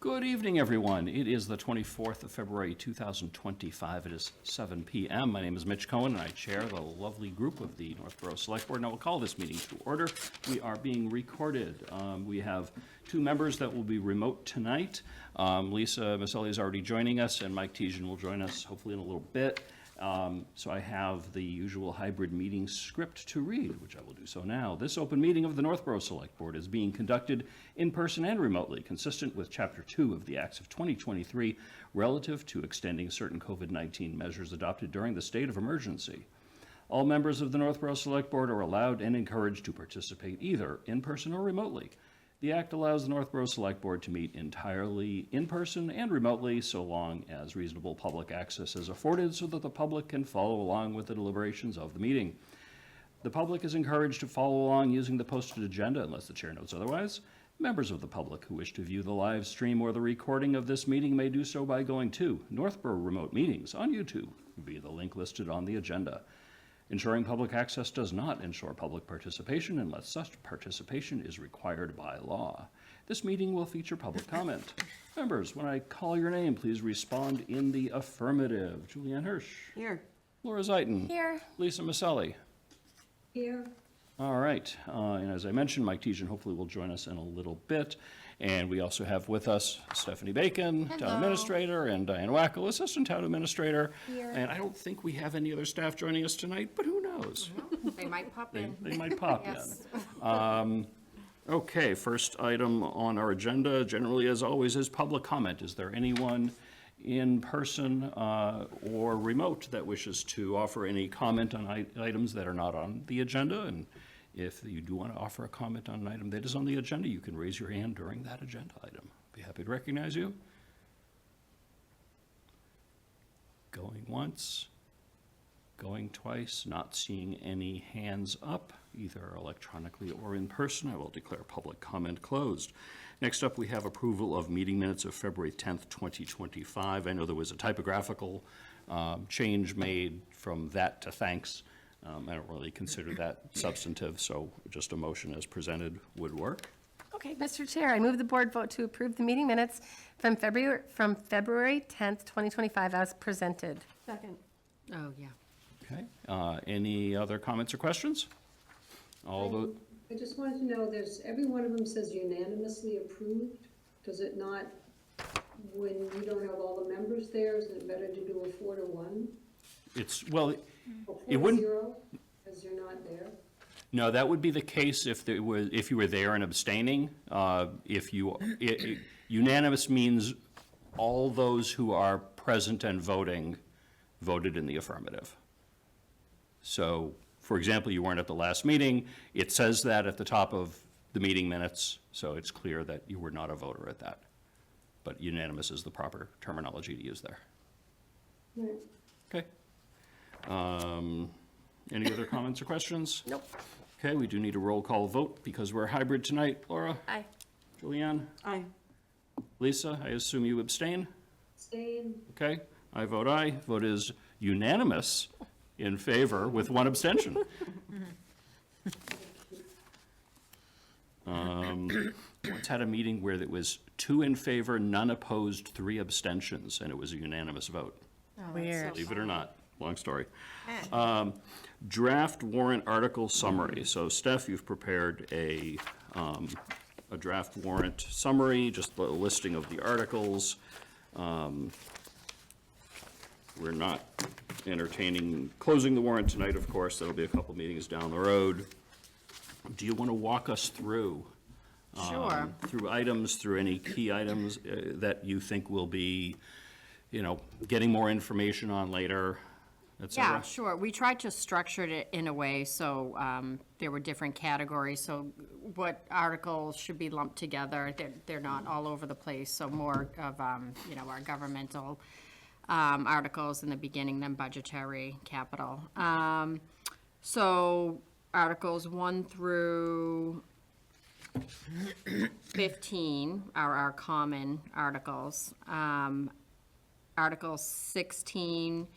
Good evening, everyone. It is the 24th of February, 2025. It is 7 p.m. My name is Mitch Cohen, and I chair the lovely group of the Northborough Select Board. Now, we'll call this meeting to order. We are being recorded. We have two members that will be remote tonight. Lisa Maselli is already joining us, and Mike Tejan will join us hopefully in a little bit. So I have the usual hybrid meeting script to read, which I will do so now. This open meeting of the Northborough Select Board is being conducted in person and remotely, consistent with Chapter 2 of the Acts of 2023, relative to extending certain COVID-19 measures adopted during the state of emergency. All members of the Northborough Select Board are allowed and encouraged to participate either in person or remotely. The Act allows the Northborough Select Board to meet entirely in person and remotely so long as reasonable public access is afforded so that the public can follow along with the deliberations of the meeting. The public is encouraged to follow along using the posted agenda unless the chair notes otherwise. Members of the public who wish to view the live stream or the recording of this meeting may do so by going to Northborough Remote Meetings on YouTube via the link listed on the agenda. Ensuring public access does not ensure public participation unless such participation is required by law. This meeting will feature public comment. Members, when I call your name, please respond in the affirmative. Julianne Hirsch. Here. Laura Zeiton. Here. Lisa Maselli. Here. All right. And as I mentioned, Mike Tejan hopefully will join us in a little bit. And we also have with us Stephanie Bacon, Hello. Town Administrator, and Diane Wackel, Assistant Town Administrator. Here. And I don't think we have any other staff joining us tonight, but who knows? They might pop in. They might pop Yes. in. Okay, first item on our agenda, generally as always, is public comment. Is there anyone in person or remote that wishes to offer any comment on items that are not on the agenda? And if you do want to offer a comment on an item that is on the agenda, you can raise your hand during that agenda item. Be happy to recognize you. Going once, going twice, not seeing any hands up, either electronically or in person. I will declare public comment closed. Next up, we have approval of meeting minutes of February 10th, 2025. I know there was a typographical change made from that to thanks. I don't really consider that substantive, so just a motion as presented would work. Okay, Mr. Chair, I move the board vote to approve the meeting minutes from February 10th, 2025 as presented. Second. Oh, yeah. Okay, any other comments or questions? I just wanted to know, every one of them says unanimously approved. Does it not, when you don't have all the members there, isn't it better to do a 4-1? Well, Or it wouldn't, 4-0, because you're not there? no, that would be the case if you were there and abstaining. Unanimous means all those who are present and voting voted in the affirmative. So, for example, you weren't at the last meeting. It says that at the top of the meeting minutes, so it's clear that you were not a voter at that. But unanimous is the proper terminology to use there. Right. Okay. Any other comments or questions? Nope. Okay, we do need a roll call vote because we're hybrid tonight. Laura? Aye. Julianne? Aye. Lisa, I assume you abstain? Abstain. Okay, I vote aye. Vote is unanimous in favor with one abstention. Once had a meeting where it was 2 in favor, none opposed, 3 abstentions, and it was a unanimous vote. Weird. Believe it or not, long story. Draft warrant article summary. So Steph, you've prepared a draft warrant summary, just a listing of the articles. We're not entertaining closing the warrant tonight, of course. That'll be a couple meetings down the road. Do you want to walk us through? Sure. Through items, through any key items that you think will be, getting more information on later, et cetera? Yeah, sure. We tried to structure it in a way so there were different categories. So what articles should be lumped together, they're not all over the place. So more of, our governmental articles in the beginning, then budgetary, capital. So articles 1 through 15 are our common articles. Articles 16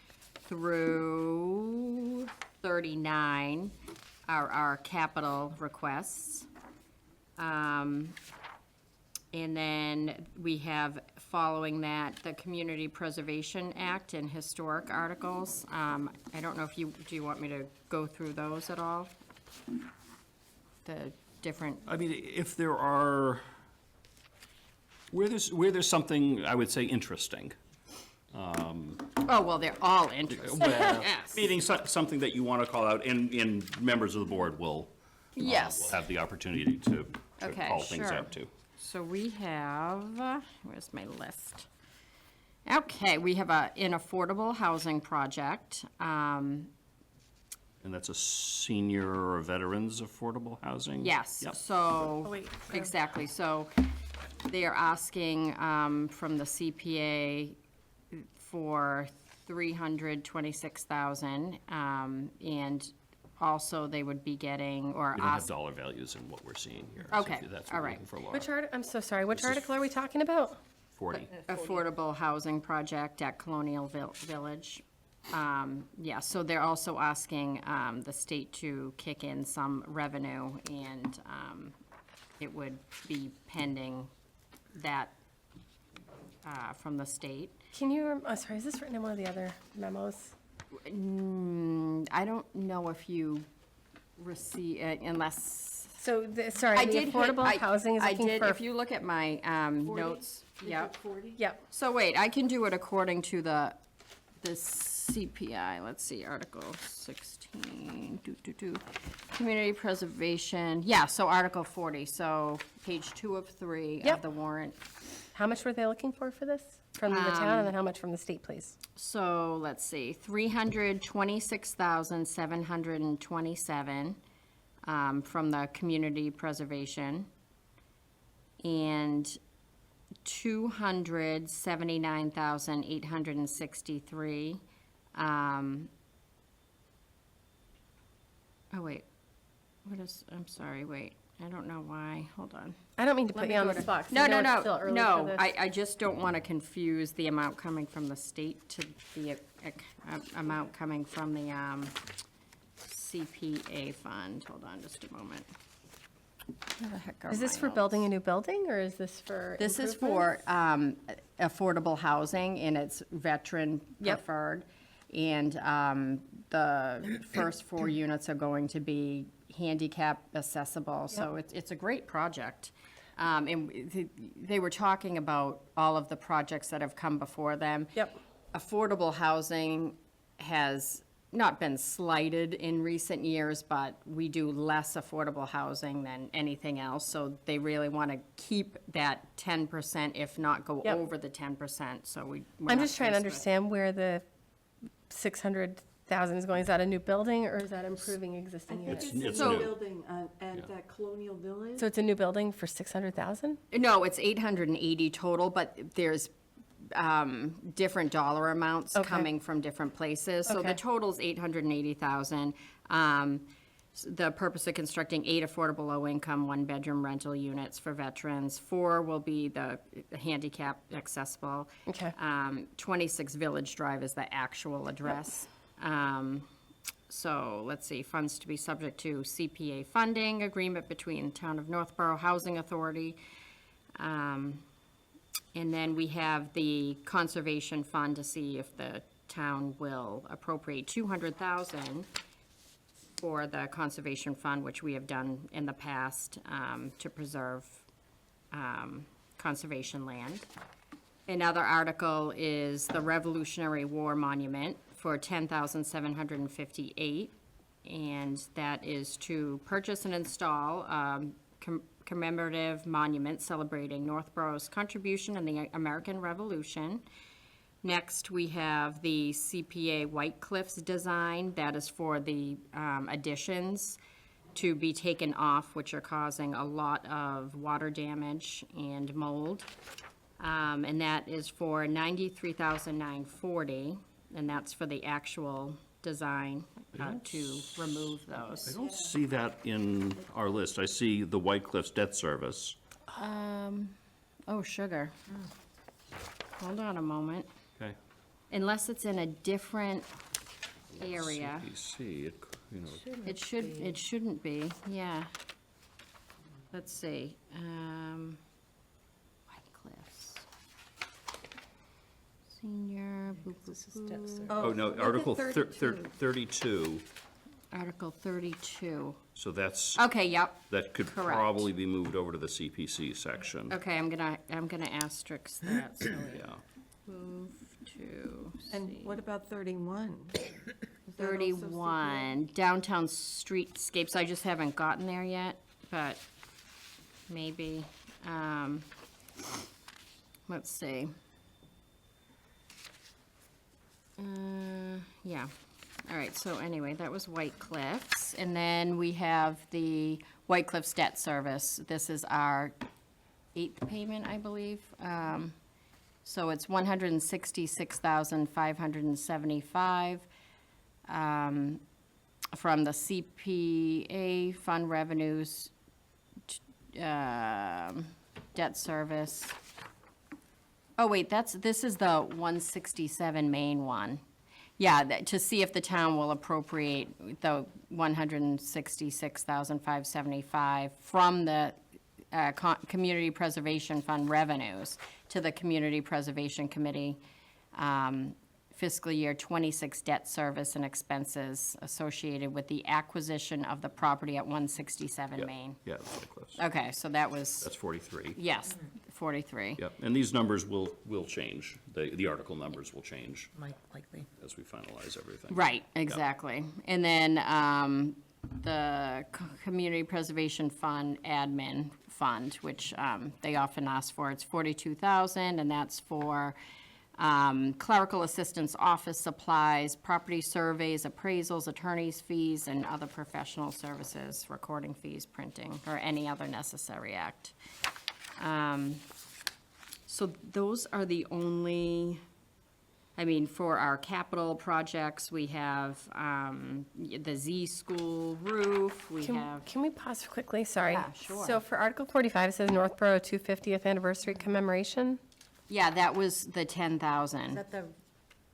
through 39 are our capital requests. And then we have, following that, the Community Preservation Act and historic articles. I don't know if do you want me to go through those at all? The different, I mean, if there are, where there's something, I would say, interesting. oh, well, they're all interesting. Yes. Meaning something that you want to call out, and members of the board will Yes. will have the opportunity to Okay, call things sure. out too. So we have, where's my list? Okay, we have an affordable housing project. And that's a senior or veterans affordable housing? Yes, Yep. so, wait, exactly, so they are asking from the CPA for $326,000, and also they would be getting, or We don't have ask, dollar values in what we're seeing here. so Okay, if that's all what we're right. looking for, Laura. Which I'm so sorry, which This is- article are we talking about? 40. affordable housing project at Colonial Village. Yeah, so they're also asking the state to kick in some revenue, and it would be pending that from the state. Can you, oh, sorry, is this written in one of the other memos? I don't know if you receive, unless. So, sorry, I the did hit- affordable I- housing is I looking did, for. if you look at my notes, yep. Yep, So wait, I can do it according to the CPI, let's see, Article 16, Community Preservation, yeah, so Article 40, so page 2 of 3 of Yep. the warrant. how much were they looking for this? From the town, and then how much from the state, please? So, let's see, 326,727 from the Community Preservation, and 279,863. Oh, wait, I'm sorry, wait, I don't know why, hold on. I don't mean to Let put me you on go the to- spot. 'cause No, I know no, it's still no, early no, for this. I just don't want to confuse the amount coming from the state to the amount coming from the CPA fund. Hold on just a moment. Where the heck are Is this my for notes? building a new building, or is this for This is for improvements? affordable housing, and it's veteran Yep. preferred. And the first 4 units are going to be handicap accessible, so it's a great project. And they were talking about all of the projects that have come before them. Yep. Affordable housing has not been slighted in recent years, but we do less affordable housing than anything else. So they really want to keep that 10%, if not go Yep. over the 10%, so we're I'm not just trying to faced with- understand where the 600,000 is going. Is that a new building, or is that improving existing I think units? it's It's a new. building at that Colonial Village. So it's a new building for 600,000? No, it's 880 total, but there's different dollar amounts Okay. coming from different places. So the Okay. total's 880,000. The purpose of constructing 8 affordable low-income, one-bedroom rental units for veterans. 4 will be the handicap accessible. Okay. 26 Village Drive is the actual address. So, let's see, funds to be subject to CPA funding agreement between Town of Northborough Housing Authority. And then we have the Conservation Fund to see if the town will appropriate $200,000 for the Conservation Fund, which we have done in the past, to preserve conservation land. Another article is the Revolutionary War Monument for $10,758, and that is to purchase and install commemorative monument celebrating Northborough's contribution in the American Revolution. Next, we have the CPA White Cliffs design. That is for the additions to be taken off, which are causing a lot of water damage and mold. And that is for $93,940, and that's for the actual design to remove I those. don't see that in our list. I see the White Cliffs debt service. Oh, sugar. Hold on a moment. Okay. Unless it's in a different area. CPC, you know, It shouldn't be, yeah. Let's see. This is debt service. Oh, no, look at Article 32. 32, Article 32. so that's, Okay, yep. that could correct. probably be moved over to the CPC section. Okay, I'm gonna asterisk that, so Yeah. move to And what about 31? Is that also 31, downtown streetscapes, I just haven't gotten there yet, but maybe, let's see. Yeah, all right, so anyway, that was White Cliffs, and then we have the White Cliffs debt service. This is our 8th payment, I believe. So it's 166,575 from the CPA fund revenues, debt service. Oh, wait, this is the 167 main one. Yeah, to see if the town will appropriate the 166,575 from the Community Preservation Fund revenues to the Community Preservation Committee, fiscal year 26 debt service and expenses associated with the acquisition of the property at 167 Yeah. Main. Yeah, that's White Cliffs. Okay, so that was, That's 43. yes, 43. Yep, and these numbers will change. The article numbers will change Likely. as we finalize everything. Right, exactly. And then the Community Preservation Fund Admin Fund, which they often ask for, it's 42,000, and that's for clerical assistance, office supplies, property surveys, appraisals, attorney's fees, and other professional services, recording fees, printing, or any other necessary act. So those are the only, I mean, for our capital projects, we have the Z School roof, we have, Can we pause quickly? Sorry. Yeah, sure. So for Article 45, it says Northborough 250th Anniversary Commemoration. yeah, that was the Is 10,000, that the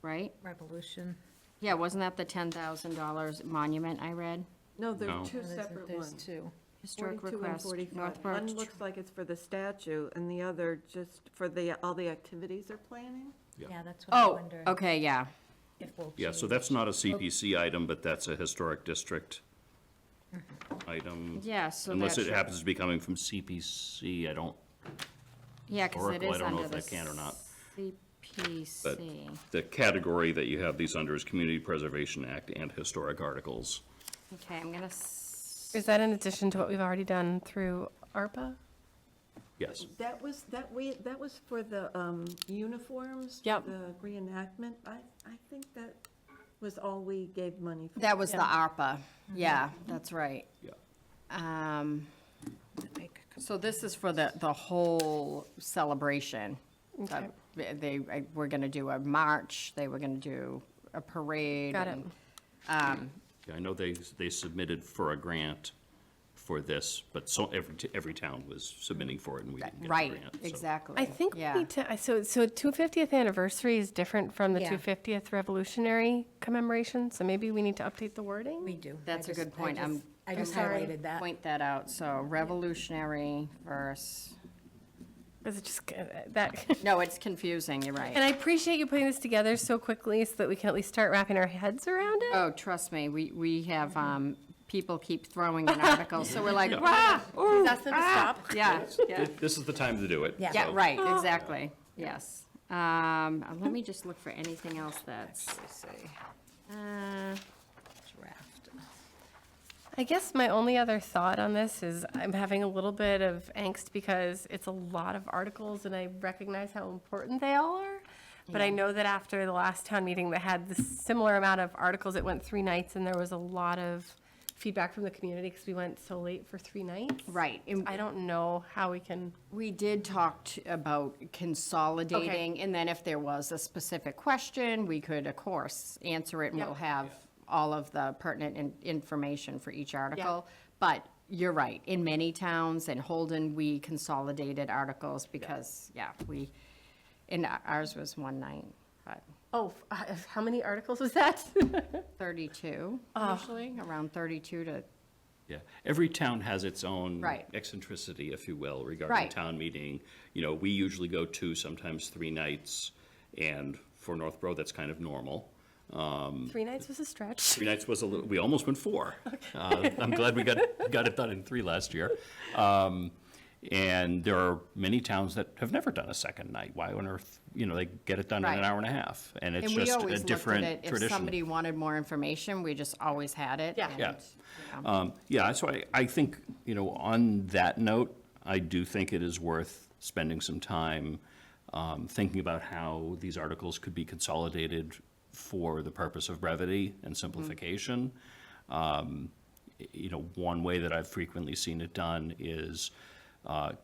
right? revolution? Yeah, wasn't that the $10,000 monument I read? No, there No. are two There's- separate There's ones. two. Historic 42 and request, 45. Northborough. One looks like it's for the statue, and the other just for all the activities they're planning? Yeah. Yeah, that's what I Oh, wonder okay, yeah, if we'll Yeah, so change. that's not a CPC item, but that's a historic district item. yeah, so Unless that it should- happens to be coming from CPC, I don't, yeah, because it Oracle, I is don't know under if the that can or not. CPC. but the category that you have these under is Community Preservation Act and historic articles. Okay, I'm gonna, Is that in addition to what we've already done through ARPA? Yes. That was for the uniforms? Yep. The reenactment? I think that was all we gave money for. that was the ARPA, yeah, that's right. Yeah. So this is for the whole celebration. Okay. They were gonna do a march, they were gonna do a parade. Got it. and, Yeah, I know they submitted for a grant for this, but so every town was submitting for it and we didn't get the Right, grant. so- exactly. I think we yeah. need to, so 250th anniversary is different from the Yeah. 250th revolutionary commemoration, so maybe we need to update the wording? We do. That's a I just- good point. I just sorry. highlighted that. Point that out, so revolutionary versus, Is it just, that, no, it's confusing, you're and right. I appreciate you putting this together so quickly so that we can at least start wrapping our heads around it. Oh, trust me, we have, people keep throwing in articles, so we're like, rah, ooh, That's them to stop. yeah, yeah. This is the time to do it. Yeah. Yeah, so- right, exactly, yes. Let me just look for anything else that's, Draft. I guess my only other thought on this is I'm having a little bit of angst because it's a lot of articles and I recognize how important they all are. But I know that after the last town meeting that had the similar amount of articles, it went 3 nights and there was a lot of feedback from the community because we went so late for 3 nights. right. and I don't know how we can, We did talk about consolidating, and then if there was a specific question, we could, of course, answer it, and we'll Yep. have all of the pertinent information for each article. But you're right, in many towns, in Holden, we consolidated articles because, and ours was 1 night, but how many articles was that? 32, usually, around 32 to, Yeah, every town has its own Right. eccentricity, if you will, regarding Right. town meeting. You know, we usually go 2, sometimes 3 nights, and for Northborough, that's kind of normal. 3 nights was a stretch. 3 nights was a little, we almost went 4. I'm glad we got it done in 3 last year. And there are many towns that have never done a second night. Why on earth, they get it done in an Right. hour and a half? And it's And we just a always looked at different it, if tradition. somebody wanted more information, we just always had it. Yeah. and, Yeah. you know. Yeah, so I think, on that note, I do think it is worth spending some time thinking about how these articles could be consolidated for the purpose of brevity and simplification. One way that I've frequently seen it done is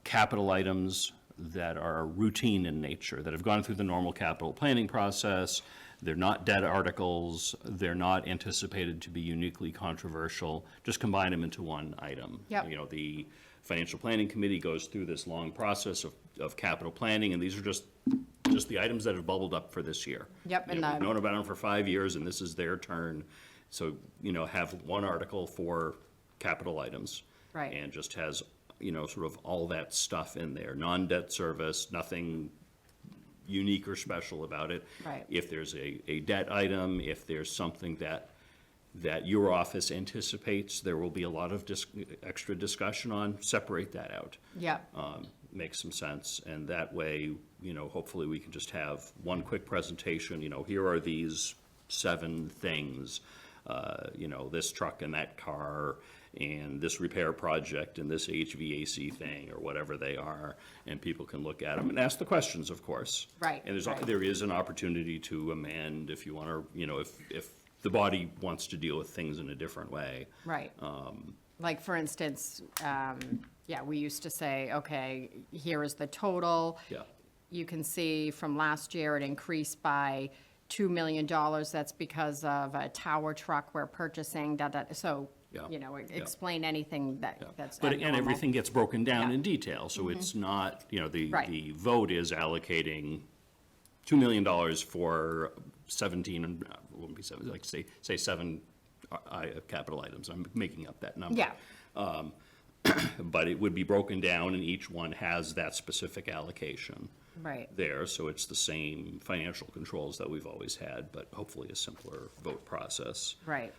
capital items that are routine in nature, that have gone through the normal capital planning process. They're not dead articles. They're not anticipated to be uniquely controversial. Just combine them into one item. Yep. The Financial Planning Committee goes through this long process of capital planning, and these are just the items that have bubbled up for this year. Yep, and We've known about them for 5 years, and this is their turn. So, have one article for capital items. Right. And just has, sort of all that stuff in there, non-debt service, nothing unique or special about it. Right. If there's a debt item, if there's something that your office anticipates there will be a lot of extra discussion on, separate that out. Yeah, Makes some sense, and that way, hopefully we can just have one quick presentation, here are these 7 things, this truck and that car, and this repair project, and this HVAC thing, or whatever they are, and people can look at them and ask the questions, of course. Right, And right. there is an opportunity to amend if you want to, if the body wants to deal with things in a different way. right. Like, for instance, we used to say, okay, here is the total. Yeah. You can see from last year, it increased by $2 million. That's because of a tower truck we're purchasing, so, Yeah. explain anything that's But, and abnormal. everything gets broken down Yeah. Mm-hmm. in detail, so it's not, Right. the vote is allocating $2 million for 17, and it wouldn't be 7, like say 7 capital items. I'm making up that number. Yeah, But it would be broken down, and each one has that specific allocation right. there, so it's the same financial controls that we've always had, but hopefully a simpler vote process. Right.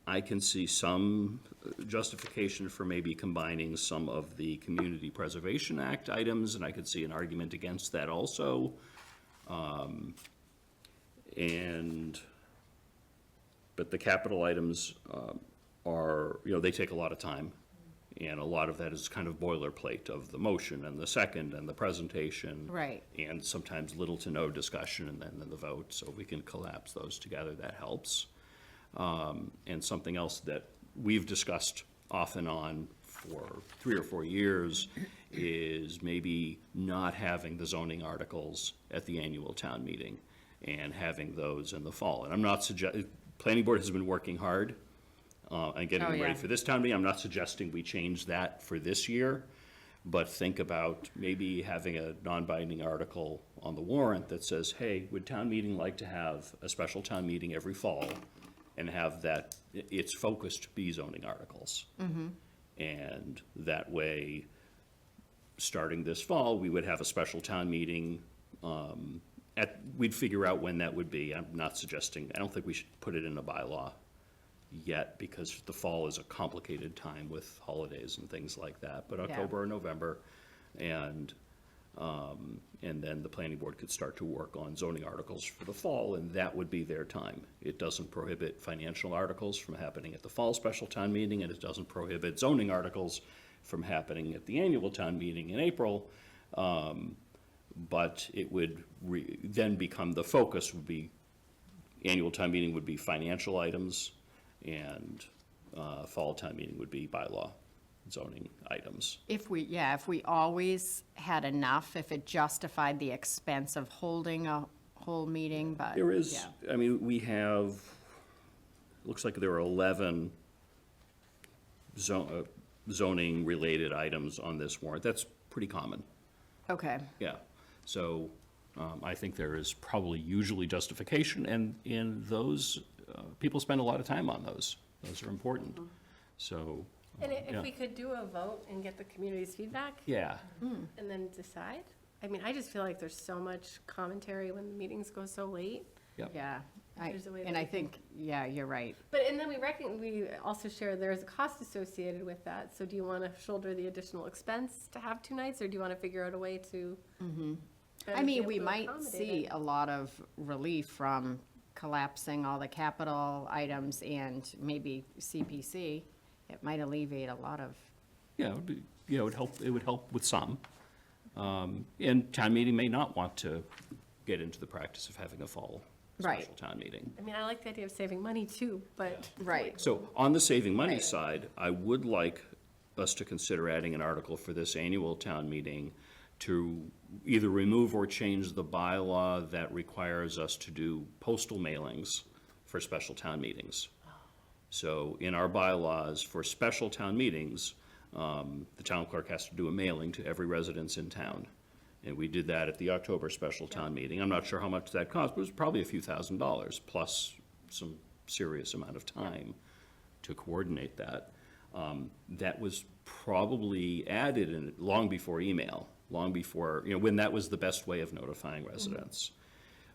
I can see some justification for maybe combining some of the Community Preservation Act items, and I could see an argument against that also. But the capital items are, they take a lot of time, and a lot of that is kind of boilerplate of the motion and the second and the presentation. Right. And sometimes little to no discussion and then the vote, so if we can collapse those together, that helps. And something else that we've discussed off and on for 3 or 4 years is maybe not having the zoning articles at the annual town meeting and having those in the fall. And I'm not planning board has been working hard on getting Oh, them ready yeah. for this town meeting. I'm not suggesting we change that for this year, but think about maybe having a non-binding article on the warrant that says, hey, would town meeting like to have a special town meeting every fall and have that, its focused be zoning articles? And that way, starting this fall, we would have a special town meeting. We'd figure out when that would be. I'm not suggesting, I don't think we should put it in a bylaw yet, because the fall is a complicated time with holidays and things like that, but October or November, and then the planning board could start to work on zoning articles for the fall, and that would be their time. It doesn't prohibit financial articles from happening at the fall special town meeting, and it doesn't prohibit zoning articles from happening at the annual town meeting in April, but it would then become, the focus would be, annual town meeting would be financial items, and fall town meeting would be bylaw zoning items. If we always had enough, if it justified the expense of holding a whole meeting, but. There is, yeah. I mean, we have, looks like there are 11 zoning-related items on this warrant. That's pretty common, Okay, yeah. So I think there is probably usually justification, and in those, people spend a lot of time on those. Those are important, so. And yeah. if we could do a vote and get the community's feedback Yeah, and then decide? I mean, I just feel like there's so much commentary when the meetings go so late. Yeah, There's a way that and I we can- think, yeah, you're right. But, and then we also share there's a cost associated with that. So do you want to shoulder the additional expense to have 2 nights, or do you want to figure out a way to? better I be mean, able we to might accommodate see it? a lot of relief from collapsing all the capital items and maybe CPC. It might alleviate a lot of, Yeah, it would help with some. And town meeting may not want to get into the practice of having a fall Right. special town meeting. I mean, I like the idea of saving money too, but. right, So on the saving money side, I would like us to consider adding an article for this annual town meeting to either remove or change the bylaw that requires us to do postal mailings for special town meetings. So in our bylaws, for special town meetings, the town clerk has to do a mailing to every residence in town. And we did that at the October special town meeting. I'm not sure how much that cost, but it was probably a few $1,000s, plus some serious amount of time to coordinate that. That was probably added in long before email, long before, when that was the best way of notifying residents.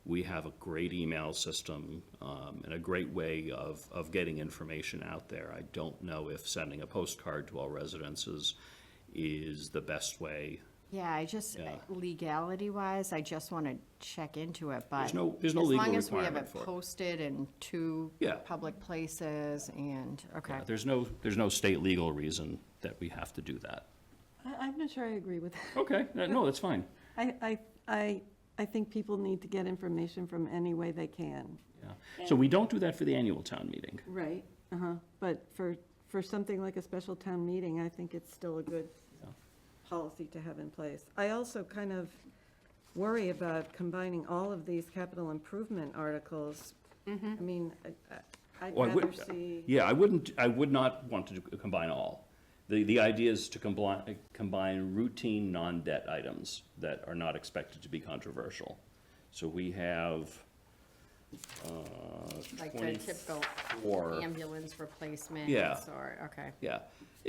We have a great email system and a great way of getting information out there. I don't know if sending a postcard to all residences is the best way. yeah, I just, Yeah. legality-wise, I just want to check into it, but. There's no legal As long as we have requirement it for it. posted in 2 Yeah. public places and, okay. Yeah, there's no state legal reason that we have to do that. I'm not sure I agree with that. Okay, no, that's fine. I think people need to get information from any way they can. Yeah. So we don't do that for the annual town meeting. Right. But for something like a special town meeting, I think it's still a good Yeah. policy to have in place. I also kind of worry about combining all of these capital improvement articles. I mean, I'd Well, rather see, Yeah, I would not want to combine all. The idea is to combine routine non-debt items that are not expected to be controversial. So we have, Like the typical 24. ambulance replacements Yeah. or, okay. Yeah,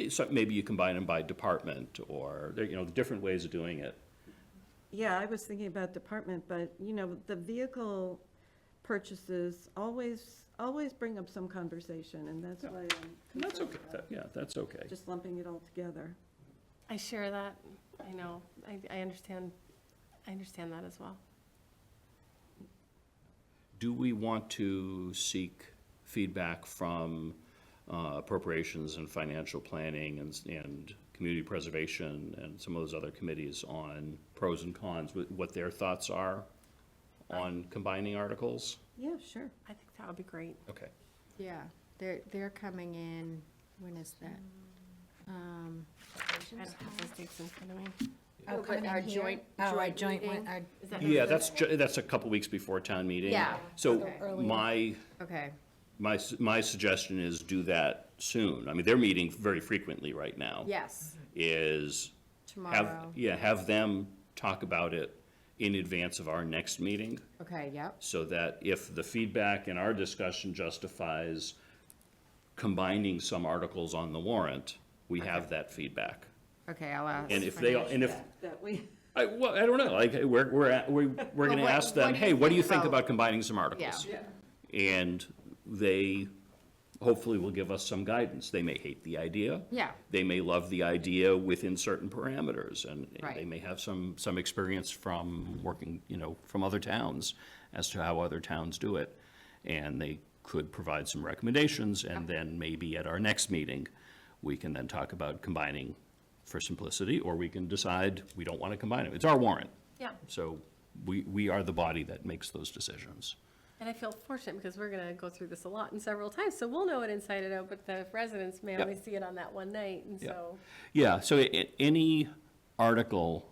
so maybe you combine them by department, or, different ways of doing it. yeah, I was thinking about department, but, the vehicle purchases always bring up some conversation, and that's why I'm And that's concerned okay, about that's okay. just lumping it all together. I share that. I know. I understand. I understand that as well. Do we want to seek feedback from appropriations and financial planning and community preservation and some of those other committees on pros and cons, what their thoughts are on combining articles? Yeah, sure. I think that would be great. Okay. Yeah, they're coming in, when is that? I don't have those dates in front of me. Oh, but coming our in here? joint- Oh, our joint joint one, meeting? our, Is that Yeah, that's a couple weeks before town meeting. Yeah. So earlier. Okay, my suggestion is do that soon. I mean, they're meeting very frequently right now. yes, Is tomorrow. have them talk about it in advance of our next meeting, Okay, yep, so that if the feedback in our discussion justifies combining some articles on the warrant, we have that feedback. okay, I'll ask. And if they, and if, That we, I don't know, like, we're gonna what- ask them, what do you hey, what do you think think about- about combining some articles? Yeah. And they hopefully will give us some guidance. They may hate the idea. Yeah. They may love the idea within certain parameters, and they Right. may have some experience from working, from other towns as to how other towns do it. And they could provide some recommendations, and then maybe at our next meeting, we can then talk about combining for simplicity, or we can decide we don't want to combine it. It's our warrant. Yeah. So we are the body that makes those decisions. And I feel fortunate because we're going to go through this a lot and several times, so we'll know it inside and out, but the residents may Yep. only see it on that one night, and Yeah. so. Yeah, so any article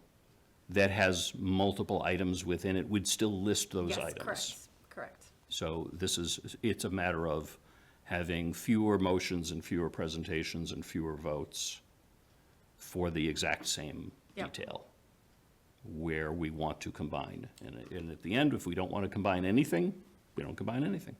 that has multiple items within it would still list those Yes, items. correct. So it's a matter of having fewer motions and fewer presentations and fewer votes for the exact same Yep. detail where we want to combine. And at the end, if we don't want to combine anything, we don't combine anything.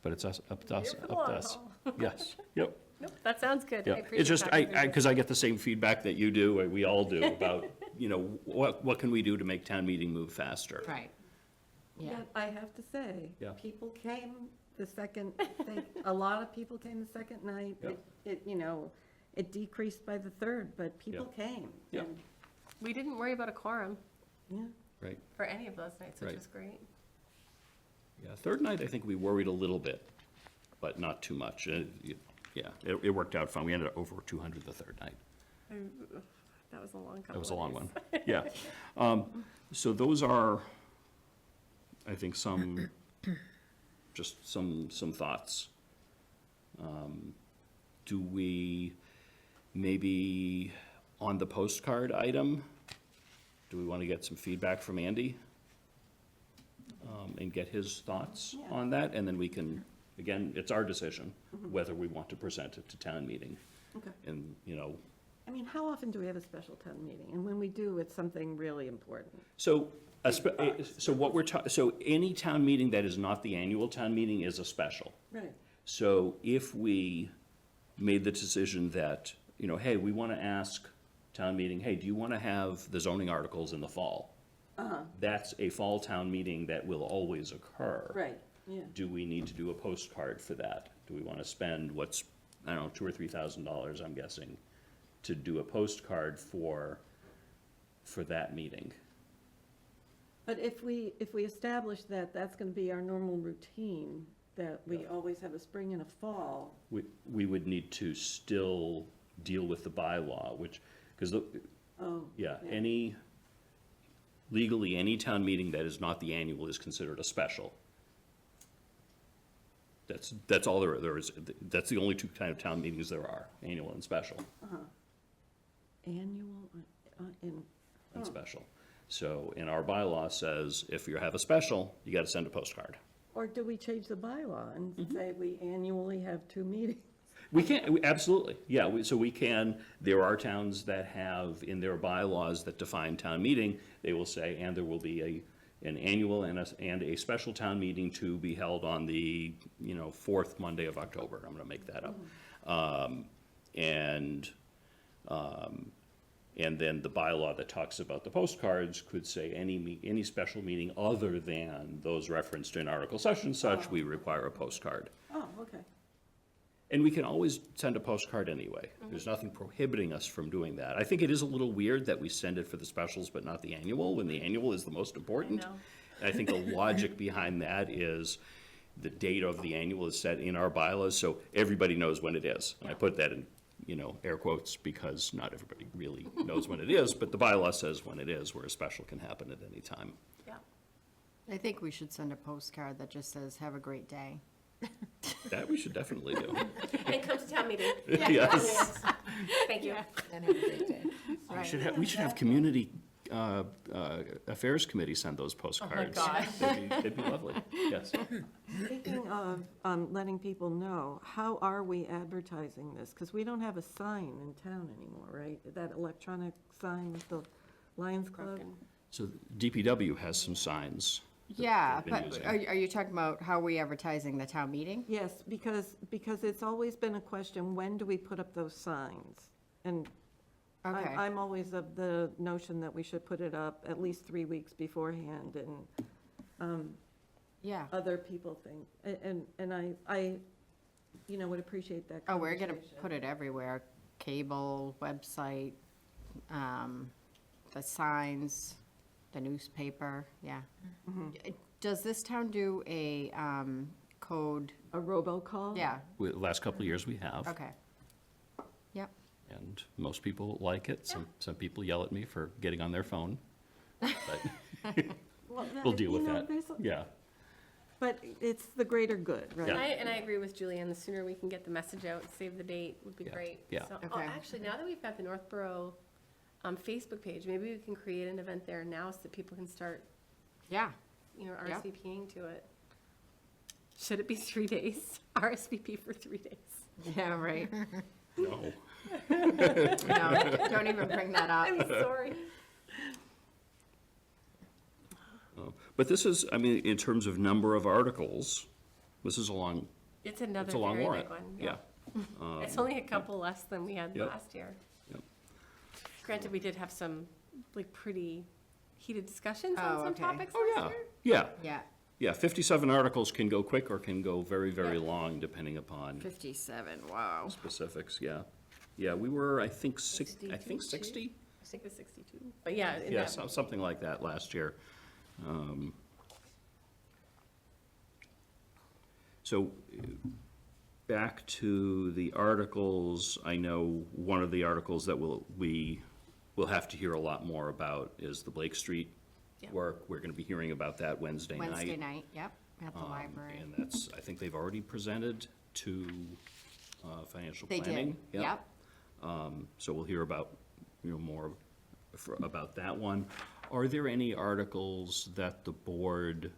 But it's up to us, Here for the up to long us. haul. Yes, yep. Nope, that sounds good. I Yeah, appreciate it's just, talking through this. because I get the same feedback that you do, or we all do, about you know, what can we do to make town meeting move faster? Right, yeah. Yet I have to say, Yeah. people came the second, a lot of people came the second night. Yeah. It, you know, it decreased by the third, but people came. Yeah. and, We didn't worry about a quorum Yeah, Right, for any of those nights, which Right. was great. yeah, third night, I think we worried a little bit, but not too much. Yeah, it worked out fine. We ended up over 200 the third night. That was a long couple That was a of long days. one, yeah. So those are, I think, just some thoughts. Do we, maybe on the postcard item, do we want to get some feedback from Andy? And get his thoughts Yeah. on that, and then we can, again, it's our decision whether we want to present it to town meeting. okay. And, you know, I mean, how often do we have a special town meeting? And when we do, it's something really important. so, so what we're so any town meeting that is not the annual town meeting is a special. Right. So if we made the decision that, you know, hey, we want to ask town meeting, hey, do you want to have the zoning articles in the fall? That's a fall town meeting that will always occur. Right, yeah. Do we need to do a postcard for that? Do we want to spend what's, I don't know, $2,000 or $3,000, I'm guessing, to do a postcard for that meeting? But if we establish that that's going to be our normal routine, that we always have a spring and a fall. We would need to still deal with the bylaw, which, because, yeah, legally, any town meeting that is not the annual is considered a special. That's all there is, that's the only two kind of town meetings there are, annual and special, Annual, in, and special. So, in our bylaw says, if you have a special, you gotta send a postcard. or do we change the bylaw and say we annually have 2 meetings? We can, absolutely, yeah, so we can, there are towns that have in their bylaws that define town meeting, they will say, and there will be an annual and a special town meeting to be held on the, you know, 4th Monday of October, I'm gonna make that up. And then the bylaw that talks about the postcards could say any special meeting other than those referenced in Article such and such, we require a postcard. Oh, okay. And we can always send a postcard anyway. There's nothing prohibiting us from doing that. I think it is a little weird that we send it for the specials but not the annual, when the annual is the most important. know. And I think the logic behind that is the date of the annual is set in our bylaws, so everybody knows when it is. And I put that in, you know, air quotes, because not everybody really knows when it is, but the bylaw says when it is, where a special can happen at any time. Yeah. I think we should send a postcard that just says, "Have a great day." That we should definitely do. And come to town meeting. Yes. Thank you. And have a great day. We should have community affairs committee send those postcards. God. They'd be lovely, yes. Speaking of letting people know, how are we advertising this? Because we don't have a sign in town anymore, right? That electronic sign with the Lions Club? So DPW has some signs. Yeah, they've been but using. are you talking about how we advertising the town meeting? Yes, because it's always been a question, when do we put up those signs? And Okay. I'm always of the notion that we should put it up at least 3 weeks beforehand, and Yeah. other people think, and I, you know, would appreciate that Oh, we're gonna conversation. put it everywhere, cable, website, the signs, the newspaper, yeah. Does this town do a, code? A robocall? Yeah, The last couple of years we have, okay. Yep, and most people like it. Some people yell at me for getting on their phone, but Well, we'll deal you with know, that. there's a- Yeah, But it's the greater good, right? Yeah. And I agree with Julianne, the sooner we can get the message out, save the date, would be Yeah, great. yeah. So, Okay. actually, now that we've got the Northborough Facebook page, maybe we can create an event there now so that people can start, yeah, you know, Yeah. RSVPing to it. Should it be 3 days? RSVP for 3 days. yeah, right. no. No, don't even bring that I'm up. sorry. But this is, I mean, in terms of number of articles, this is a long, It's another it's a long very warrant. big one. Yeah. It's only a couple less than we had Yep. last year. Yep. Granted, we did have some like pretty heated discussions Oh, on some okay. topics Oh, last yeah, year. yeah. Yeah, Yeah, 57 articles can go quick or can go very, very Yeah. long, depending upon 57, wow. specifics, yeah. Yeah, we were, I think, 60? I think it was 62. But yeah, in Yeah, that something like that last year. So, back to the articles, I know one of the articles that we will have to hear a lot more about is the Blake Street Yeah. work. We're gonna be hearing about that Wednesday night. Wednesday night, yep, at the library. And that's, I think they've already presented to financial They planning. did, yep. So we'll hear about, more about that one. Are there any articles that the board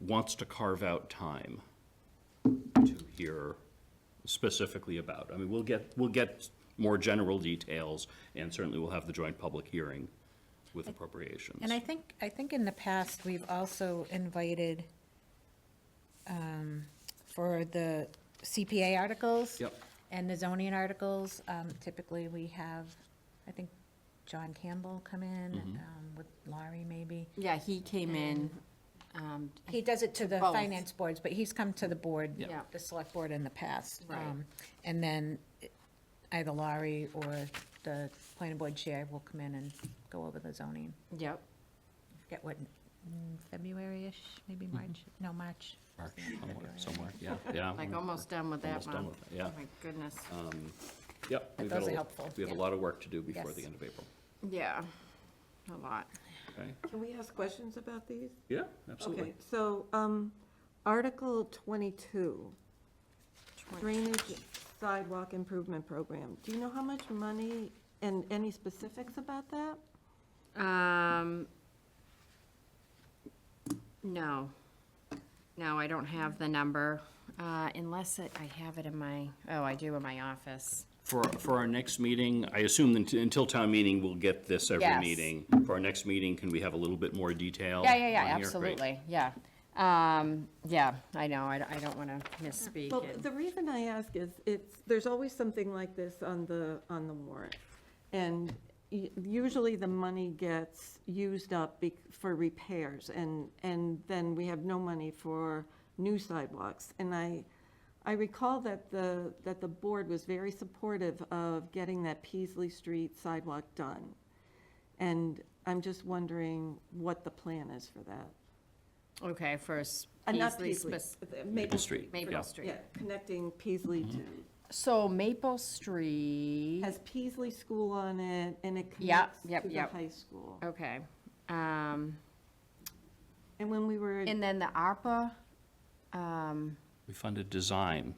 wants to carve out time to hear specifically about? I mean, we'll get more general details, and certainly we'll have the joint public hearing with appropriations. And I think in the past, we've also invited for the CPA articles. Yep. And the zoning articles, typically we have, I think, John Campbell come in, with Laurie maybe. Yeah, he came in, He does it to the Both. finance boards, but he's come to the board, Yeah. the select board in the past. Right. And then either Laurie or the planning board chair will come in and go over the zoning. yep. I forget what, February-ish, maybe March, no, March. March, somewhere, yeah. Like almost done with that Almost done month. with it, yeah. Oh, my goodness. Yep. But we've got those a are lo- helpful, We have a yeah. lot of work to do before the Yes. end of April. Yeah, a lot. Okay? Can we ask questions about these? Yeah, absolutely. Okay, so, Article 22, Drainage Sidewalk Improvement Program. Do you know how much money and any specifics about that? No. No, I don't have the number, unless I have it in my, I do in my office. For our next meeting, I assume that until town meeting, we'll get this every Yes. meeting. For our next meeting, can we have a little bit more detail? Yeah, on here? Great. absolutely, yeah. Yeah, I know, I don't want to misspeak. Well, and- the reason I ask is, there's always something like this on the warrant. And usually the money gets used up for repairs, and then we have no money for new sidewalks. And I recall that the board was very supportive of getting that Peaslee Street sidewalk done. And I'm just wondering what the plan is for that. Okay, for Not Peaslee Peaslee, spec- Maple Street. Street. Maple Street. Yeah, connecting Peaslee to, So Maple Street, has Peaslee School on it, and it Yeah, connects yep, to the yep. high school. okay. And when we were, And then the ARPA, We funded design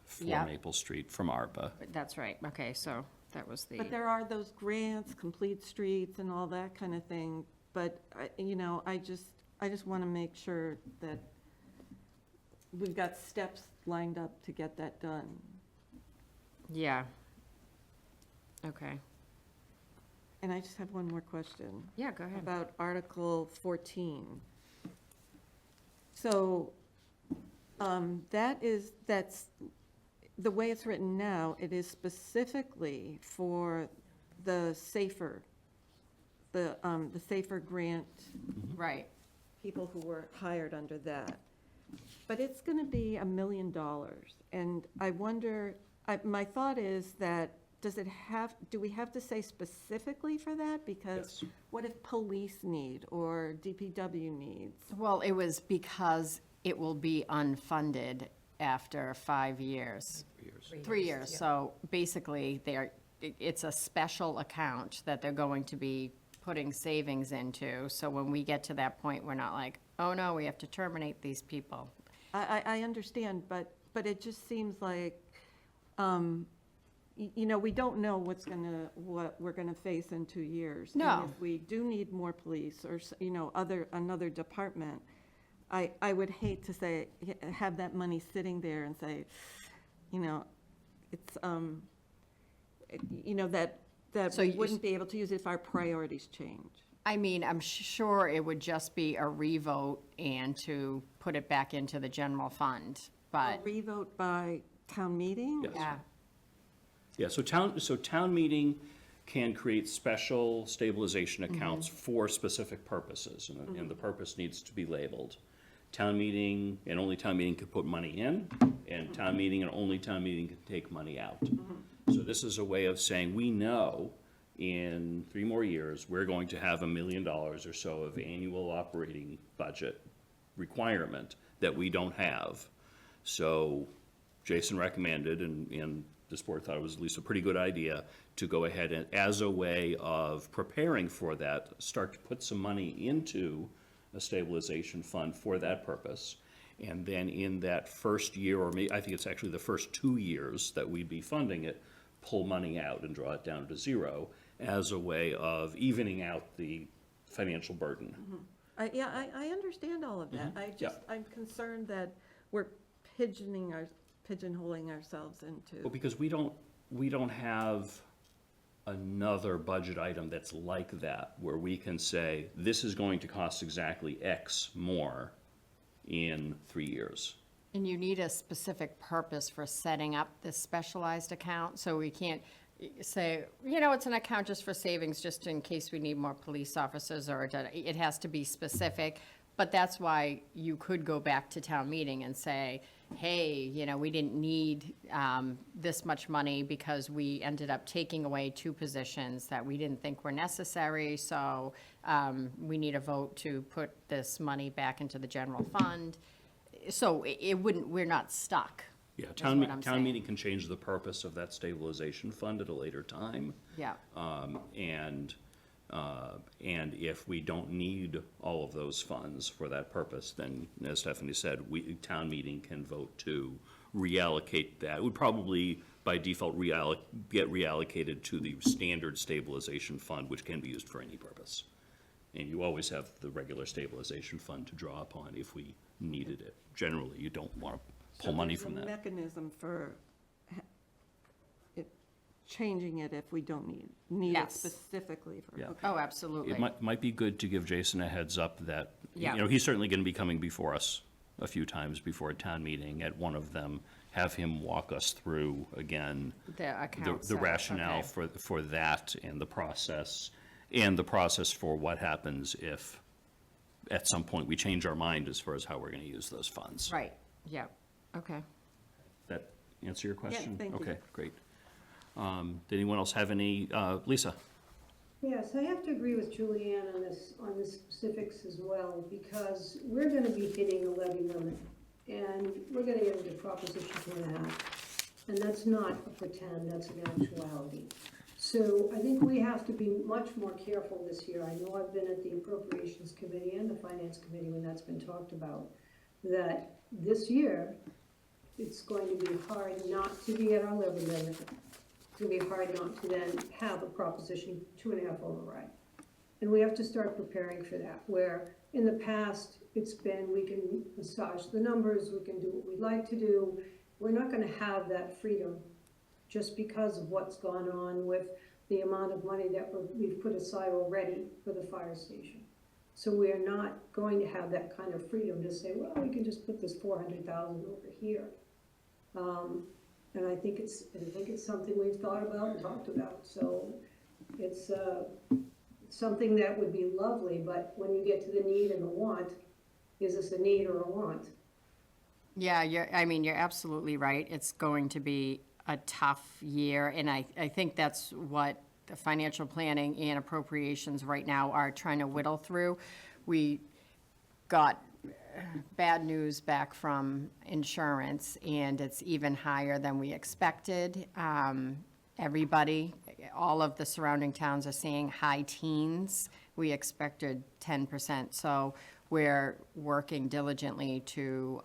for Yeah. Maple Street from ARPA. that's right, okay, so that was the, but there are those grants, complete streets and all that kind of thing. But, I just want to make sure that we've got steps lined up to get that done. yeah. Okay, And I just have one more question. yeah, go ahead. About Article 14. So, that's, the way it's written now, it is specifically for the SAFER, the SAFER grant, Right, people who were hired under that. But it's gonna be $1 million, and I wonder, my thought is that, do we have to say specifically for that? Because Yes. what if police need, or DPW needs? well, it was because it will be unfunded after 5 years. 3 years, so basically, it's a special account that they're going to be putting savings into, so when we get to that point, we're not like, oh no, we have to terminate these people. I understand, but it just seems like, we don't know what we're gonna face in 2 years. No. And if we do need more police or, another department, I would hate to say, have that money sitting there and say, it's, that So we you- wouldn't be able to use it if our priorities change. I mean, I'm sure it would just be a revote and to put it back into the general fund, A but, revote by town meeting? Yes. yeah, Yeah, so town meeting can create special stabilization accounts for specific purposes, and the purpose needs to be labeled. Town meeting, and only town meeting can put money in, and town meeting and only town meeting can take money out. So this is a way of saying, we know in 3 more years, we're going to have $1 million or so of annual operating budget requirement that we don't have. So Jason recommended, and this board thought it was at least a pretty good idea, to go ahead and, as a way of preparing for that, start to put some money into a stabilization fund for that purpose. And then in that first year, or I think it's actually the first 2 years that we'd be funding it, pull money out and draw it down to zero as a way of evening out the financial burden. I understand all of that. I'm concerned that we're pigeonholing ourselves into. Well, because we don't have another budget item that's like that, where we can say, this is going to cost exactly X more in 3 years. And you need a specific purpose for setting up this specialized account, so we can't say, it's an account just for savings, just in case we need more police officers, or it has to be specific. But that's why you could go back to town meeting and say, hey, we didn't need this much money because we ended up taking away 2 positions that we didn't think were necessary, so we need a vote to put this money back into the general fund. So we're not stuck. Yeah, is what I'm town saying. meeting can change the purpose of that stabilization fund at a later time. Yeah. And if we don't need all of those funds for that purpose, then, as Stephanie said, town meeting can vote to reallocate that. It would probably, by default, get reallocated to the standard stabilization fund, which can be used for any purpose. And you always have the regular stabilization fund to draw upon if we needed it. Generally, you don't want to pull money from There's a that. mechanism for changing it if we don't need it Yes. specifically for. Yeah. Okay. Oh, absolutely. It might be good to give Jason a heads up that, Yeah. he's certainly going to be coming before us a few times before a town meeting. At one of them, have him walk us through again The account the setup, rationale okay. for that and the process for what happens if at some point we change our mind as far as how we're going to use those funds. Right, yeah, okay. That answer your question? thank you. Okay, great. Did anyone else have any, Lisa? Yes, I have to agree with Julianne on the specifics as well, because we're gonna be hitting a levy limit, and we're gonna get into Proposition 2.5, and that's not a pretend, that's an actuality. So I think we have to be much more careful this year. I know I've been at the Appropriations Committee and the Finance Committee when that's been talked about, that this year, it's going to be hard not to be at our levy limit. It's gonna be hard not to then have a Proposition 2.5 override. And we have to start preparing for that, where in the past, it's been, we can massage the numbers, we can do what we'd like to do. We're not gonna have that freedom just because of what's gone on with the amount of money that we've put aside already for the fire station. So we are not going to have that kind of freedom to say, well, we can just put this 400,000 over here. And I think it's something we've thought about and talked about. So it's something that would be lovely, but when you get to the need and the want, is this a need or a want? Yeah, you're absolutely right. It's going to be a tough year, and I think that's what the financial planning and appropriations right now are trying to whittle through. We got bad news back from insurance, and it's even higher than we expected. Everybody, all of the surrounding towns are seeing high teens. We expected 10%, so we're working diligently to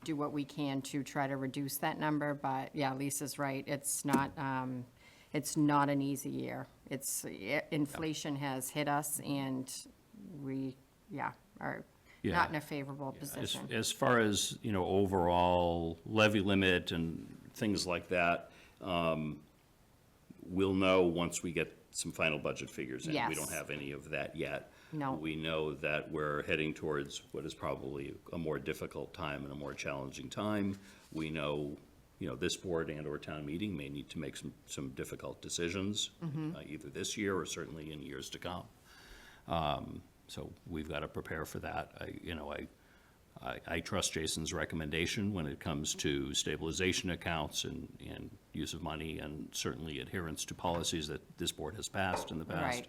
do what we can to try to reduce that number. But yeah, Lisa's right. It's not an easy year. Inflation has hit us, and we are not in a favorable position. As far as, overall levy limit and things like that, we'll know once we get some final budget figures in. We Yes. don't have any of that yet. No. We know that we're heading towards what is probably a more difficult time and a more challenging time. We know this board and/or town meeting may need to make some difficult decisions, either this year or certainly in years to come. So we've got to prepare for that. I trust Jason's recommendation when it comes to stabilization accounts and use of money, and certainly adherence to policies that this board has passed in the past.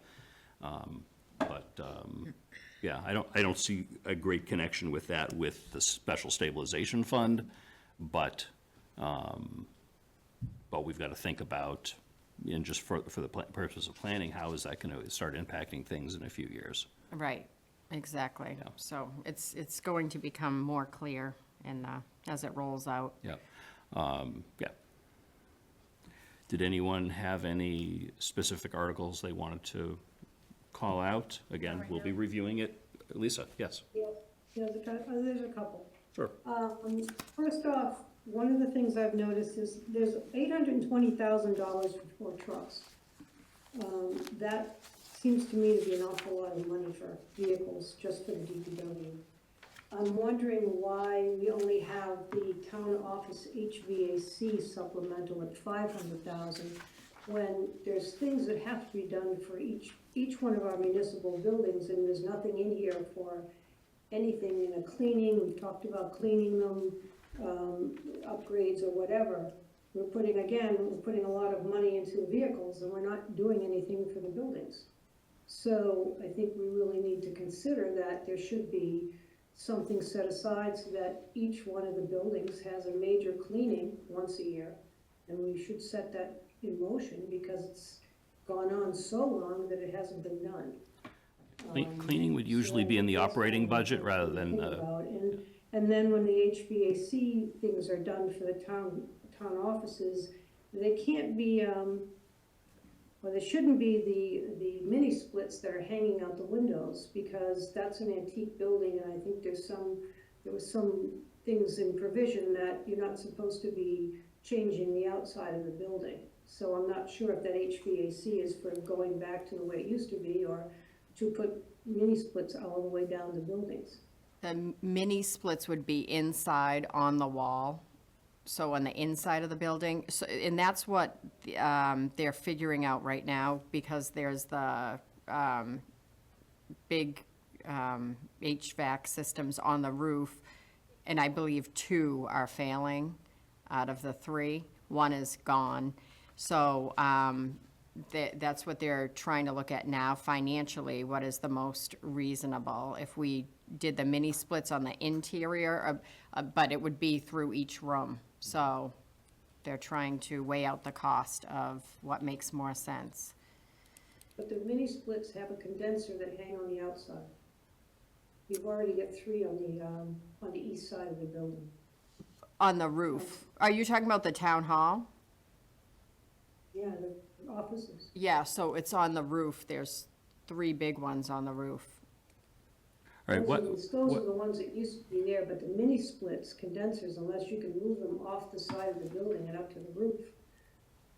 Yeah, I don't see a great connection with that with the special stabilization fund, but we've got to think about, and just for the purpose of planning, how is that going to start impacting things in a few years? Right, exactly. Yeah. So it's going to become more clear and, as it rolls out. Yeah. Yeah. Did anyone have any specific articles they wanted to call out? Again, we'll be reviewing it. Lisa, yes? Yeah, there's a couple. Sure. First off, one of the things I've noticed is there's $820,000 for trucks. That seems to me to be an awful lot of money for vehicles, just for the DPW. I'm wondering why we only have the town office HVAC supplemental at $500,000, when there's things that have to be done for each one of our municipal buildings, and there's nothing in here for anything in a cleaning. We've talked about cleaning them, upgrades or whatever. We're putting a lot of money into the vehicles, and we're not doing anything for the buildings. So I think we really need to consider that there should be something set aside so that each one of the buildings has a major cleaning once a year. And we should set that in motion, because it's gone on so long that it hasn't been done. Cleaning would usually be in the operating budget rather than, And then when the HVAC things are done for the town offices, they can't be, well, they shouldn't be the mini splits that are hanging out the windows, because that's an antique building, and I think there was some things in provision that you're not supposed to be changing the outside of the building. So I'm not sure if that HVAC is for going back to the way it used to be, or to put mini splits all the way down the buildings. The mini splits would be inside on the wall, so on the inside of the building. So, and that's what they're figuring out right now, because there's the big HVAC systems on the roof, and I believe 2 are failing out of the 3. 1 is gone. So that's what they're trying to look at now financially, what is the most reasonable. If we did the mini splits on the interior, but it would be through each room. So they're trying to weigh out the cost of what makes more sense. But the mini splits have a condenser that hang on the outside. You've already got 3 on the east side of the building. On the roof. Are you talking about the town hall? Yeah, the offices. Yeah, so it's on the roof. There's 3 big ones on the roof. all right, Those are the ones that used to be there, but the mini splits, condensers, unless you can move them off the side of the building and up to the roof.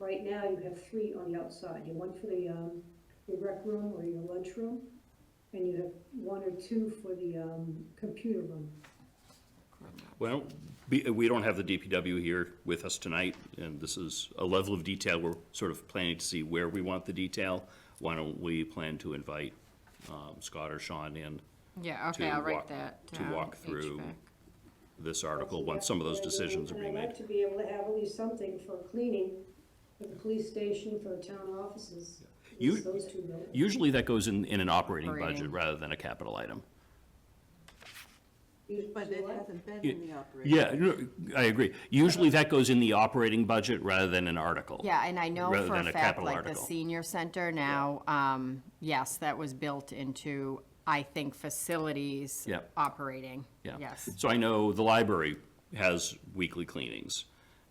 Right now, you have 3 on the outside. You have 1 for the rec room or your lunch room, and you have 1 or 2 for the computer room. well, we don't have the DPW here with us tonight, and this is a level of detail we're sort of planning to see where we want the detail. Why don't we plan to invite Scott or Sean in Yeah, okay, To I'll write walk- that to down. walk through HVAC. this article once some of those decisions are being And I'd made? like to be able to have at least something for cleaning, for the police station, for the town offices. At You- least those 2 buildings. Usually that goes in an operating budget Operating. rather than a capital item. But it hasn't been in the operation. Yeah, no, I agree. Usually that goes in the operating budget rather than an article. Yeah, and I know Rather for than a a fact, capital like the article. senior center now, yes, that was built into, I think, facilities Yep. operating. Yeah. Yes. So I know the library has weekly cleanings,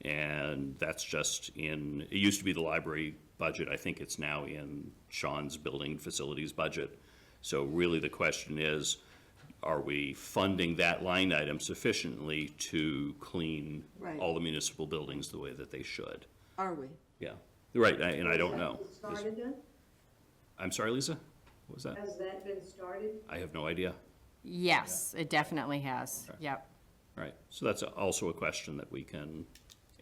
and that's just it used to be the library budget. I think it's now in Sean's building facilities budget. So really the question is, are we funding that line item sufficiently to clean Right. all the municipal buildings the way that they should? Are we? Yeah, right, and I don't know. Has that been started then? I'm sorry, Lisa? What was that? Has that been started? I have no idea. Yes, it definitely has. Yep. Right, so that's also a question that we can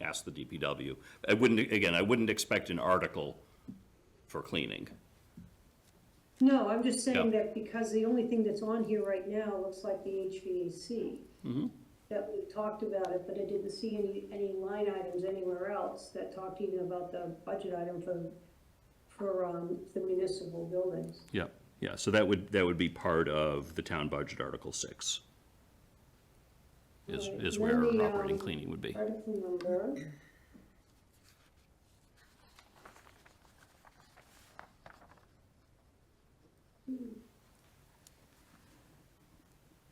ask the DPW. I wouldn't expect an article for cleaning. No, I'm just saying Yeah. that because the only thing that's on here right now looks like the HVAC. That we've talked about it, but I didn't see any line items anywhere else that talked even about the budget item for the municipal buildings. Yeah, yeah, so that would be part of the town budget, Article 6. Is Right. is And where then the, operating cleaning would be. Article number.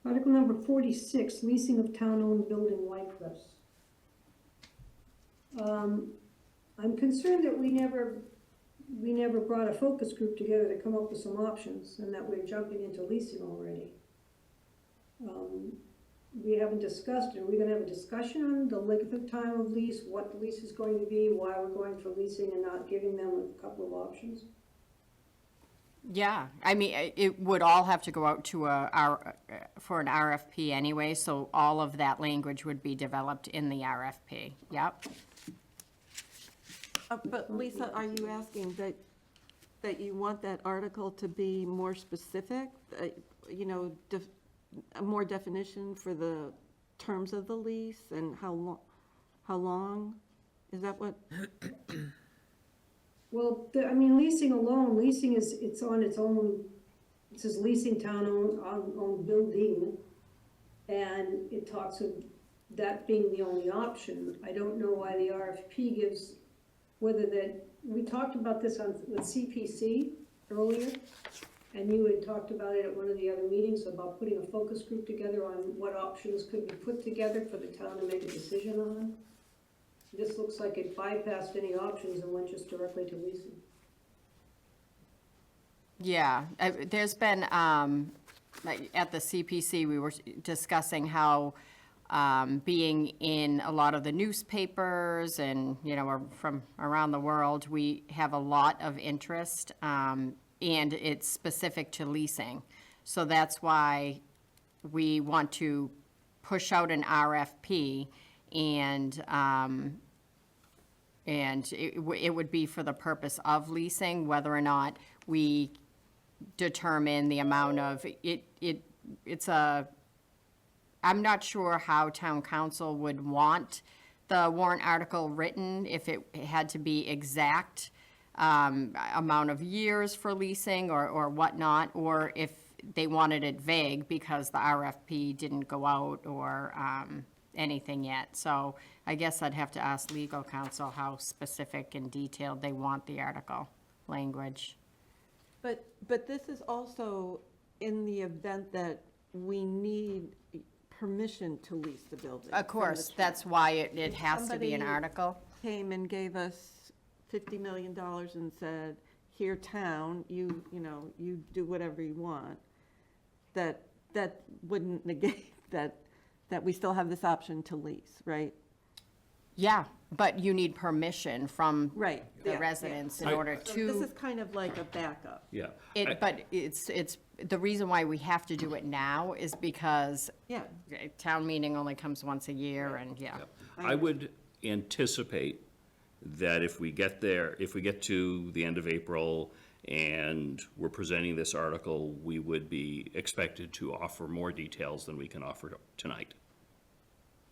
Article number 46, leasing of town-owned building White Cliffs. I'm concerned that we never brought a focus group together to come up with some options, and that we're jumping into leasing already. We haven't discussed it. Are we gonna have a discussion on the length of time of lease, what the lease is going to be, why we're going for leasing and not giving them a couple of options? Yeah, I mean, it would all have to go out to for an RFP anyway, so all of that language would be developed in the RFP, yep. But Lisa, are you asking that you want that article to be more specific? You know, a more definition for the terms of the lease and how long? Is that what? Well, I mean, leasing alone, leasing it's on its own, it says leasing town-owned building, and it talks of that being the only option. I don't know why the RFP gives, whether that, we talked about this with CPC earlier, and you had talked about it at one of the other meetings about putting a focus group together on what options could be put together for the town to make a decision on. This looks like it bypassed any options and went just directly to leasing. Yeah, there's been, like, at the CPC, we were discussing how being in a lot of the newspapers and, you know, from around the world, we have a lot of interest, and it's specific to leasing. So that's why we want to push out an RFP, and it would be for the purpose of leasing, whether or not we determine the amount of, I'm not sure how town council would want the warrant article written, if it had to be exact amount of years for leasing or whatnot, or if they wanted it vague because the RFP didn't go out or anything yet. So I guess I'd have to ask legal counsel how specific and detailed they want the article language. But this is also in the event that we need permission to lease the building. Of course, that's why it has to be an Somebody article. Came and gave us $50 million and said, here, town, you know, you do whatever you want, that wouldn't negate that we still have this option to lease, right? Yeah, but you need permission from Right. the yeah, residents in I- order So this to, is kind of like a backup. Yeah. but it's, the reason why we have to do it now is because Yeah, town meeting only comes once a year, and yeah. I would anticipate that if we get to the end of April and we're presenting this article, we would be expected to offer more details than we can offer tonight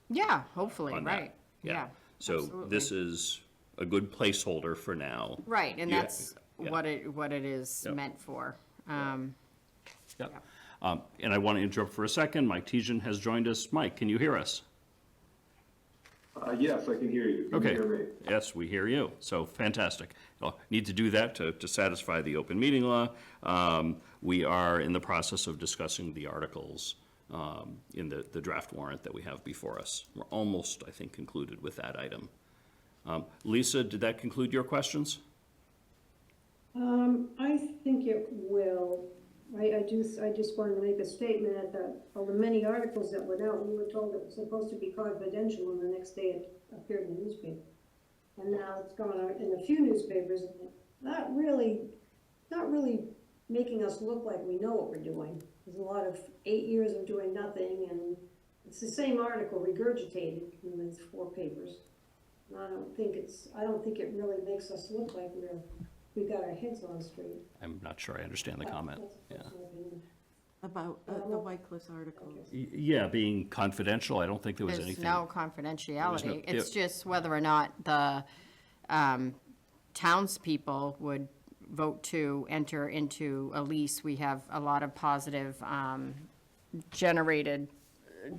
Yeah, hopefully, on that. right, yeah. So absolutely. this is a good placeholder for now. Right, and Yeah, that's yeah. what it is Yep. meant for. Yep. And I want to interrupt for a second. Mike Tejan has joined us. Mike, can you hear us? Yes, I can hear you. Can you Okay. hear me? Yes, we hear you. So fantastic. You'll need to do that to satisfy the open meeting law. We are in the process of discussing the articles in the draft warrant that we have before us. We're almost, I think, concluded with that item. Lisa, did that conclude your questions? I think it will. I just wanted to make a statement that of the many articles that went out, we were told it was supposed to be confidential, and the next day it appeared in the newspaper. And now it's gone out in a few newspapers, not really making us look like we know what we're doing. There's a lot of 8 years of doing nothing, and it's the same article regurgitated in these 4 papers. And I don't think it really makes us look like we've got our heads on straight. I'm not sure I understand the comment. Yeah. That's my opinion. About the White Cliffs articles. Yeah, being confidential, I don't think there was There's anything. no confidentiality. There- It's just whether or not the townspeople would vote to enter into a lease. We have a lot of positive generated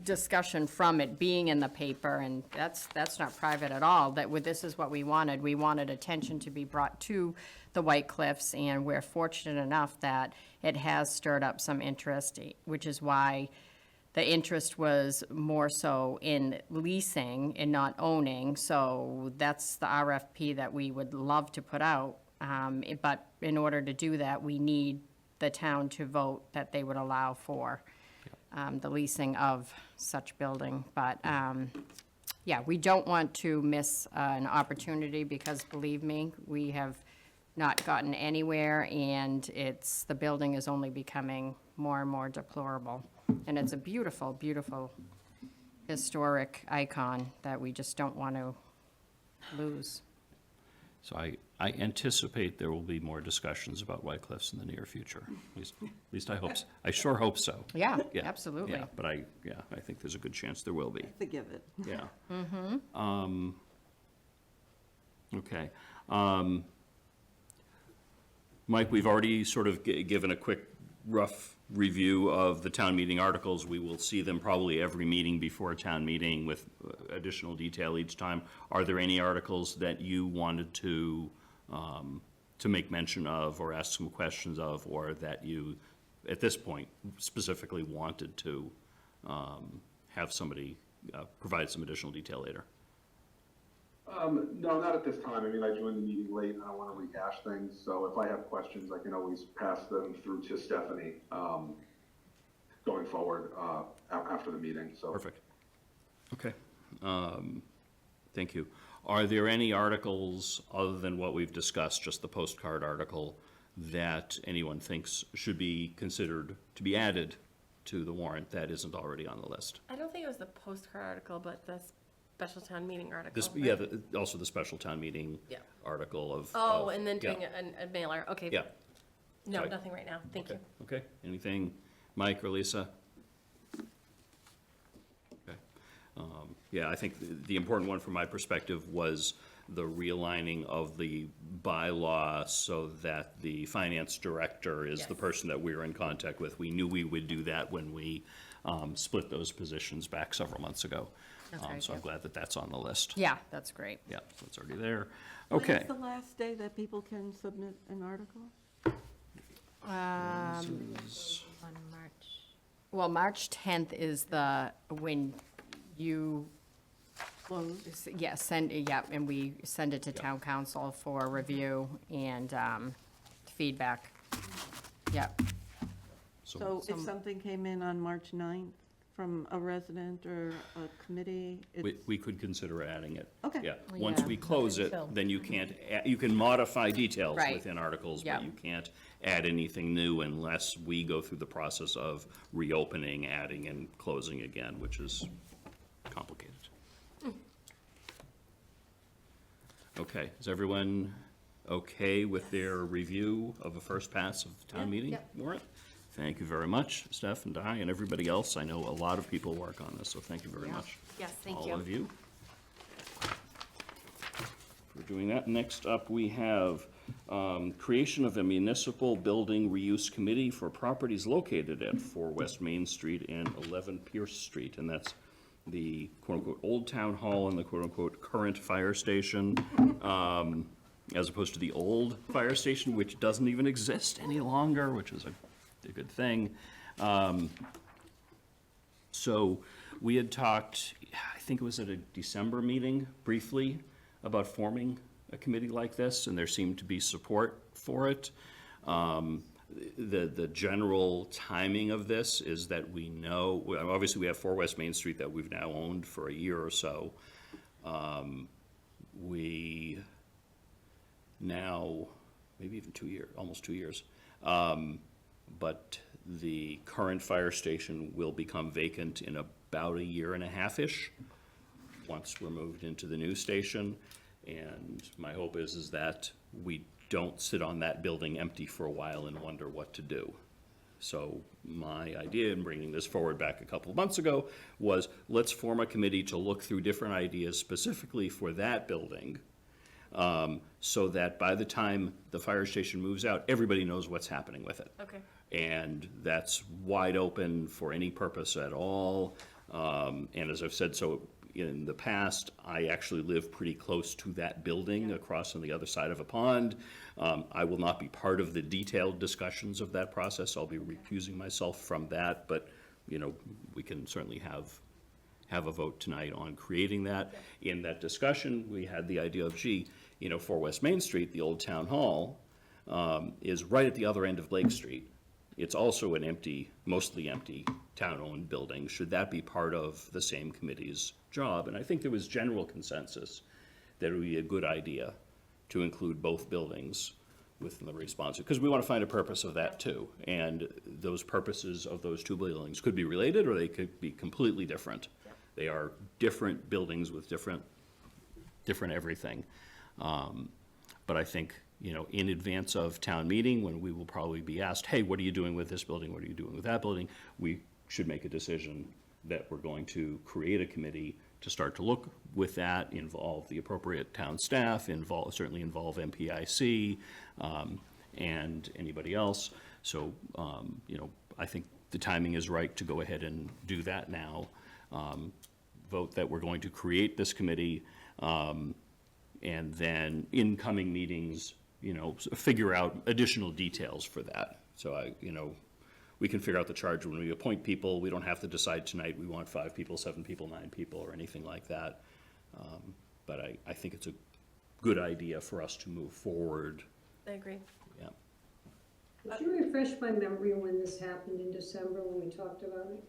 discussion from it being in the paper, and that's not private at all. This is what we wanted. We wanted attention to be brought to the White Cliffs, and we're fortunate enough that it has stirred up some interest, which is why the interest was more so in leasing and not owning. So that's the RFP that we would love to put out. But in order to do that, we need the town to vote that they would allow for the leasing of such building. But, yeah, we don't want to miss an opportunity because, believe me, we have not gotten anywhere, and the building is only becoming more and more deplorable. And it's a beautiful, beautiful historic icon that we just don't want to lose. So I anticipate there will be more discussions about White Cliffs in the near future. At least I hope, I sure hope so. Yeah, Yeah, absolutely. Yeah, but I think there's a good chance there will be. Forgive it. Yeah. Mm-hmm. Okay. Mike, we've already sort of given a quick, rough review of the town meeting articles. We will see them probably every meeting before a town meeting with additional detail each time. Are there any articles that you wanted to make mention of or ask some questions of, or that you, at this point, specifically wanted to have somebody provide some additional detail later? No, not at this time. I mean, I joined the meeting late and I don't want to rehash things. So if I have questions, I can always pass them through to Stephanie going forward after the meeting. So Perfect. Okay. Thank you. Are there any articles, other than what we've discussed, just the postcard article, that anyone thinks should be considered to be added to the warrant that isn't already on the list? I don't think it was the postcard article, but the special town meeting article. This, right? yeah, also the special town meeting Yeah. article of. Oh, of- and then yeah, doing a mailer, okay. Yeah. No, Sorry. nothing right now, thank you. Okay, anything, Mike or Lisa? Okay. Yeah, I think the important one from my perspective was the realigning of the bylaw so that the finance director is the Yes. person that we're in contact with. We knew we would do that when we split those positions back several months ago. That's right, So I'm yeah. glad that that's on the list. Yeah, that's great. Yeah, so it's already there. When Okay. is the last day that people can submit an article? On March. Well, March 10th is when you, Closed? and we send it to town council for review and feedback. Yep. So if something came in on March 9th from a resident or a committee, We could consider adding it. Okay. Yeah, once we close it, then you can't, you can modify details Right. within articles, Yeah. but you can't add anything new unless we go through the process of reopening, adding, and closing again, which is complicated. Okay, is everyone okay with their review of a first pass of the town meeting warrant? Thank you very much, Steph and Di, and everybody else. I know a lot of people work on this, so thank you very Yeah. much. Yes, thank you. All of you. For doing that, next up, we have creation of a municipal building reuse committee for properties located at 4 West Main Street and 11 Pierce Street, and that's the quote-unquote Old Town Hall and the quote-unquote current fire station, as opposed to the old fire station, which doesn't even exist any longer, which is a good thing. So we had talked, I think it was at a December meeting, briefly, about forming a committee like this, and there seemed to be support for it. The general timing of this is that we know, well, obviously, we have 4 West Main Street that we've now owned for a year or so. We now, maybe even 2 years, almost 2 years. But the current fire station will become vacant in about a year and a half-ish. once we're moved into the new station. And my hope is that we don't sit on that building empty for a while and wonder what to do. So my idea in bringing this forward back a couple of months ago was, let's form a committee to look through different ideas specifically for that building, so that by the time the fire station moves out, everybody knows what's happening with it. Okay. And that's wide open for any purpose at all. And as I've said, so in the past, I actually live pretty close to that building across on the other side of a pond. I will not be part of the detailed discussions of that process. I'll be recusing myself from that, but, you know, we can certainly have a vote tonight on creating that. In that discussion, we had the idea of, gee, you know, for West Main Street, the old town hall is right at the other end of Lake Street. It's also an empty, mostly empty, town-owned building. Should that be part of the same committee's job? And I think there was general consensus that it would be a good idea to include both buildings within the response, because we want to find a purpose of that too. And those purposes of those two buildings could be related, or they could be completely different. They are different buildings with different everything. But I think, you know, in advance of town meeting, when we will probably be asked, hey, what are you doing with this building? What are you doing with that building? We should make a decision that we're going to create a committee to start to look with that, involve the appropriate town staff, certainly involve MPIC, and anybody else. So, you know, I think the timing is right to go ahead and do that now. Vote that we're going to create this committee, and then in coming meetings, you know, figure out additional details for that. So you know, we can figure out the charge when we appoint people. We don't have to decide tonight we want 5 people, 7 people, 9 people, or anything like that. But I think it's a good idea for us to move forward. I agree. Yeah. Could you refresh my memory when this happened in December when we talked about it?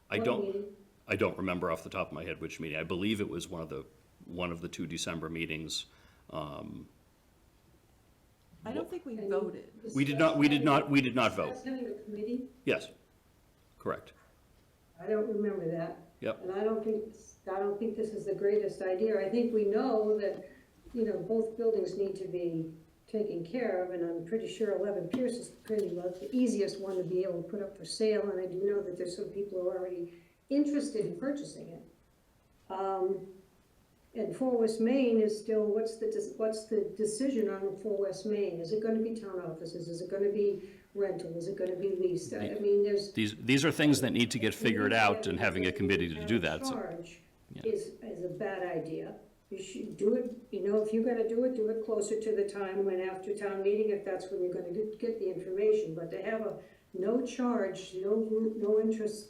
What meeting? I don't remember off the top of my head which meeting. I believe it was one of the 2 December meetings. I don't think we voted. We did not vote. Discuss having a committee? Yes, correct. I don't remember that. Yep. And I don't think this is the greatest idea. I think we know that, you know, both buildings need to be taken care of, and I'm pretty sure 11 Pierce is pretty much the easiest one to be able to put up for sale, and I do know that there's some people who are already interested in purchasing it. And 4 West Main is still, what's the decision on 4 West Main? Is it gonna be town offices? Is it gonna be rental? Is it gonna be leased? I mean, there's. These are things that need to get figured out, and having a committee to do that. So, Charge yeah. is a bad idea. You should do it, you know, if you're gonna do it closer to the time when after town meeting, if that's when you're gonna get the information. But to have no charge, no interest,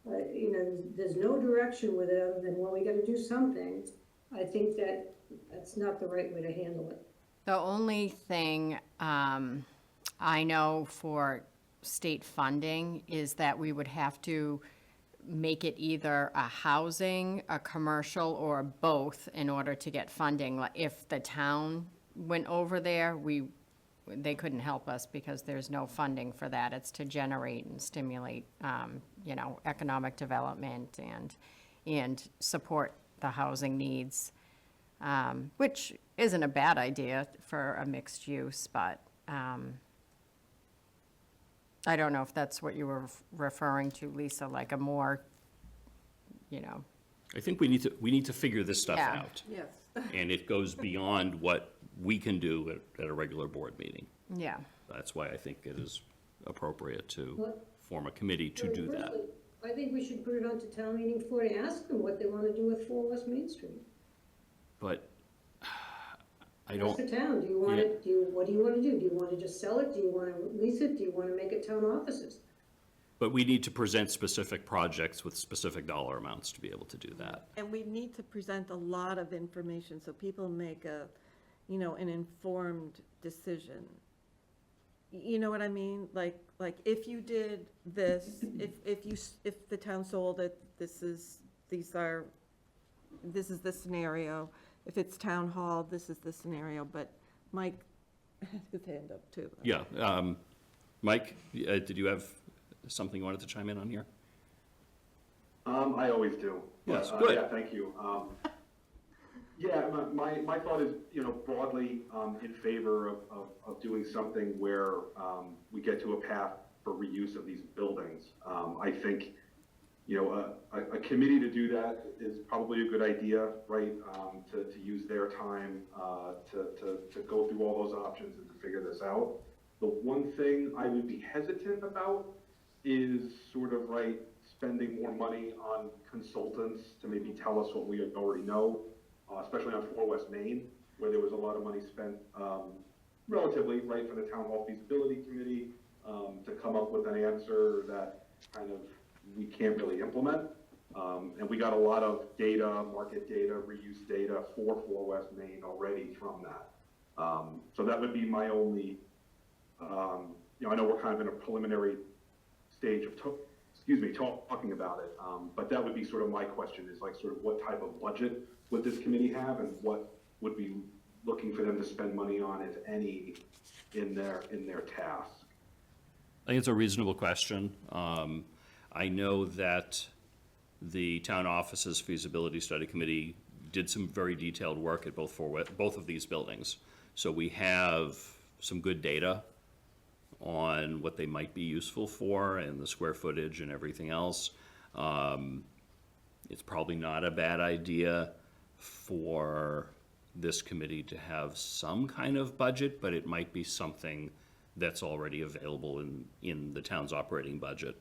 you know, there's no direction with it other than, well, we gotta do something. I think that's not the right way to handle it. The only thing I know for state funding is that we would have to make it either a housing, a commercial, or both in order to get funding. Like, if the town went over there, they couldn't help us because there's no funding for that. It's to generate and stimulate, you know, economic development and support the housing needs, which isn't a bad idea for a mixed use, but I don't know if that's what you were referring to, Lisa, like a more, you know. I think we need to figure this stuff Yeah. out. Yes. And it goes beyond what we can do at a regular board meeting. Yeah. That's why I think it is appropriate to What? form a committee to do that. Personally, I think we should put it on to town meeting floor to ask them what they wanna do with 4 West Main Street. But I Ask don't, the town, what do you wanna do? Do you wanna just sell it? Do you wanna lease it? Do you wanna make it town offices? but we need to present specific projects with specific dollar amounts to be able to do that. And we need to present a lot of information so people make an informed decision. You know what I mean? Like if you did this, if the town sold it, this is the scenario. If it's town hall, this is the scenario, but Mike had his hand up too. Yeah, Mike, did you have something you wanted to chime in on here? I always do. Yes, But, good. Yeah, thank you. Yeah, my thought is, broadly, in favor of doing something where, we get to a path for reuse of these buildings. I think, a committee to do that is probably a good idea, right? To use their time, to go through all those options and to figure this out. The one thing I would be hesitant about is sort of, right, spending more money on consultants to maybe tell us what we already know, especially on 4 West Main, where there was a lot of money spent, relatively, right, for the Town Hall Feasibility Committee, to come up with an answer that kind of we can't really implement. And we got a lot of data, market data, reuse data for 4 West Main already from that. So that would be my only, I know we're kind of in a preliminary stage of talking about it, but that would be sort of my question, is like sort of what type of budget would this committee have, and what would be looking for them to spend money on, if any, in their task? I think it's a reasonable question. I know that the town office's feasibility study committee did some very detailed work at both of these buildings. So we have some good data on what they might be useful for and the square footage and everything else. It's probably not a bad idea for this committee to have some kind of budget, but it might be something that's already available in the town's operating budget,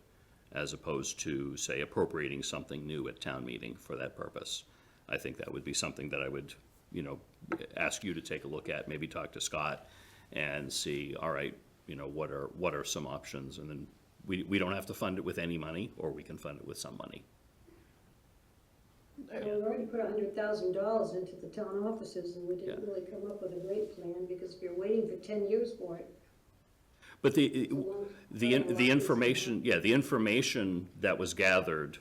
as opposed to, say, appropriating something new at town meeting for that purpose. I think that would be something that I would, ask you to take a look at, maybe talk to Scott and see, all right, what are some options? And then we don't have to fund it with any money, or we can fund it with some money. Well, we already put $100,000 into the town offices, and we didn't really come up with a great plan, because if you're waiting for 10 years for it. But the information, the information that was gathered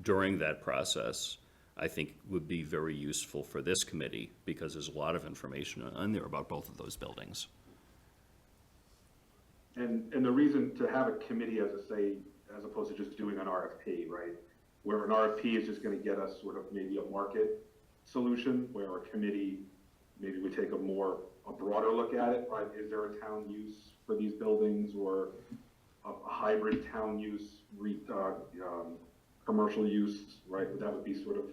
during that process, I think would be very useful for this committee, because there's a lot of information on there about both of those buildings. And the reason to have a committee as opposed to just doing an RFP, right? Where an RFP is just gonna get us sort of maybe a market solution, where a committee maybe we take a broader look at it, right? Is there a town use for these buildings, or a hybrid town use, commercial use, right? That would be sort of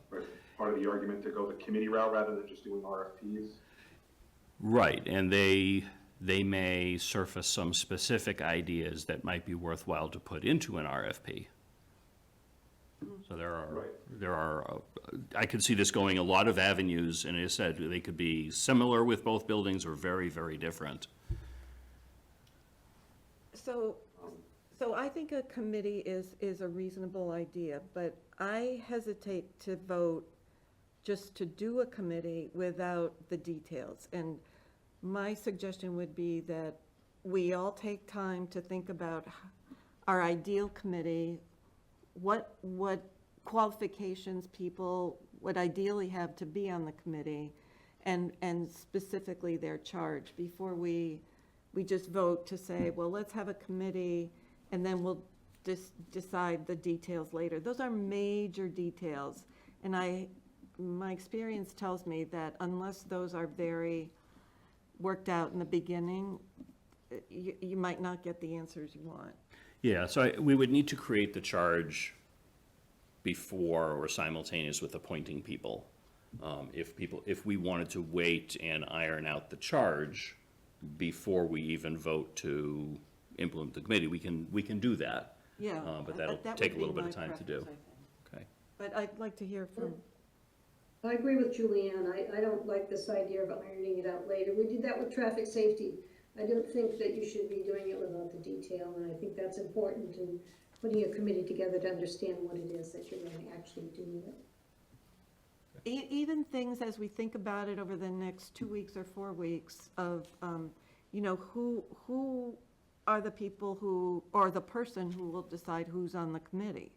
right, part of the argument to go the committee route rather than just doing RFPs. Right, and they may surface some specific ideas that might be worthwhile to put into an RFP. So there are, I could see this going a lot of avenues, and as I said, they could be similar with both buildings or very, very different. So I think a committee is a reasonable idea, but I hesitate to vote just to do a committee without the details. And my suggestion would be that we all take time to think about our ideal committee, what qualifications people would ideally have to be on the committee, and specifically their charge, before we just vote to say, well, let's have a committee, and then we'll decide the details later. Those are major details, and my experience tells me that unless those are very worked out in the beginning, you might not get the answers you want. Yeah, so we would need to create the charge before or simultaneous with appointing people. If we wanted to wait and iron out the charge before we even vote to implement the committee, we can do that. Yeah. But that'll that take a would little be bit of my time to do. preference, I think. Okay. But I'd like to hear from, I agree with Julianne. I don't like this idea of ironing it out later. We did that with traffic safety. I don't think that you should be doing it without the detail, and I think that's important in putting a committee together to understand what it is that you're going to actually do with it. even things as we think about it over the next 2 weeks or 4 weeks of, who are the people who, or the person who will decide who's on the committee.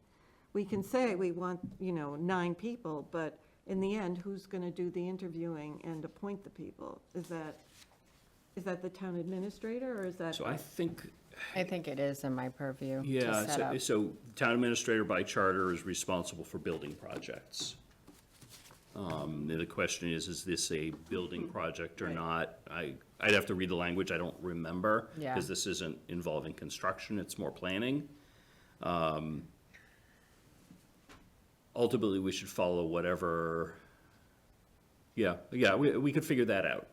We can say we want, 9 people, but in the end, who's going to do the interviewing and appoint the people? Is that the town administrator, or is that? So I think, it is in my purview to yeah, set up. so town administrator by charter is responsible for building projects. The question is this a building project or not? I'd have to read the language, I don't remember. Yeah. Because this isn't involving construction, it's more planning. Ultimately, we should follow whatever, we could figure that out.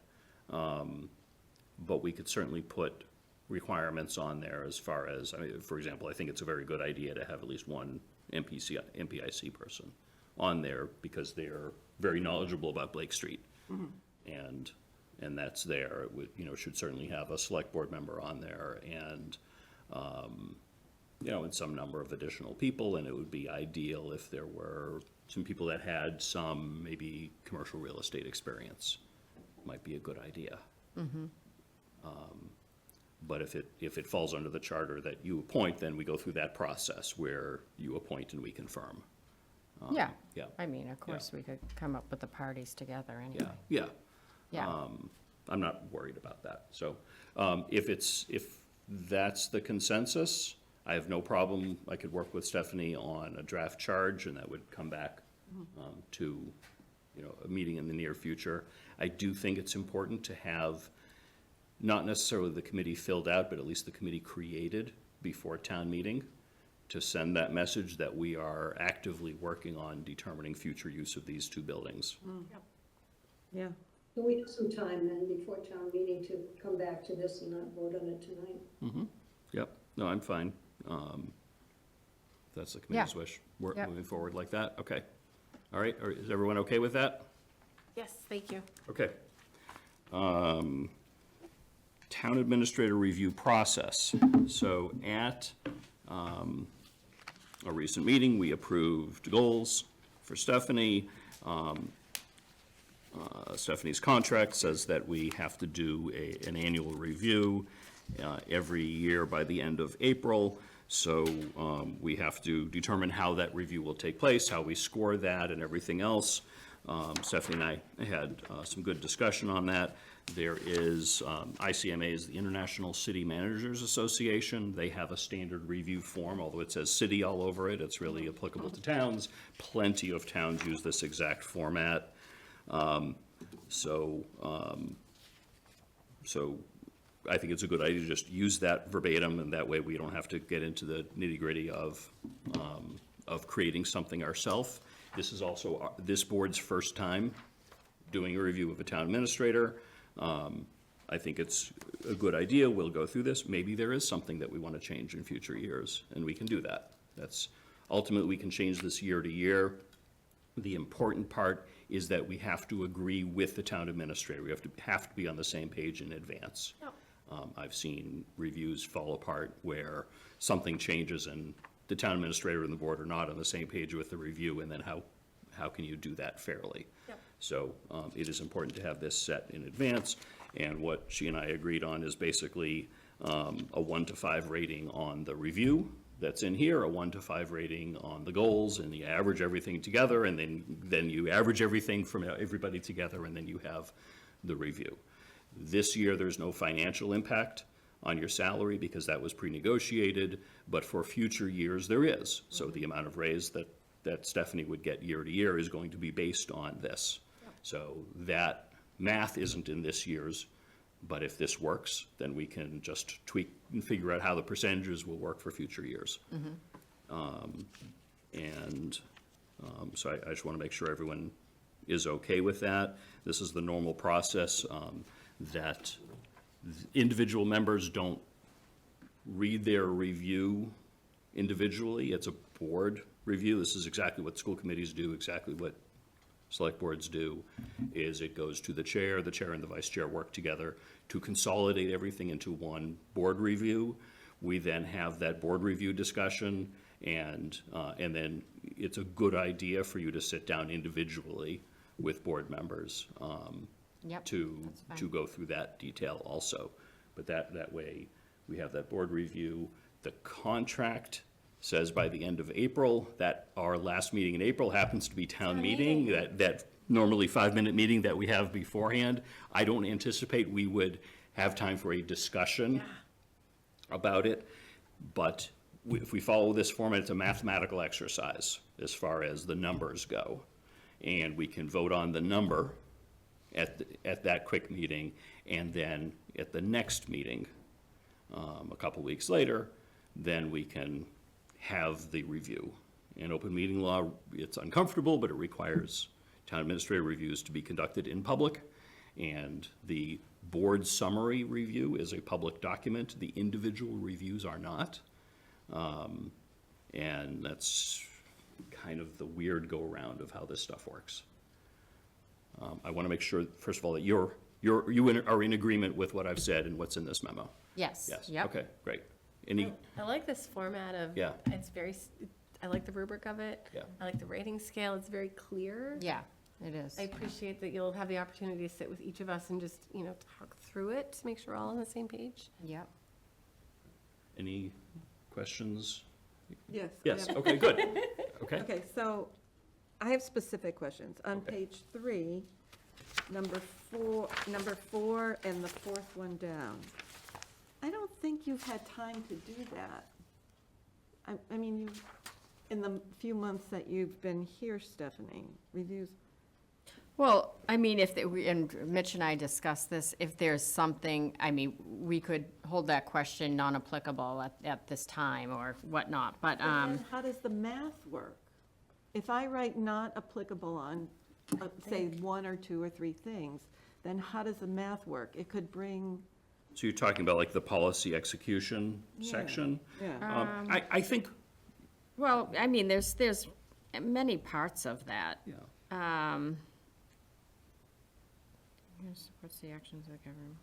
But we could certainly put requirements on there as far as, I mean, for example, I think it's a very good idea to have at least one MPIC person on there because they're very knowledgeable about Blake Street. And that's there. It would, should certainly have a select board member on there and, and some number of additional people, and it would be ideal if there were some people that had some maybe commercial real estate experience. Might be a good idea. But if it falls under the charter that you appoint, then we go through that process where you appoint and we confirm. Yeah. Yeah. I mean, of course, we could come up with the parties together anyway. Yeah. Yeah. I'm not worried about that. So, if that's the consensus, I have no problem. I could work with Stephanie on a draft charge and that would come back, to, a meeting in the near future. I do think it's important to have not necessarily the committee filled out, but at least the committee created before town meeting to send that message that we are actively working on determining future use of these two buildings. Yeah. Can we have some time then before town meeting to come back to this and not vote on it tonight? Yep, no, I'm fine. That's the committee's wish. We're Yep. moving forward like that, okay. All right, is everyone okay with that? Yes, thank you. Okay. Town administrator review process. So at a recent meeting, we approved goals for Stephanie. Stephanie's contract says that we have to do an annual review every year by the end of April. So we have to determine how that review will take place, how we score that and everything else. Stephanie and I had some good discussion on that. There is, ICMA is the International City Managers Association. They have a standard review form, although it says city all over it. It's really applicable to towns. Plenty of towns use this exact format. So I think it's a good idea to just use that verbatim, and that way we don't have to get into the nitty-gritty of creating something ourselves. This is also this board's first time doing a review of a town administrator. I think it's a good idea. We'll go through this. Maybe there is something that we want to change in future years, and we can do that. That's ultimately, we can change this year to year. The important part is that we have to agree with the town administrator. We have to be on the same page in advance. I've seen reviews fall apart where something changes and the town administrator and the board are not on the same page with the review, and then how can you do that fairly? Yep. So it is important to have this set in advance, and what she and I agreed on is basically a 1 to 5 rating on the review that's in here, a 1 to 5 rating on the goals, and you average everything together, and then you average everything from everybody together, and then you have the review. This year, there's no financial impact on your salary because that was pre-negotiated, but for future years, there is. So the amount of raise that Stephanie would get year to year is going to be based on this. So that math isn't in this year's, but if this works, then we can just tweak and figure out how the percentages will work for future years. So I just want to make sure everyone is okay with that. This is the normal process, that individual members don't read their review individually. It's a board review. This is exactly what school committees do, exactly what select boards do, is it goes to the chair and the vice chair work together to consolidate everything into one board review. We then have that board review discussion, and then it's a good idea for you to sit down individually with board members Yep, to that's fine. go through that detail also. But that way, we have that board review. The contract says by the end of April, that our last meeting in April happens to be town meeting, that normally 5-minute meeting that we have beforehand. I don't anticipate we would have time for a discussion about it, but if we follow this format, it's a mathematical exercise as far as the numbers go. and we can vote on the number at that quick meeting, and then at the next meeting, a couple weeks later, then we can have the review. In open meeting law, it's uncomfortable, but it requires town administrator reviews to be conducted in public, and the board summary review is a public document. The individual reviews are not. And that's kind of the weird go-around of how this stuff works. I want to make sure, first of all, that you are in agreement with what I've said and what's in this memo. Yes. Yes, Yep. okay, great. Any, I like this format of, Yeah. it's very, I like the rubric of it. Yeah. I like the rating scale, it's very clear. Yeah, it is. I appreciate that you'll have the opportunity to sit with each of us and just, talk through it to make sure we're all on the same page. Yep. any questions? Yes. I Yes, have- okay, good. Okay, Okay, so I have specific questions. On Okay. page 3, number 4 and the fourth one down. I don't think you've had time to do that. I mean, you, in the few months that you've been here, Stephanie, reviews. Well, I mean, and Mitch and I discussed this, if there's something, I mean, we could hold that question non-applicable at this time or whatnot, but, And then how does the math work? If I write not applicable on, say, 1 or 2 or 3 things, then how does the math work? It could bring, so you're talking about like the policy execution Yeah. section? yeah. I think, well, I mean, there's many parts of that. yeah, What's the actions of the government?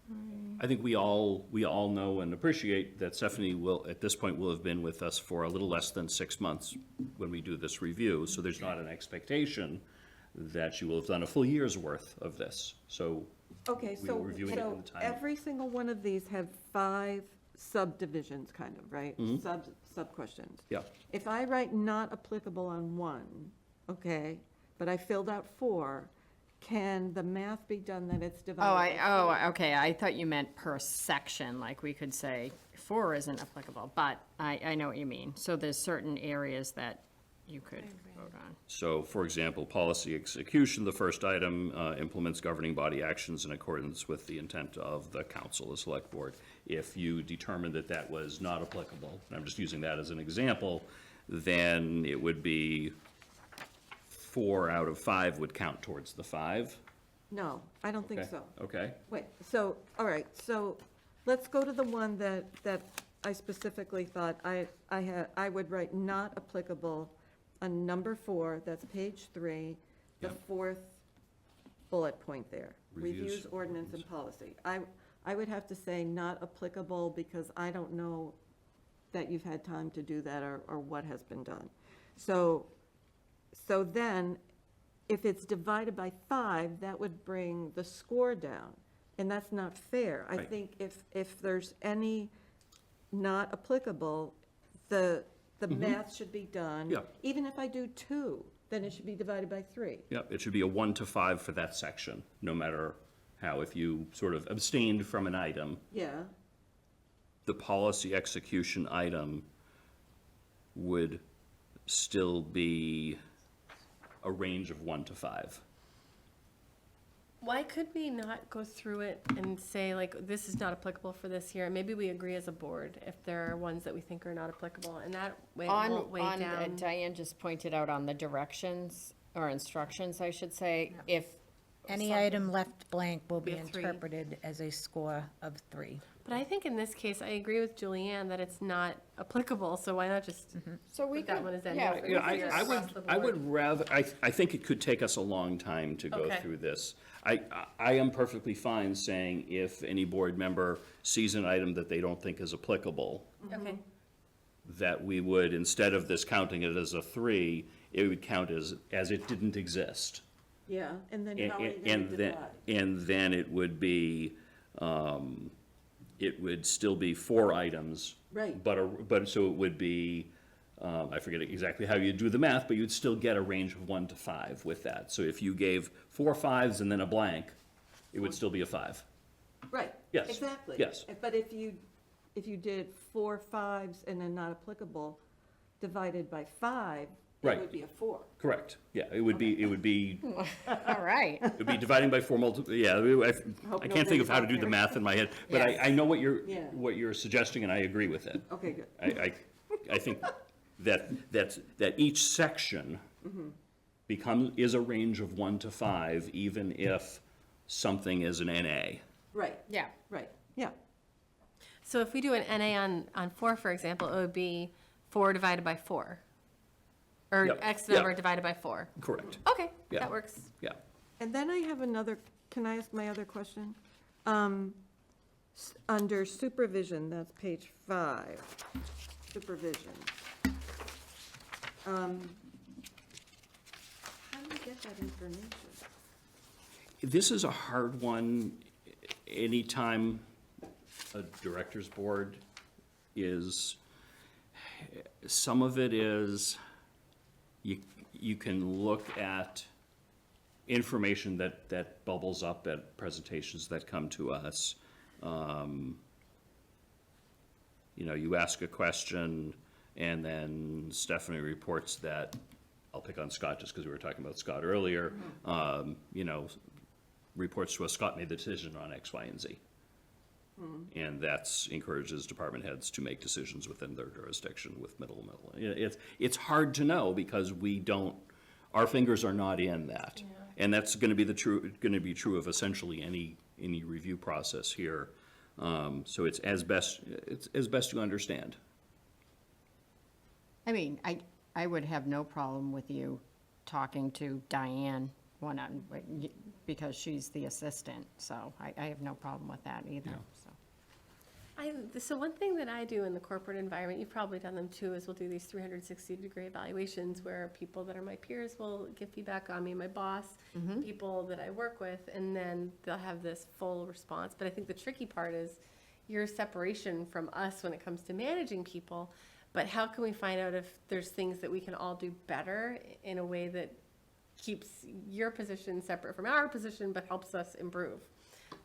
I think we all know and appreciate that Stephanie will, at this point, will have been with us for a little less than 6 months when we do this review, so there's not an expectation that she will have done a full year's worth of this, so. Okay, we so, were reviewing it in so the time. every single one of these have 5 subdivisions, kind of, right? Sub-questions. Yeah, If I write not applicable on 1, okay, but I filled out 4, can the math be done that it's divided? Okay, I thought you meant per section, like we could say 4 isn't applicable, but I know what you mean. So there's certain areas that you could vote on. so, for example, policy execution, the first item implements governing body actions in accordance with the intent of the council, the select board. If you determine that that was not applicable, and I'm just using that as an example, then it would be 4 out of 5 would count towards the 5. No, I don't think Okay, so. Okay, Wait, so, all right, so let's go to the one that I specifically thought I would write not applicable on number 4, that's page 3, the Yep. 4th bullet point there. Reviews, Reviews, ordinance, and policy. I would have to say not applicable because I don't know that you've had time to do that or what has been done. So then, if it's divided by 5, that would bring the score down, and that's not fair. I Right. think if there's any not applicable, the math should be done. Yeah. Even if I do 2, then it should be divided by 3. yeah, it should be a 1 to 5 for that section, no matter how. If you sort of abstained from an item, Yeah, the policy execution item would still be a range of 1 to 5. Why could we not go through it and say, like, this is not applicable for this year? And maybe we agree as a board if there are ones that we think are not applicable, and that way it won't weigh down. Diane just pointed out on the directions, or instructions, I should say, if. Any item left blank will be Be a 3. interpreted as a score of 3. But I think in this case, I agree with Julianne that it's not applicable, so why not just So we put that could, one as that? yeah, note? Yeah, Figure I across the I board. would rather, I think it could take us a long time to go Okay. through this. I am perfectly fine saying if any board member sees an item that they don't think is applicable, Okay, that we would, instead of this counting it as a 3, it would count as it didn't exist. yeah, and then And- how are you and going to then- divide? And then it would be, it would still be 4 items. Right. But so it would be, I forget exactly how you do the math, but you'd still get a range of 1 to 5 with that. So if you gave 4 5s and then a blank, it would still be a 5. Right. Yes, Exactly. yes. But if you did 4 5s and then not applicable, divided by 5, Right. it would be a 4. Correct, yeah, it would be All right. it'd be dividing by 4 yeah, I can't think of how to do the math in my head, but Yes. I know Yeah. what you're suggesting, and I agree with it. Okay, good. I think that each section is a range of 1 to 5, even if something is an NA. Right, Yeah. right, yeah. So if we do an NA on 4, for example, it would be 4 divided by 4. Or Yep, X yep. number divided by 4. Correct, Okay, Yeah. that works. yeah. And then I have another, can I ask my other question? Under supervision, that's page 5, supervision. How do you get that information? This is a hard one. Anytime a director's board is, some of it is, you can look at information that bubbles up at presentations that come to us. You ask a question, and then Stephanie reports that, I'll pick on Scott just because we were talking about Scott earlier, reports to us, Scott made the decision on X, Y, and Z. And that's encourages department heads to make decisions within their jurisdiction with middle. It's hard to know because our fingers are not in that. And that's gonna be true of essentially any review process here. So it's as best you understand. I mean, I would have no problem with you talking to Diane because she's the assistant, so I have no problem with that either, so. So one thing that I do in the corporate environment, you've probably done them too, is we'll do these 360-degree evaluations where people that are my peers will give feedback on me, my boss, people that I work with, and then they'll have this full response. But I think the tricky part is your separation from us when it comes to managing people. But how can we find out if there's things that we can all do better in a way that keeps your position separate from our position, but helps us improve?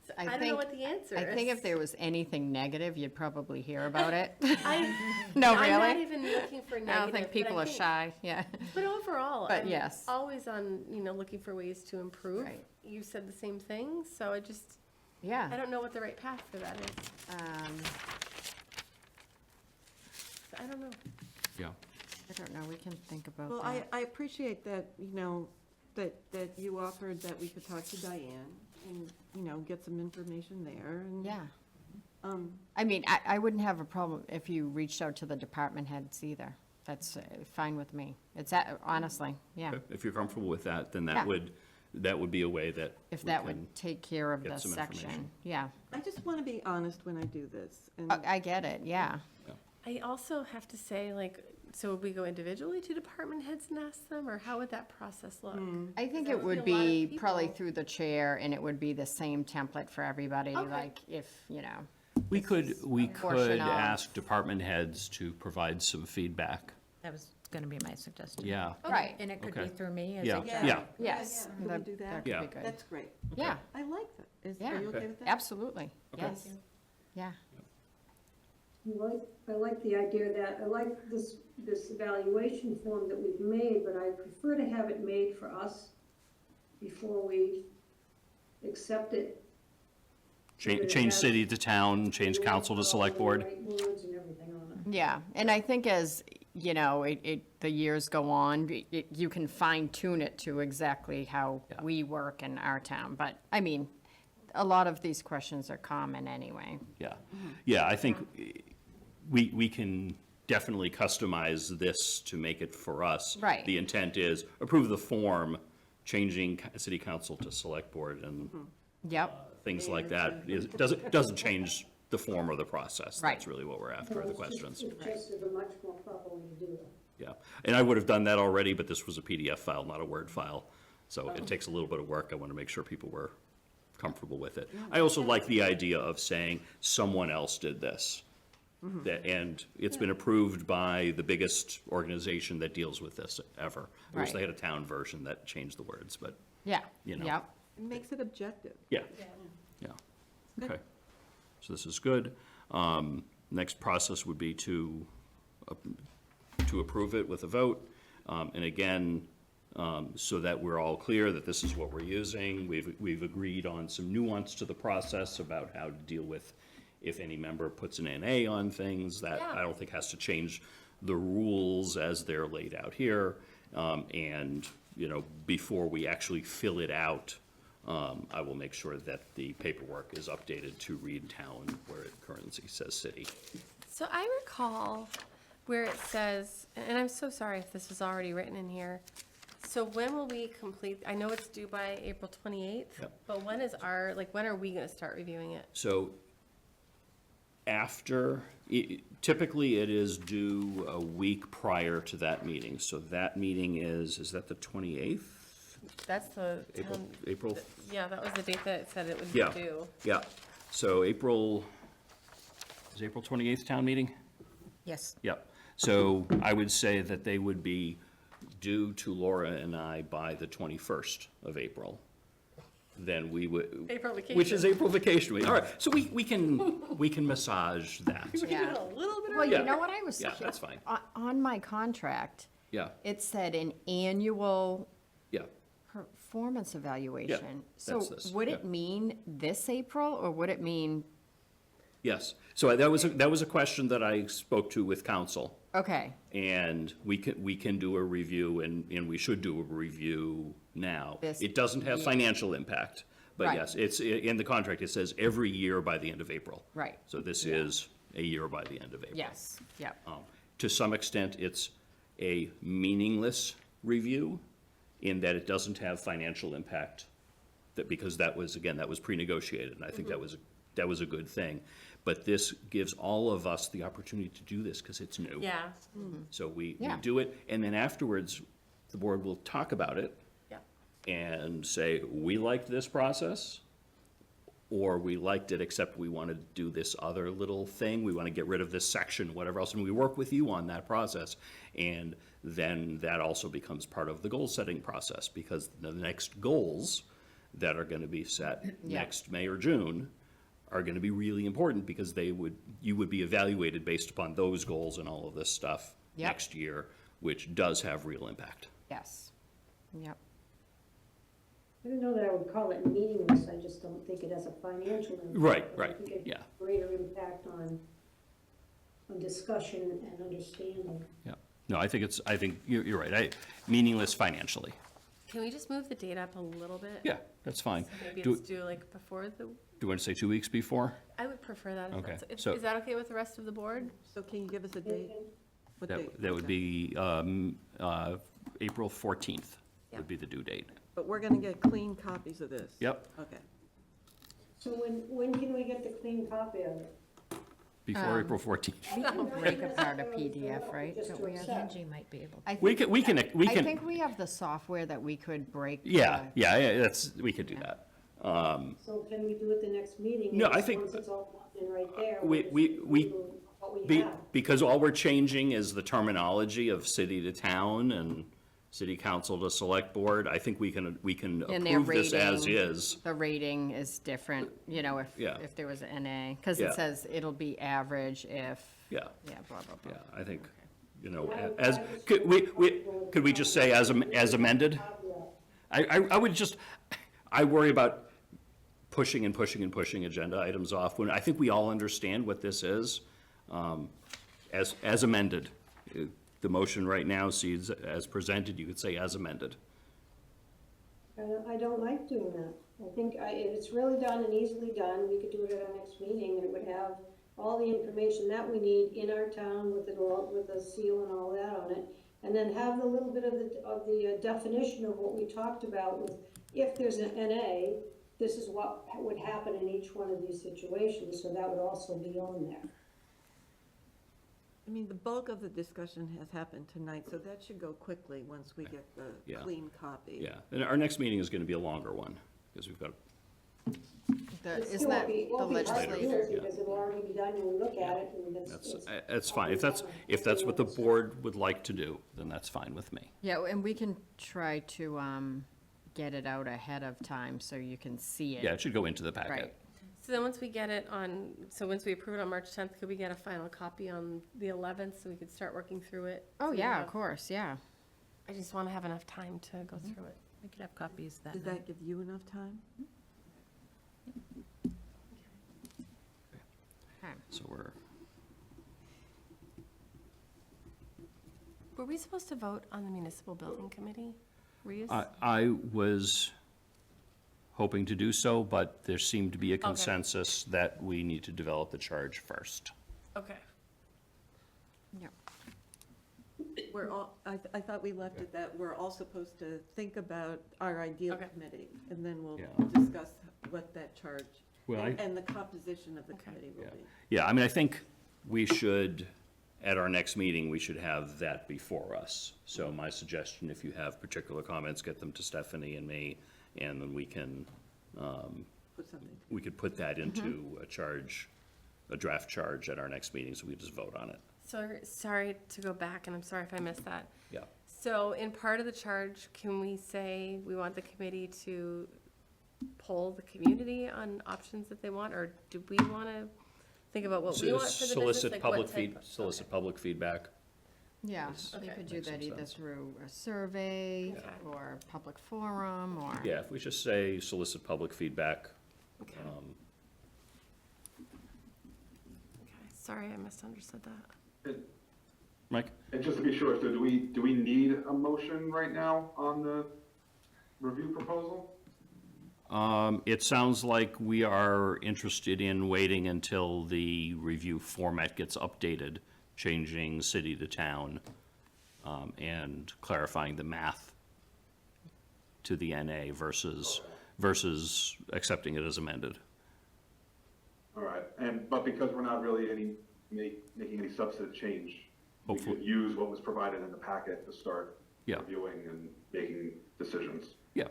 So I don't know what the answer is. I think if there was anything negative, you'd probably hear about it. No, I'm not really? even looking for negative. I don't think but people are shy, yeah. But overall, But I'm yes. always on, looking for ways to improve. Right. You said the same thing, so I Yeah. don't know what the right path for that is. I don't know. Yeah. I don't know, we can think about Well, that. I appreciate that, that you offered that we could talk to Diane and, get some information there and. Yeah. Um, I mean, I wouldn't have a problem if you reached out to the department heads either. That's fine with me. It's, honestly, yeah. If you're comfortable with that, then Yeah. that would be a way that. If we that can- would take care of get the some section, information. yeah. I just want to be honest when I do this. And I get it, yeah. I also have to say, so would we go individually to department heads and ask them, or how would that process look? I think That it would would be a lot of be probably people. through the chair, and it would be the same template for everybody, Okay. like if, We could portion of- ask department heads to provide some feedback. That was going to be my suggestion. Yeah, right, And it could Okay. be through me as Yeah. a. Yeah. yes. Can we do that? could Yeah. be good. That's great. Yeah, I like that. Yeah. Are you okay with that? absolutely, Okay. yes, yeah. I like the idea that, I like this evaluation form that we've made, but I prefer to have it made for us before we accept it. change city to town, change council to select board. Right words and everything on it. Yeah, and I think as, the years go on, you can fine tune it to exactly how Yeah. we work in our town. But, I mean, a lot of these questions are common anyway. Yeah, yeah, I think we can definitely customize this to make it for us. Right. The intent is approve the form, changing city council to select board and Yep, things like that. It doesn't change the form or the process. Right. That's really what we're after, the questions. It's just a much more proper way to do it. Yeah, and I would have done that already, but this was a PDF file, not a Word file. So it takes a little bit of work. I want to make sure people were comfortable with it. I also like the idea of saying, someone else did this. And it's been approved by the biggest organization that deals with this ever. I wish they Right. had a town version that changed the words, but, yeah, You know. yep. It makes it objective. yeah. Yeah, okay. So this is good. Next process would be to to approve it with a vote. And again, so that we're all clear that this is what we're using. We've agreed on some nuance to the process about how to deal with if any member puts an NA on things. That I don't think has to change the rules as they're laid out here. And, you know, before we actually fill it out, I will make sure that the paperwork is updated to read town where it currently says city. So I recall where it says, and I'm so sorry if this was already written in here. So when will we complete, I know it's due by April 28th, Yep. but when is when are we gonna start reviewing it? So after, typically it is due a week prior to that meeting. So that meeting is that the 28th? That's the, April? yeah, that was the date that it said it would be Yeah, due. yeah. So April 28th town meeting? Yes. Yep. So I would say that they would be due to Laura and I by the 21st of April. Then we would. April vacation. Which is April vacation week. All right, so we can massage that. Yeah. A little bit Well, Yeah. you know what I was. Yeah, that's fine. On my contract, Yeah, it said an annual yeah. performance evaluation. So that's this, would yeah. it mean this April, or would it mean, Yes. So that was a question that I spoke to with council. okay, And we can do a review, and we should do a review now. This It doesn't have year. financial impact, but Right. yes, it's, in the contract, it says every year by the end of April. Right. So this is a year by the end of April. yes, yep, To some extent, it's a meaningless review in that it doesn't have financial impact, because that was pre-negotiated, and I think that was a good thing. But this gives all of us the opportunity to do this, because it's new. Yeah, So we Yeah. do it, and then afterwards, the board will talk about it yeah. and say, we liked this process, or we liked it, except we want to do this other little thing, we want to get rid of this section, whatever else, and we work with you on that process. And then that also becomes part of the goal-setting process, because the next goals that are going to be set Yeah. next May or June are going to be really important, because you would be evaluated based upon those goals and all of this stuff Yep. next year, which does have real impact. yes, yep. I don't know that I would call it meaningless, I just don't think it has a financial impact. Right, But I right, think it has yeah. greater impact on discussion and understanding. Yeah. No, I think you're right. Meaningless financially. Can we just move the date up a little bit? Yeah, that's fine. Maybe Do it's due like before do you want to say 2 weeks before? I would prefer that. Okay, Is so- that okay with the rest of the board? So can you give us a date? What date? That would be April 14th Yeah. would be the due date. But we're gonna get clean copies of this? Yep, Okay. So when can we get the clean copy of it? before April 14th. We can break apart a PDF, right? Just Don't to we have accept. Angie might be able to. I We think- can, I think we have the software that we could break. yeah, we could do that. So can we do it the next meeting? No, and I think- Once it's all locked in right there. we- we'll we- just we- do what we have. Because all we're changing is the terminology of city to town and city council to select board. I think we can And their approve this as rating, is. The rating is different, you know, Yeah. if there was an NA, because Yeah. it says it'll be average if, Yeah, yeah, blah, blah, blah. yeah, I think, you know, I- as, I just could we just say as amended? Caveat. I would just, I worry about pushing agenda items off, when I think we all understand what this is, as amended. The motion right now sees as presented, you could say as amended. I don't like doing that. I think if it's really done and easily done, we could do it at our next meeting, and it would have all the information that we need in our town with it all, with a seal and all that on it. And then have a little bit of the definition of what we talked about with, if there's an NA, this is what would happen in each one of these situations, so that would also be on there. I mean, the bulk of the discussion has happened tonight, so that should go quickly once we get the Yeah. clean copy. Yeah, and our next meeting is going to be a longer one, because we've got, Isn't that the Won't be hard to do legislature? it Because it'll already be done, and we look at it, and that's fine. If that's what the board would like to do, then that's fine with me. Yeah, and we can try to get it out ahead of time so you can see it. Yeah, it should go into the packet. Right. So then once we get it on, so once we approve it on March 10th, could we get a final copy on the 11th so we could start working through it? Oh, So we yeah, have- of course, yeah. I just want to have enough time to go through it. We could have copies that Does night. that give you enough time? Okay. So we're, Were we supposed to vote on the municipal building committee? Were you? I was hoping to do so, but there seemed to be a consensus that we need to develop the charge first. Okay. Yep. We're all, I thought we left it that we're all supposed to think about our ideal Okay. committee, and then we'll Yeah. discuss what that charge, Well, and the composition of the committee will Yeah. be. Yeah, I mean, I think we should, at our next meeting, we should have that before us. So my suggestion, if you have particular comments, get them to Stephanie and me, and then we can, Put something, we could put that into a charge, a draft charge at our next meeting, so we just vote on it. So, sorry to go back, and I'm sorry if I missed that. Yeah. So in part of the charge, can we say we want the committee to poll the community on options that they want? Or do we want to think about what we want for the business? Solicit Like what public type feed, of- solicit okay. public feedback. Yeah, Yes. you Okay. could do Makes that some either sense. through a survey Okay. or public forum or. Yeah, if we just say solicit public feedback, Okay. Okay, sorry, I misunderstood that. Mike? And just to be sure, so do we need a motion right now on the review proposal? It sounds like we are interested in waiting until the review format gets updated, changing city to town, and clarifying the math to the NA versus accepting it as amended. All right, but because we're not really making any substantive change, we Hopefully. could use what was provided in the packet to start Yeah. reviewing and making decisions. Yeah,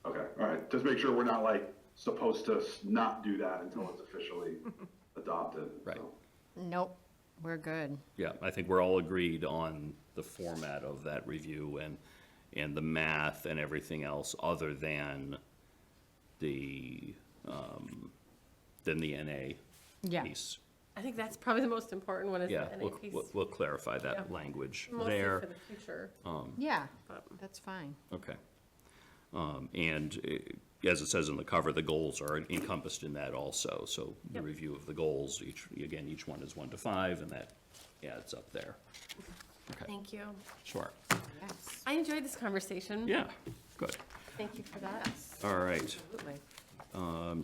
Okay, all right, just make sure we're not like supposed to not do that until it's officially adopted. Right. so. Nope, we're good. yeah, I think we're all agreed on the format of that review and the math and everything else other than the NA Yeah. piece. I think that's probably the most important one is Yeah, the NA we'll, piece. we'll clarify Yeah. that language Mostly there. for the future. Yeah, But- that's fine. Okay. And as it says in the cover, the goals are encompassed in that also. So the Yep. review of the goals, each one is 1 to 5, and that adds up there. Okay, Thank you. sure. Yes. I enjoyed this conversation. Yeah, good. Thank you for that. All right. Absolutely.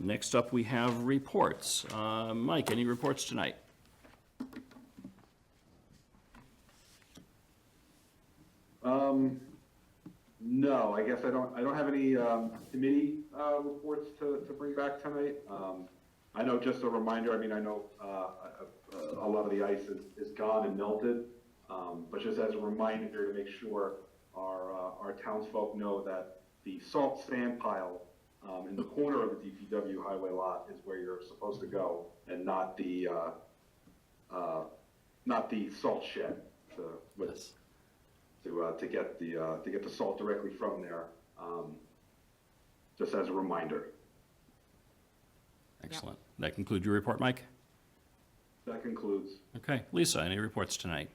Next up, we have reports. Mike, any reports tonight? No, I guess I don't have any committee reports to bring back tonight. I know, just a reminder, I mean, I know a lot of the ice is gone and melted, but just as a reminder to make sure our townsfolk know that the salt sand pile in the corner of the DPW highway lot is where you're supposed to go, and not the salt shed to get the salt directly from there, just as a reminder. Excellent. That conclude your report, Mike? That concludes. Okay. Lisa, any reports tonight?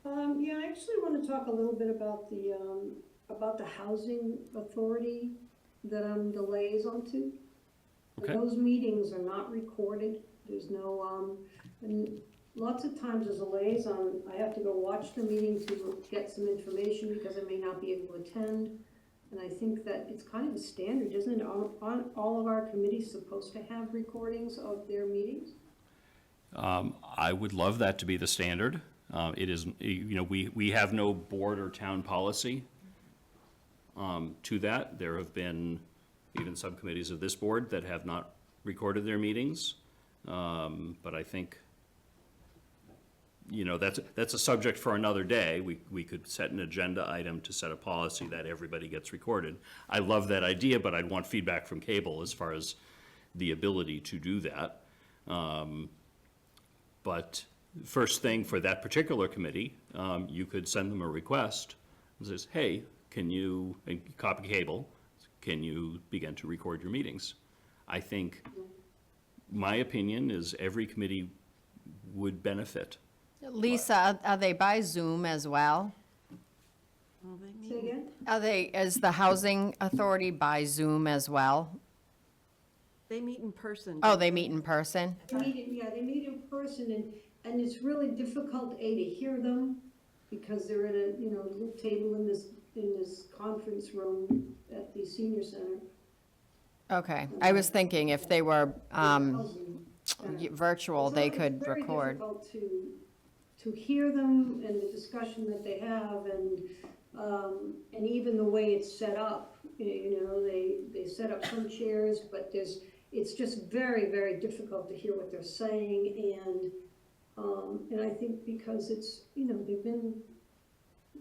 Yeah, I actually want to talk a little bit about the housing authority that I'm the liaison to. Okay. Those meetings are not recorded. There's no, and lots of times as a liaison, I have to go watch the meeting to get some information because I may not be able to attend. And I think that it's kind of a standard, isn't it? Aren't all of our committees supposed to have recordings of their meetings? I would love that to be the standard. It is, we have no board or town policy to that. There have been even subcommittees of this board that have not recorded their meetings. But I think, that's a subject for another day. We could set an agenda item to set a policy that everybody gets recorded. I love that idea, but I'd want feedback from cable as far as the ability to do that. But first thing for that particular committee, you could send them a request that says, hey, and copy cable, can you begin to record your meetings? I think, my opinion is every committee would benefit. Lisa, are they by Zoom as well? Well, they Say meet- again? Is the housing authority by Zoom as well? They meet in person. Oh, don't they meet in person? They meet in person, and it's really difficult, A, to hear them, because they're at a, little table in this conference room at the senior center. Okay, I was thinking if they were Housing center. virtual, they could It's very record. difficult to hear them and the discussion that they have, and even the way it's set up. They set up some chairs, but it's just very, very difficult to hear what they're saying, and I think because they've been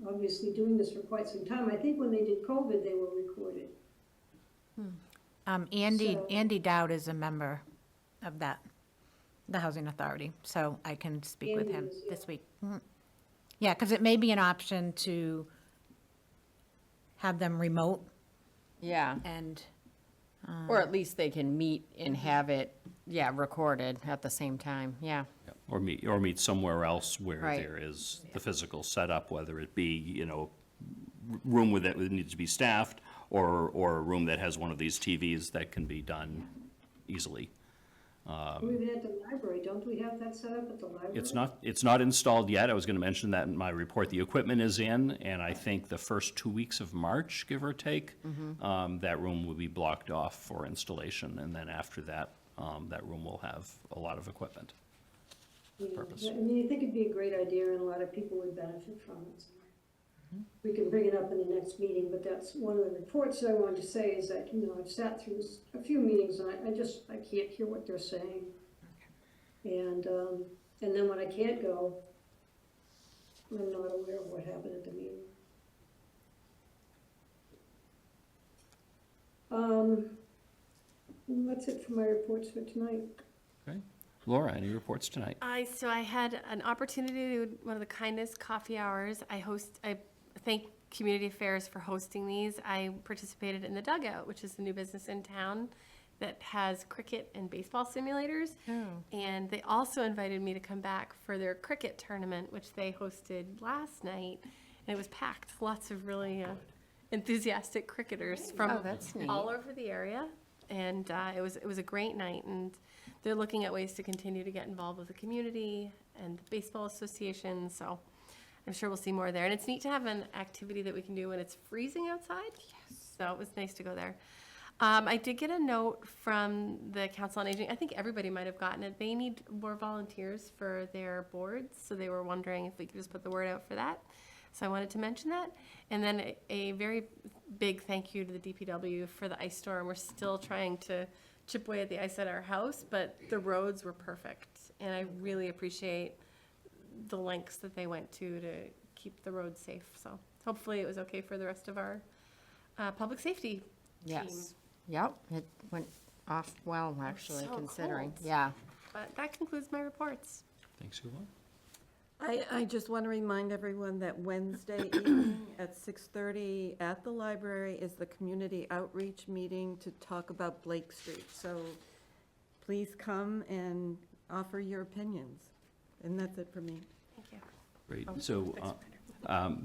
obviously doing this for quite some time. I think when they did COVID, they were recorded. So- Andy Dowd is a member of the Housing Authority, so I can speak with him Andy is, yeah. this week. Mhm. Yeah, because it may be an option to have them remote Yeah, and, or at least they can meet and have it, recorded at the same time, yeah. Or meet somewhere else where Right. there is the physical setup, whether it be, room that needs to be staffed, or a room that has one of these TVs that can be done easily. Even at the library, don't we have that set up at the library? It's not installed yet. I was gonna mention that in my report. The equipment is in, and I think the first 2 weeks of March, give or take, that room will be blocked off for installation, and then after that, that room will have a lot of equipment. Yeah, purpose. I mean, I think it'd be a great idea, and a lot of people would benefit from it. We can bring it up in the next meeting, but that's one of the reports I wanted to say is that, I've sat through a few meetings, and I can't hear what they're saying. And then when I can't go, I'm not aware of what happened at the meeting. That's it for my reports for tonight. Okay. Laura, any reports tonight? So I had an opportunity to do one of the kindness coffee hours. I thank Community Affairs for hosting these. I participated in the Dugout, which is a new business in town that has cricket and baseball simulators. And they also invited me to come back for their cricket tournament, which they hosted last night. And it was packed, lots of really enthusiastic cricketers from Oh, that's neat. all over the area. And it was a great night, and they're looking at ways to continue to get involved with the community and the baseball association, so I'm sure we'll see more there. And it's neat to have an activity that we can do when it's freezing outside. Yes. So it was nice to go there. I did get a note from the Council on Aging. I think everybody might have gotten it. They need more volunteers for their boards, so they were wondering if we could just put the word out for that. So I wanted to mention that. And then a very big thank you to the DPW for the ice storm. We're still trying to chip away at the ice at our house, but the roads were perfect. And I really appreciate the lengths that they went to keep the roads safe. So hopefully it was okay for the rest of our public safety team. Yes, yep, it went off well, actually, so considering, cold. yeah. But that concludes my reports. Thanks, Yula. I just want to remind everyone that Wednesday evening at 6:30 at the library is the community outreach meeting to talk about Blake Street. So please come and offer your opinions. And that's it for me. Thank you. Great. So,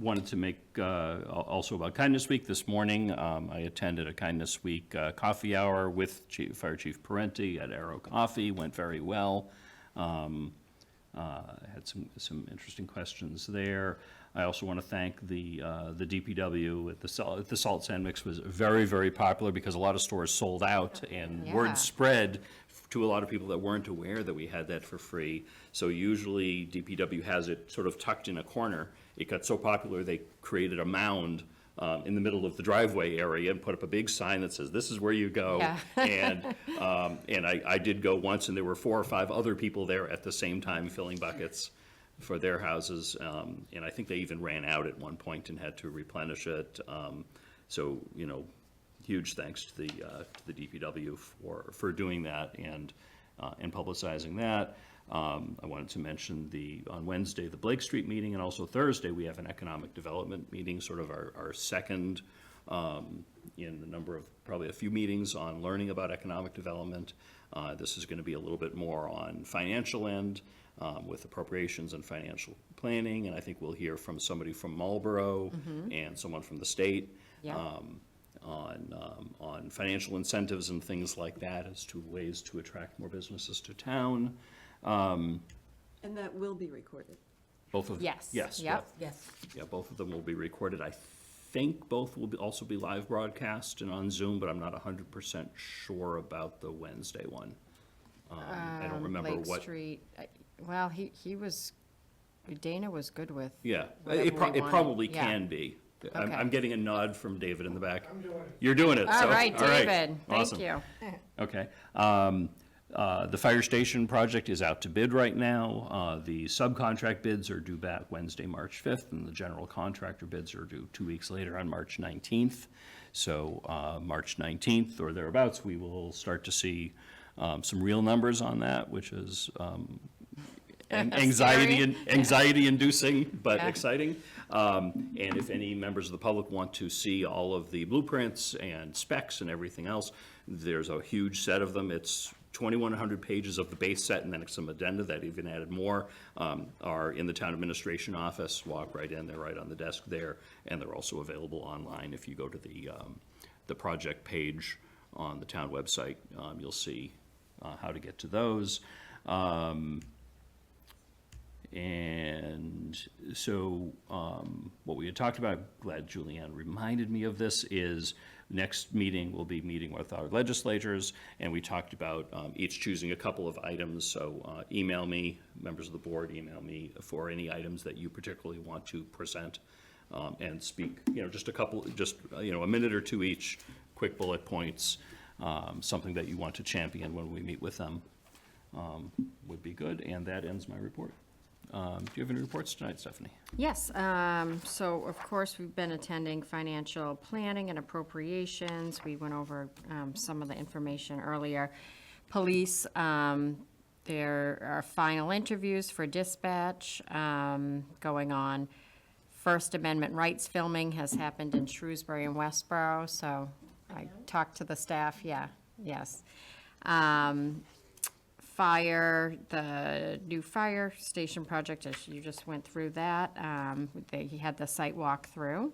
wanted to make, also about Kindness Week this morning. I attended a Kindness Week coffee hour with Fire Chief Parenti at Arrow Coffee. Went very well. Had some interesting questions there. I also want to thank the DPW. The salt sand mix was very, very popular because a lot of stores sold out, and Yeah. word spread to a lot of people that weren't aware that we had that for free. So usually DPW has it sort of tucked in a corner. It got so popular, they created a mound in the middle of the driveway area and put up a big sign that says, "This is where you go." Yeah. And I did go once, and there were 4 or 5 other people there at the same time filling buckets for their houses. And I think they even ran out at one point and had to replenish it. So, huge thanks to the DPW for doing that and publicizing that. I wanted to mention on Wednesday, the Blake Street meeting, and also Thursday, we have an economic development meeting, sort of our second in a number of, probably a few meetings on learning about economic development. This is going to be a little bit more on financial end, with appropriations and financial planning, and I think we'll hear from somebody from Marlborough and someone from the state. Yeah. On financial incentives and things like that as to ways to attract more businesses to town. And that will be recorded. Both of them? Yes, Yes. yep. Yes. Yeah, both of them will be recorded. I think both will also be live broadcast and on Zoom, but I'm not 100% sure about the Wednesday one. I don't remember Lake what. Street, well, he was, Dana was good with. Yeah, whatever we it wanted. probably Yeah. can be. I'm Okay. I'm getting a nod from David in the back. I'm doing it. You're doing it, so. All right, David, thank Awesome. you. Okay. The fire station project is out to bid right now. The subcontract bids are due back Wednesday, March 5th, and the general contractor bids are due 2 weeks later on March 19th. So March 19th or thereabouts, we will start to see some real numbers on that, which is anxiety-inducing, but Yeah. exciting. And if any members of the public want to see all of the blueprints and specs and everything else, there's a huge set of them. It's 2,100 pages of the base set, and then some addenda that even added more, are in the town administration office. Walk right in, they're right on the desk there, and they're also available online. If you go to the project page on the town website, you'll see how to get to those. And so what we had talked about, I'm glad Julianne reminded me of this, is next meeting, we'll be meeting with our legislators, and we talked about each choosing a couple of items. So email me, members of the board, email me for any items that you particularly want to present and speak, just a couple, a minute or two each, quick bullet points, something that you want to champion when we meet with them would be good. And that ends my report. Do you have any reports tonight, Stephanie? Yes, so of course, we've been attending financial planning and appropriations. We went over some of the information earlier. Police, there are final interviews for dispatch going on. First Amendment rights filming has happened in Shrewsbury and Westboro, so I talked to the staff, yes. Fire, the new fire station project, as you just went through that, he had the site walk through.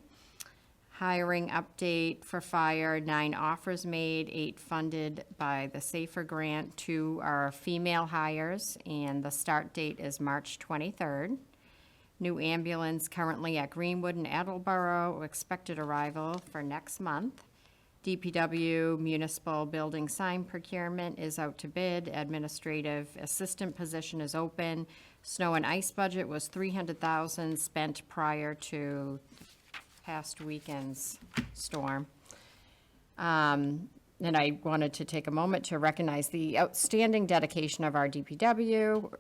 Hiring update for fire, 9 offers made, 8 funded by the SAFER grant, 2 are female hires, and the start date is March 23rd. New ambulance currently at Greenwood and Attleboro, expected arrival for next month. DPW municipal building sign procurement is out to bid. Administrative assistant position is open. Snow and ice budget was $300,000 spent prior to past weekend's storm. And I wanted to take a moment to recognize the outstanding dedication of our DPW.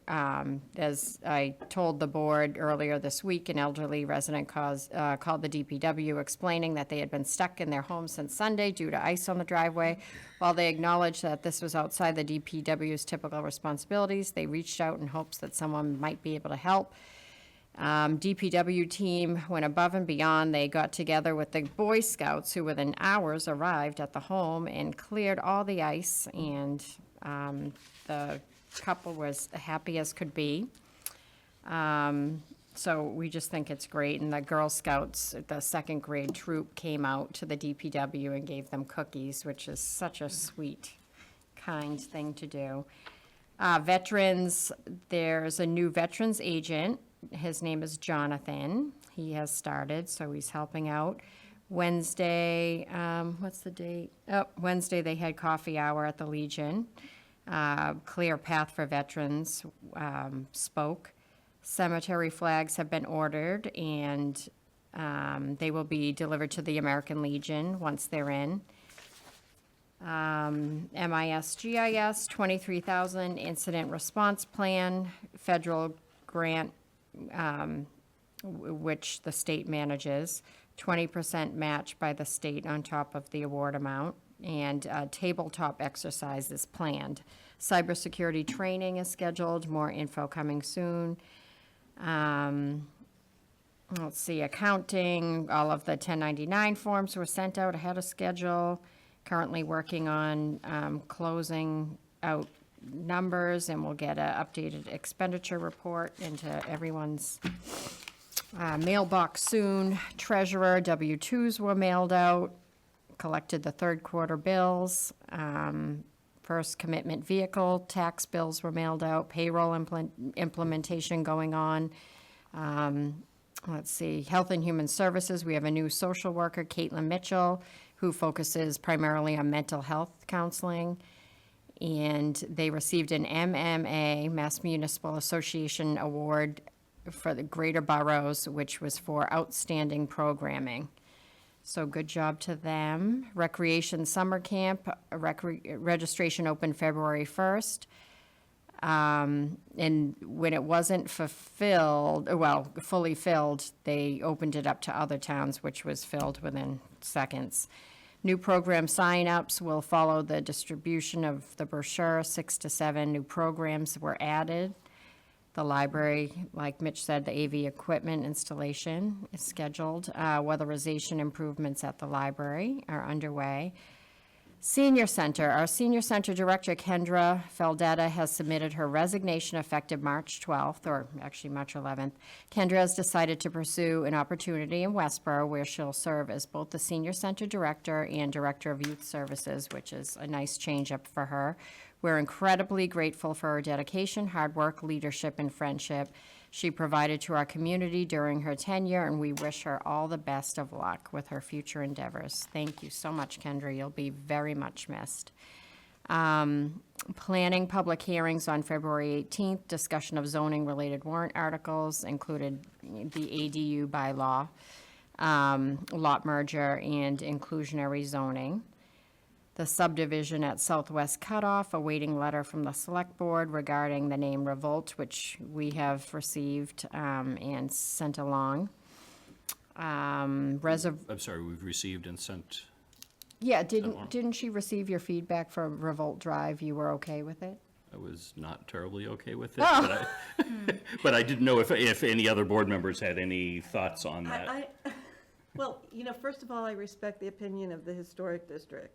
As I told the board earlier this week, an elderly resident called the DPW explaining that they had been stuck in their home since Sunday due to ice on the driveway. While they acknowledged that this was outside the DPW's typical responsibilities, they reached out in hopes that someone might be able to help. DPW team went above and beyond. They got together with the Boy Scouts, who within hours arrived at the home and cleared all the ice, and the couple was happy as could be. So we just think it's great, and the Girl Scouts, the second grade troop, came out to the DPW and gave them cookies, which is such a sweet, kind thing to do. Veterans, there's a new veterans agent. His name is Jonathan. He has started, so he's helping out. Wednesday, what's the date? Oh, Wednesday, they had coffee hour at the Legion. Clear Path for Veterans spoke. Cemetery flags have been ordered, and they will be delivered to the American Legion once they're in. MIS-GIS, $23,000 incident response plan, federal grant, which the state manages, 20% match by the state on top of the award amount, and tabletop exercise is planned. Cybersecurity training is scheduled, more info coming soon. let's see, accounting, all of the 1099 forms were sent out ahead of schedule. Currently working on closing out numbers, and we'll get an updated expenditure report into everyone's mailbox soon. Treasurer, W-2s were mailed out, collected the third quarter bills. First commitment vehicle, tax bills were mailed out, payroll implementation going on. Let's see, Health and Human Services, we have a new social worker, Caitlin Mitchell, who focuses primarily on mental health counseling. And they received an MMA, Mass Municipal Association Award for the Greater Boroughs, which was for outstanding programming. So good job to them. Recreation Summer Camp, registration opened February 1st. And when it wasn't fully filled, they opened it up to other towns, which was filled within seconds. New program sign-ups will follow the distribution of the brochure. 6 to 7 new programs were added. The library, like Mitch said, the AV equipment installation is scheduled. Weatherization improvements at the library are underway. Senior Center, our Senior Center Director, Kendra Feldetta, has submitted her resignation effective March 12th, or actually March 11th. Kendra has decided to pursue an opportunity in Westborough where she'll serve as both the Senior Center Director and Director of Youth Services, which is a nice change up for her. We're incredibly grateful for her dedication, hard work, leadership, and friendship she provided to our community during her tenure, and we wish her all the best of luck with her future endeavors. Thank you so much, Kendra. You'll be very much missed. Planning public hearings on February 18th, discussion of zoning-related warrant articles included the ADU bylaw, lot merger, and inclusionary zoning. The subdivision at Southwest Cutoff, awaiting letter from the Select Board regarding the name Revolt, which we have received and sent along. I'm sorry, we've received and sent, Yeah, didn't she receive your feedback from Revolt Drive? You were okay with it? I was not terribly okay with it, but I didn't know if any other board members had any thoughts on that. Well, first of all, I respect the opinion of the Historic District.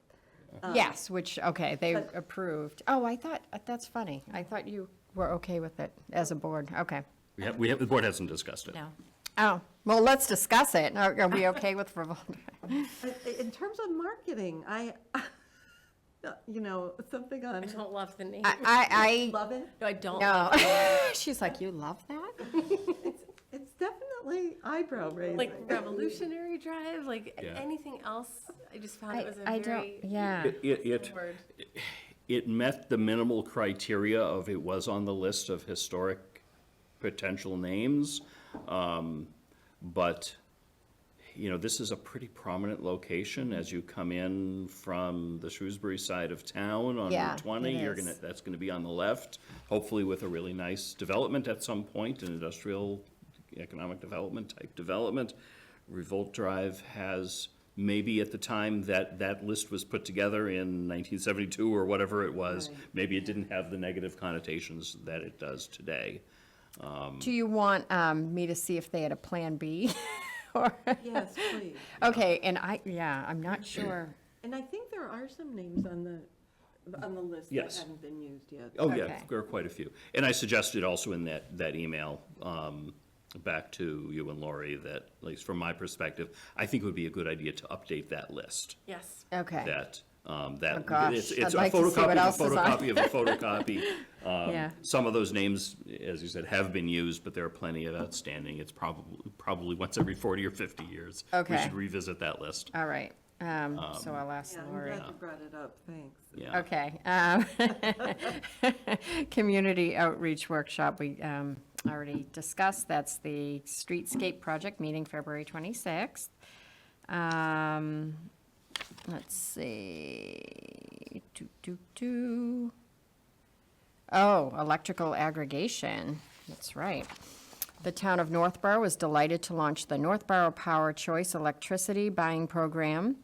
Yes, which, okay, they But- approved. Oh, I thought, that's funny. I thought you were okay with it as a board. Okay. The board hasn't discussed it. No. Oh, well, let's discuss it. Are we okay with Revolt? In terms of marketing, something on, I don't love the name. I love it. No, I don't. no. She's like, you love that? It's definitely eyebrow raising. Like Revolutionary Drive, like Yeah. anything else, I just found it was a I very don't, yeah. word. It met the minimal criteria of it was on the list of historic potential names. But, this is a pretty prominent location as you come in from the Shrewsbury side of town on Yeah, Route 20. it is. That's gonna be on the left, hopefully with a really nice development at some point, an industrial, economic development type development. Revolt Drive has, maybe at the time that list was put together in 1972 or whatever it was, Right. maybe it didn't have the negative connotations that it does today. Do you want me to see if they had a Plan B? Or- Yes, please. Okay, and I'm not sure. And I think there are some names on the list that Yes. haven't been used yet. Oh, yeah, Okay. there are quite a few. And I suggested also in that email, back to you and Lori, that, at least from my perspective, I think it would be a good idea to update that list. Yes. Okay. That, Oh, gosh. it's I'd a like to see what photocopy else of a is on. photocopy of a photocopy. Yeah. Some of those names, as you said, have been used, but there are plenty of outstanding. It's probably once every 40 or 50 years. We Okay. should revisit that list. All right. So I'll ask Yeah, I'm Lori. glad you brought it up, thanks. Yeah. Okay. Community outreach workshop, we already discussed. That's the Streetscape project meeting February 26th. Let's see. Oh, electrical aggregation. That's right. The town of Northborough was delighted to launch the Northborough Power Choice Electricity Buying Program.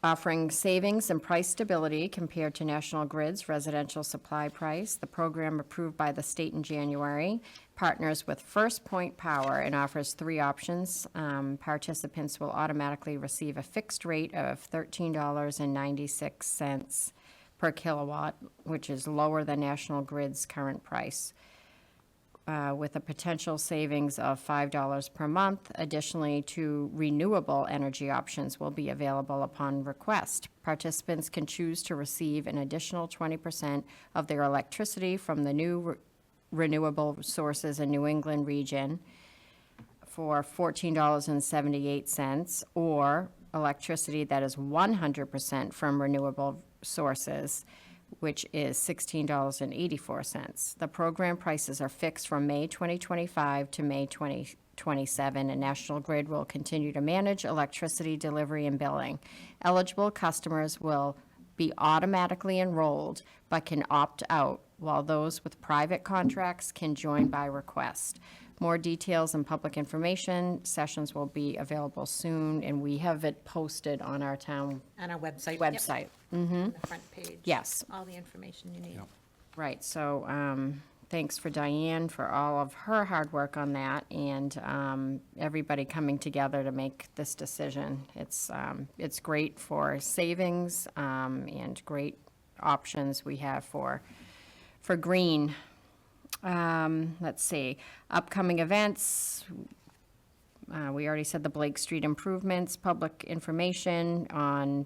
offering savings and price stability compared to National Grid's residential supply price. The program, approved by the state in January, partners with First Point Power and offers 3 options. Participants will automatically receive a fixed rate of $13.96 per kilowatt, which is lower than National Grid's current price, with a potential savings of $5 per month. Additionally, 2 renewable energy options will be available upon request. Participants can choose to receive an additional 20% of their electricity from the new renewable sources in New England region for $14.78, or electricity that is 100% from renewable sources, which is $16.84. The program prices are fixed from May 2025 to May 2027, and National Grid will continue to manage electricity delivery and billing. Eligible customers will be automatically enrolled but can opt out, while those with private contracts can join by request. More details and public information sessions will be available soon, and we have it posted on our town On our website. website. On the front page. Yes. All the information you need. Right, so thanks for Diane for all of her hard work on that, and everybody coming together to make this decision. It's great for savings and great options we have for green. Let's see, upcoming events. We already said the Blake Street improvements, public information on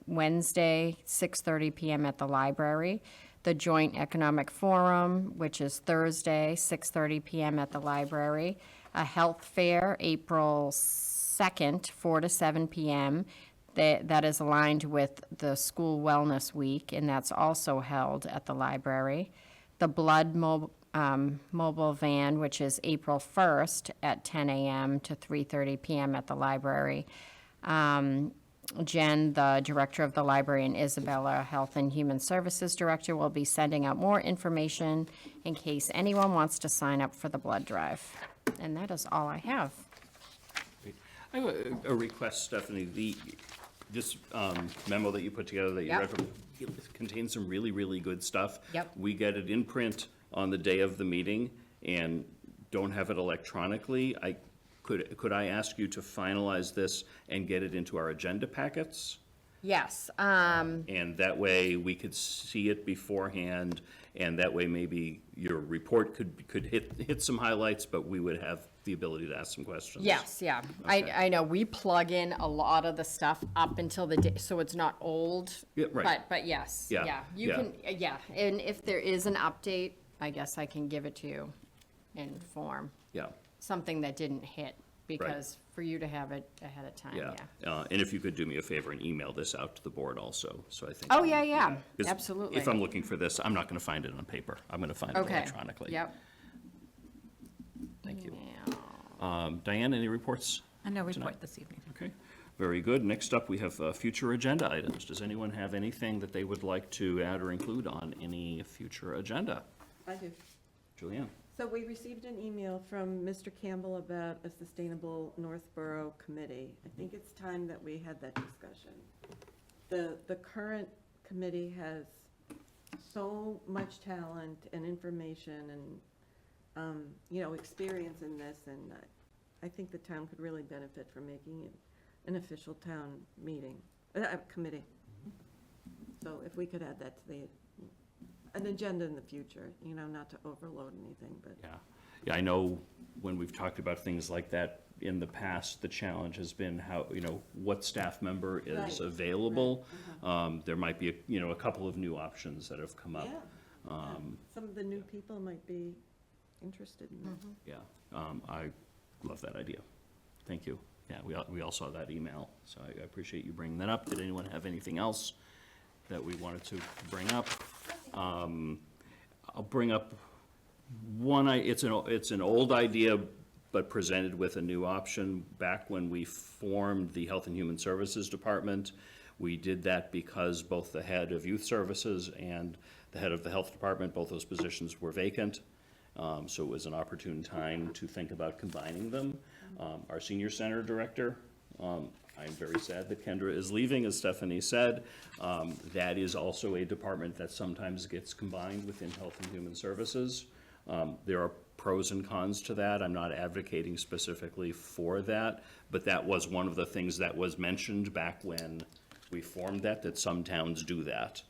Wednesday, 6:30 PM at the library. The Joint Economic Forum, which is Thursday, 6:30 PM at the library. A health fair, April 2nd, 4 to 7 PM. That is aligned with the School Wellness Week, and that's also held at the library. The Blood Mobile Van, which is April 1st at 10 a.m. to 3:30 p.m. at the library. Jen, the director of the library, and Isabella, Health and Human Services Director, will be sending out more information in case anyone wants to sign up for the blood drive. And that is all I have. I have a request, Stephanie. This memo that you put together that you Yep. read from, it contains some really, really good stuff. Yep. We get it in print on the day of the meeting and don't have it electronically. Could I ask you to finalize this and get it into our agenda packets? Yes, And that way we could see it beforehand, and that way maybe your report could hit some highlights, but we would have the ability to ask some questions. yes, yeah. Okay. I know, we plug in a lot of the stuff up until the day, so it's not old. Yeah, right. But yes, Yeah, yeah. You yeah. can, yeah, and if there is an update, I guess I can give it to you in form. Yeah, Something that didn't hit, because for you to have it ahead of time, yeah. yeah. And if you could do me a favor and email this out to the board also, so I think. Oh, yeah, 'Cause absolutely. If I'm looking for this, I'm not gonna find it on paper. I'm gonna find it Okay, electronically. yep. Thank you. Yeah. Diane, any reports? No report Tonight. this evening. Okay, very good. Next up, we have future agenda items. Does anyone have anything that they would like to add or include on any future agenda? I do. Julianne? So we received an email from Mr. Campbell about a sustainable Northborough committee. I think it's time that we had that discussion. The current committee has so much talent and information and, experience in this, and I think the town could really benefit from making it an official town meeting, committee. So if we could add that to an agenda in the future, not to overload anything, but. Yeah, I know when we've talked about things like that in the past, the challenge has been how, what staff member is Right, available. There might be, a couple of new options that have come up. Yeah. Some of the new people might be interested in that. Yeah, I love that idea. Thank you. Yeah, we all saw that email, so I appreciate you bringing that up. Did anyone have anything else that we wanted to bring up? I'll bring up one, it's an old idea, but presented with a new option. Back when we formed the Health and Human Services Department, we did that because both the head of Youth Services and the head of the Health Department, both those positions were vacant. So it was an opportune time to think about combining them. Our Senior Center Director I'm very sad that Kendra is leaving, as Stephanie said. That is also a department that sometimes gets combined within Health and Human Services. There are pros and cons to that. I'm not advocating specifically for that, but that was one of the things that was mentioned back when we formed that some towns do that,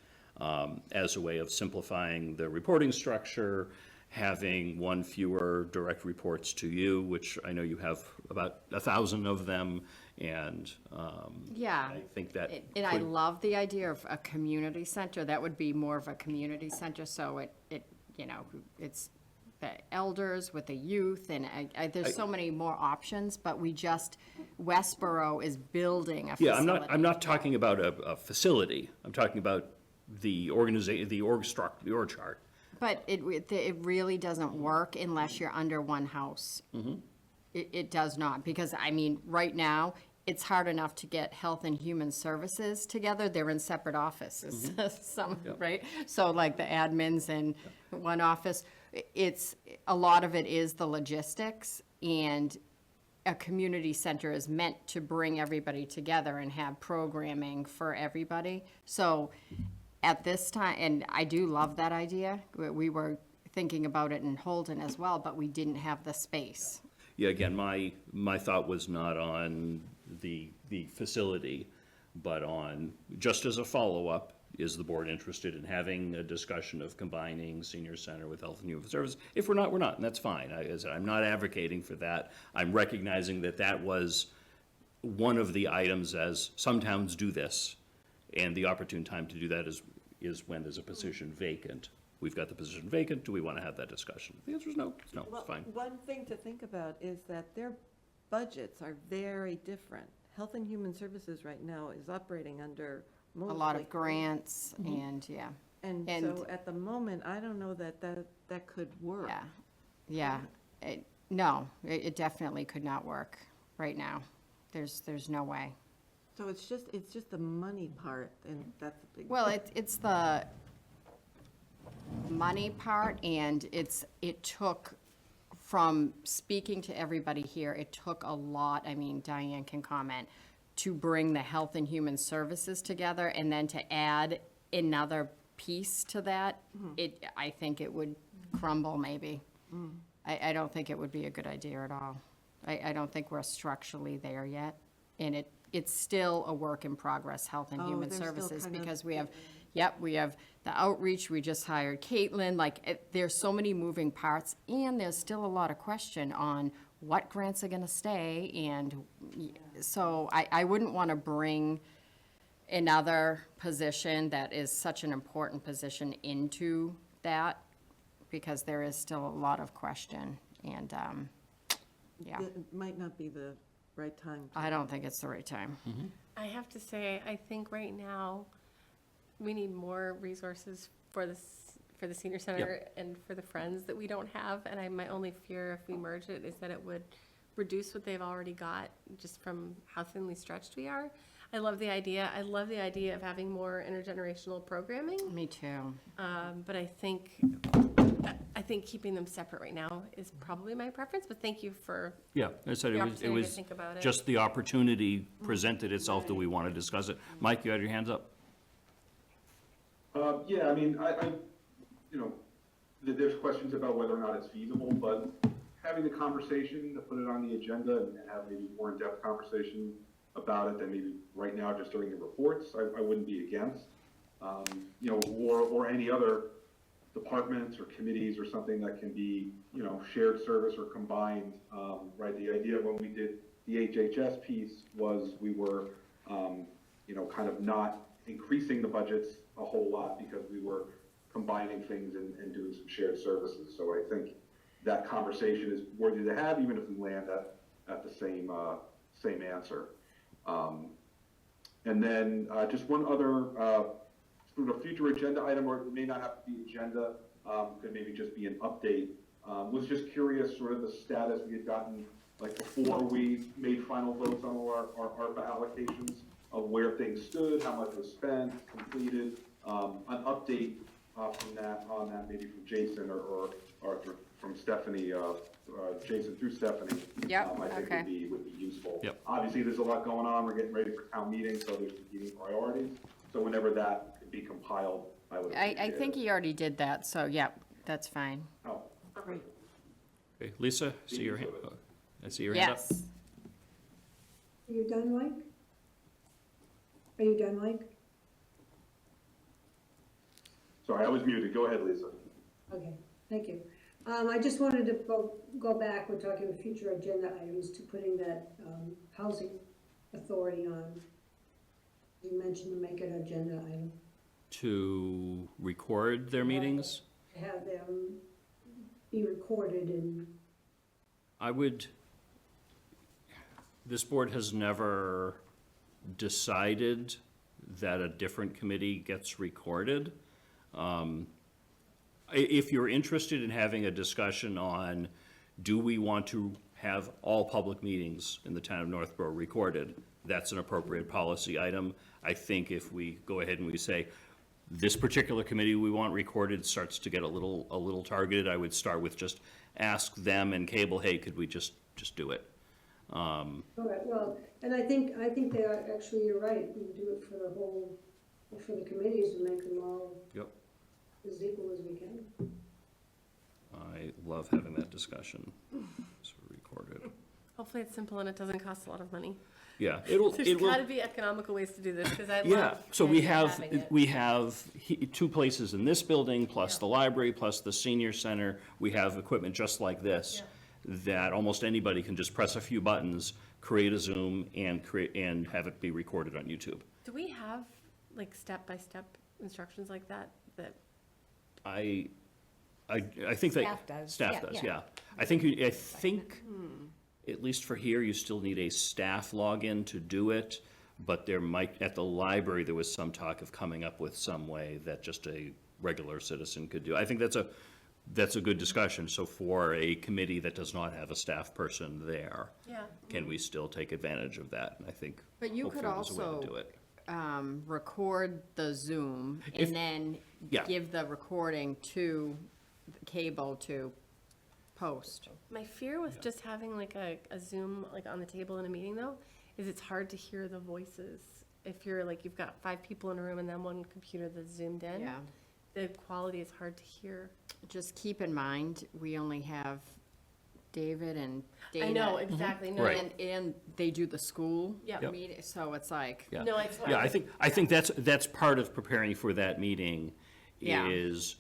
as a way of simplifying the reporting structure, having one fewer direct reports to you, which I know you have about 1,000 of them, and Yeah. I think that And I could- love the idea of a community center. That would be more of a community center, so it's the elders with the youth, and there's so many more options, but Westboro is building a Yeah, facility. I'm not talking about a facility. I'm talking about the organization, the org chart. But it really doesn't work unless you're under one house. It does not, because, I mean, right now, it's hard enough to get Health and Human Services together. They're in separate offices, right? So like the admins in one office, a lot of it is the logistics, and a community center is meant to bring everybody together and have programming for everybody. So at this time, and I do love that idea, we were thinking about it in Holden as well, but we didn't have the space. Yeah, again, my thought was not on the facility, but on, just as a follow-up, is the board interested in having a discussion of combining senior center with Health and Human Services? If we're not, we're not, and that's fine. I'm not advocating for that. I'm recognizing that was one of the items, as some towns do this, and the opportune time to do that is when there's a position vacant. We've got the position vacant, do we want to have that discussion? The answer is no, Well, it's fine. one thing to think about is that their budgets are very different. Health and Human Services right now is operating under A mostly. lot of grants and, yeah, And and- so at the moment, I don't know that could work. yeah. No, it definitely could not work right now. There's no way. So it's just the money part, and that's a big. Well, it's the money part, and it took, from speaking to everybody here, it took a lot, I mean, Diane can comment, to bring the Health and Human Services together, and then to add another piece to that, I think it would crumble maybe. I don't think it would be a good idea at all. I don't think we're structurally there yet, and it's still a work in progress, Health and Oh, Human they're still Services, kind of- because we have the outreach, we just hired Caitlin, there's so many moving parts, and there's still a lot of question on what grants are gonna stay, and so I wouldn't wanna bring another position that is such an important position into that, because there is still a lot of question, and, yeah, It might not be the right time. I don't think it's the right time. I have to say, I think right now, we need more resources for the senior center and for the Friends that we don't have, and my only fear if we merge it is that it would reduce what they've already got, just from how thinly stretched we are. I love the idea of having more intergenerational programming, Me too. but I think keeping them separate right now is probably my preference, but thank you for Yeah, I said the it opportunity to was think about it. just the opportunity presented itself that we want to discuss it. Mike, you had your hands up? Yeah, I mean, there's questions about whether or not it's feasible, but having the conversation to put it on the agenda and have maybe more in-depth conversation about it than maybe right now just during the reports, I wouldn't be against. Or any other departments or committees or something that can be, shared service or combined, right? The idea when we did the HHS piece was we were, kind of not increasing the budgets a whole lot because we were combining things and doing some shared services. So I think that conversation is worthy to have, even if we land at the same answer. And then just one other sort of future agenda item, or it may not have to be agenda, could maybe just be an update. Was just curious sort of the status we had gotten, like before we made final votes on all our ARPA allocations, of where things stood, how much was spent, completed, an update on that maybe from Jason or from Stephanie, Jason through Stephanie. Yep, I think okay. would be useful. useful. Yep. Obviously, there's a lot going on, we're getting ready for town meeting, so there's competing priorities. So whenever that could be compiled, I would I appreciate it. think he already did that, so yeah, that's fine. Oh, Great. Okay, Lisa, see your hand, I see your hand up. Yes. Are you done, Mike? Are you done, Mike? sorry, I was muted, go ahead, Lisa. Okay, thank you. I just wanted to go back, we're talking about future agenda items, to putting that housing authority on. You mentioned to make it an agenda item, To record their meetings? to have them be recorded and, I would, this board has never decided that a different committee gets recorded. If you're interested in having a discussion on, do we want to have all public meetings in the town of Northborough recorded, that's an appropriate policy item. I think if we go ahead and we say, this particular committee we want recorded starts to get a little targeted, I would start with just ask them and cable, hey, could we just do it? all right, well, and I think they are, actually, you're right, we do it for the whole, for the committees, and make them all Yep. as equal as we can. I love having that discussion. So recorded. Hopefully it's simple and it doesn't cost a lot of money. Yeah, it will. There's gotta be economical ways to do this, because I love. Yeah, so we the idea of have, having it. we have two places in this building, plus the library, plus the senior center. We have equipment just like this, that almost anybody can just press a few buttons, create a Zoom, and have it be recorded on YouTube. Do we have like step-by-step instructions like that, that, I think that. Staff does. Staff Yeah, does, yeah. yeah. I think, at least for here, you still need a staff login to do it, but there might, at the library, there was some talk of coming up with some way that just a regular citizen could do. I think that's a good discussion. So for a committee that does not have a staff person there, yeah? can we still take advantage of that? And I think But you could hopefully there's a way to also do it. record the Zoom If- and then Yeah. give the recording to the cable to post. My fear with just having like a Zoom like on the table in a meeting though, is it's hard to hear the voices. If you're like, you've got 5 people in a room and then one computer that's zoomed in. Yeah. The quality is hard to hear. Just keep in mind, we only have David and Dana. I know, exactly, no. Right. And they do the school Yep. Yep. meeting, so it's like, Yeah. No, it's Yeah, I think that's part of preparing for that meeting, Yeah. is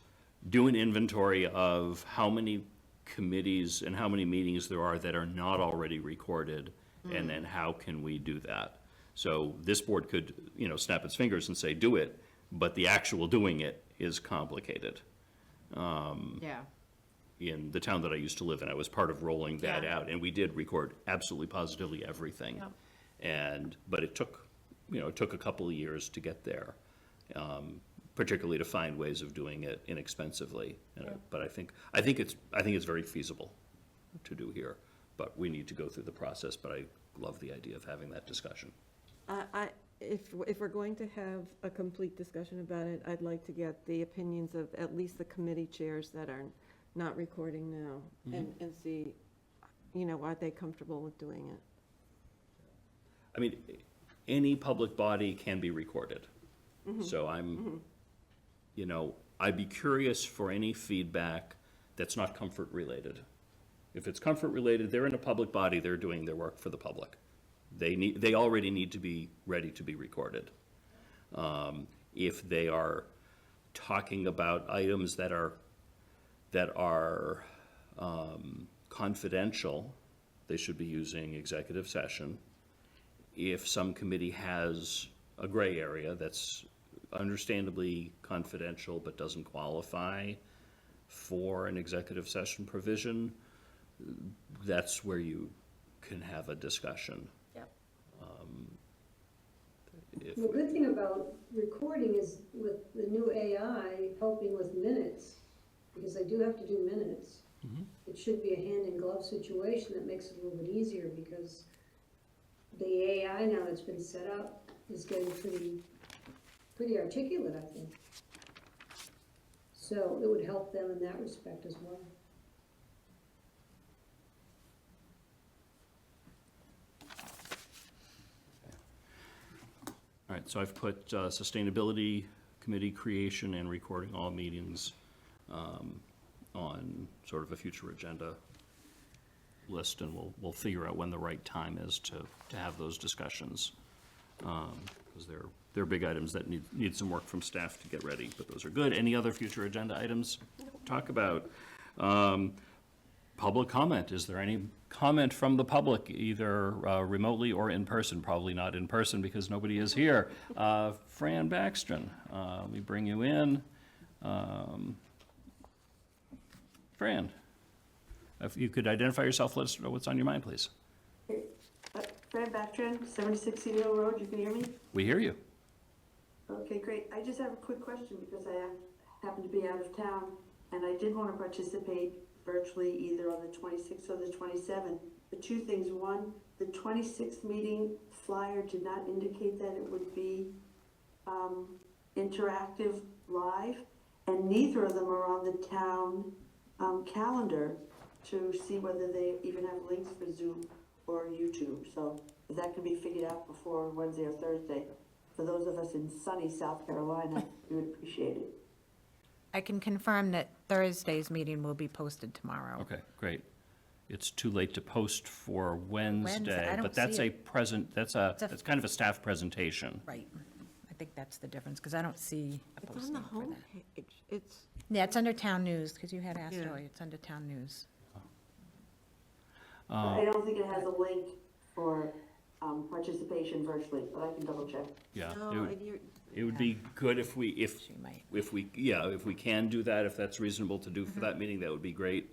do an inventory of how many committees and how many meetings there are that are not already recorded, and then how can we do that? So this board could, snap its fingers and say, do it, but the actual doing it is complicated. yeah. In the town that I used to live in, I was part of rolling that Yeah. out, and we did record absolutely positively everything. Yep. But it took a couple of years to get there, particularly to find ways of doing it inexpensively. But I think it's very feasible to do here, but we need to go through the process, but I love the idea of having that discussion. If we're going to have a complete discussion about it, I'd like to get the opinions of at least the committee chairs that are not recording now, and see, are they comfortable with doing it? I mean, any public body can be recorded. So I'd be curious for any feedback that's not comfort related. If it's comfort related, they're in a public body, they're doing their work for the public. They already need to be ready to be recorded. If they are talking about items that are confidential, they should be using executive session. If some committee has a gray area that's understandably confidential but doesn't qualify for an executive session provision, that's where you can have a discussion. Yep. The good thing about recording is with the new AI helping with minutes, because they do have to do minutes. It should be a hand-in-glove situation that makes it a little bit easier, because the AI now that's been set up is getting pretty articulate, I think. So it would help them in that respect as well. right, so I've put Sustainability Committee creation and recording all meetings on sort of a future agenda list, and we'll figure out when the right time is to have those discussions. Because they're big items that need some work from staff to get ready, but those are good. Any other future agenda items to talk about? Public comment. Is there any comment from the public, either remotely or in person? Probably not in person because nobody is here. Fran Baxton, let me bring you in. Fran, if you could identify yourself, let us know what's on your mind, please. Fran Bactran, 76 Cedar Hill Road, you can hear me? We hear you. Okay, great. I just have a quick question because I happen to be out of town, and I did want to participate virtually either on the 26th or the 27th. But two things. One, the 26th meeting flyer did not indicate that it would be interactive live, and neither of them are on the town calendar to see whether they even have links for Zoom or YouTube. So if that can be figured out before Wednesday or Thursday, for those of us in sunny South Carolina, we would appreciate it. I can confirm that Thursday's meeting will be posted tomorrow. Okay, great. It's too late to post for Wednesday, I don't but that's see that's kind of a staff presentation. Right. I think that's the difference, because I don't see a It's on posting the for home that. page. It's, Yeah, it's under town news, because you had asked Yeah. earlier, it's under town news. I don't think it has a link for participation virtually, but I can double check. Yeah, no, it would be good if we She might. if we can do that, if that's reasonable to do for that meeting, that would be great.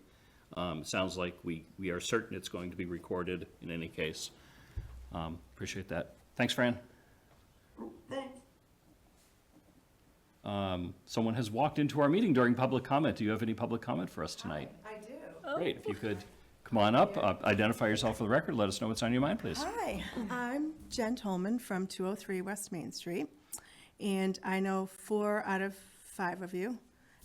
Sounds like we are certain it's going to be recorded in any case. Appreciate that. Thanks, Fran. Thanks. Someone has walked into our meeting during public comment. Do you have any public comment for us tonight? I do. Great, if you could come on up, identify yourself for the record, let us know what's on your mind, please. Hi, I'm Jen Tolman from 203 West Main Street, and I know 4 out of 5 of you.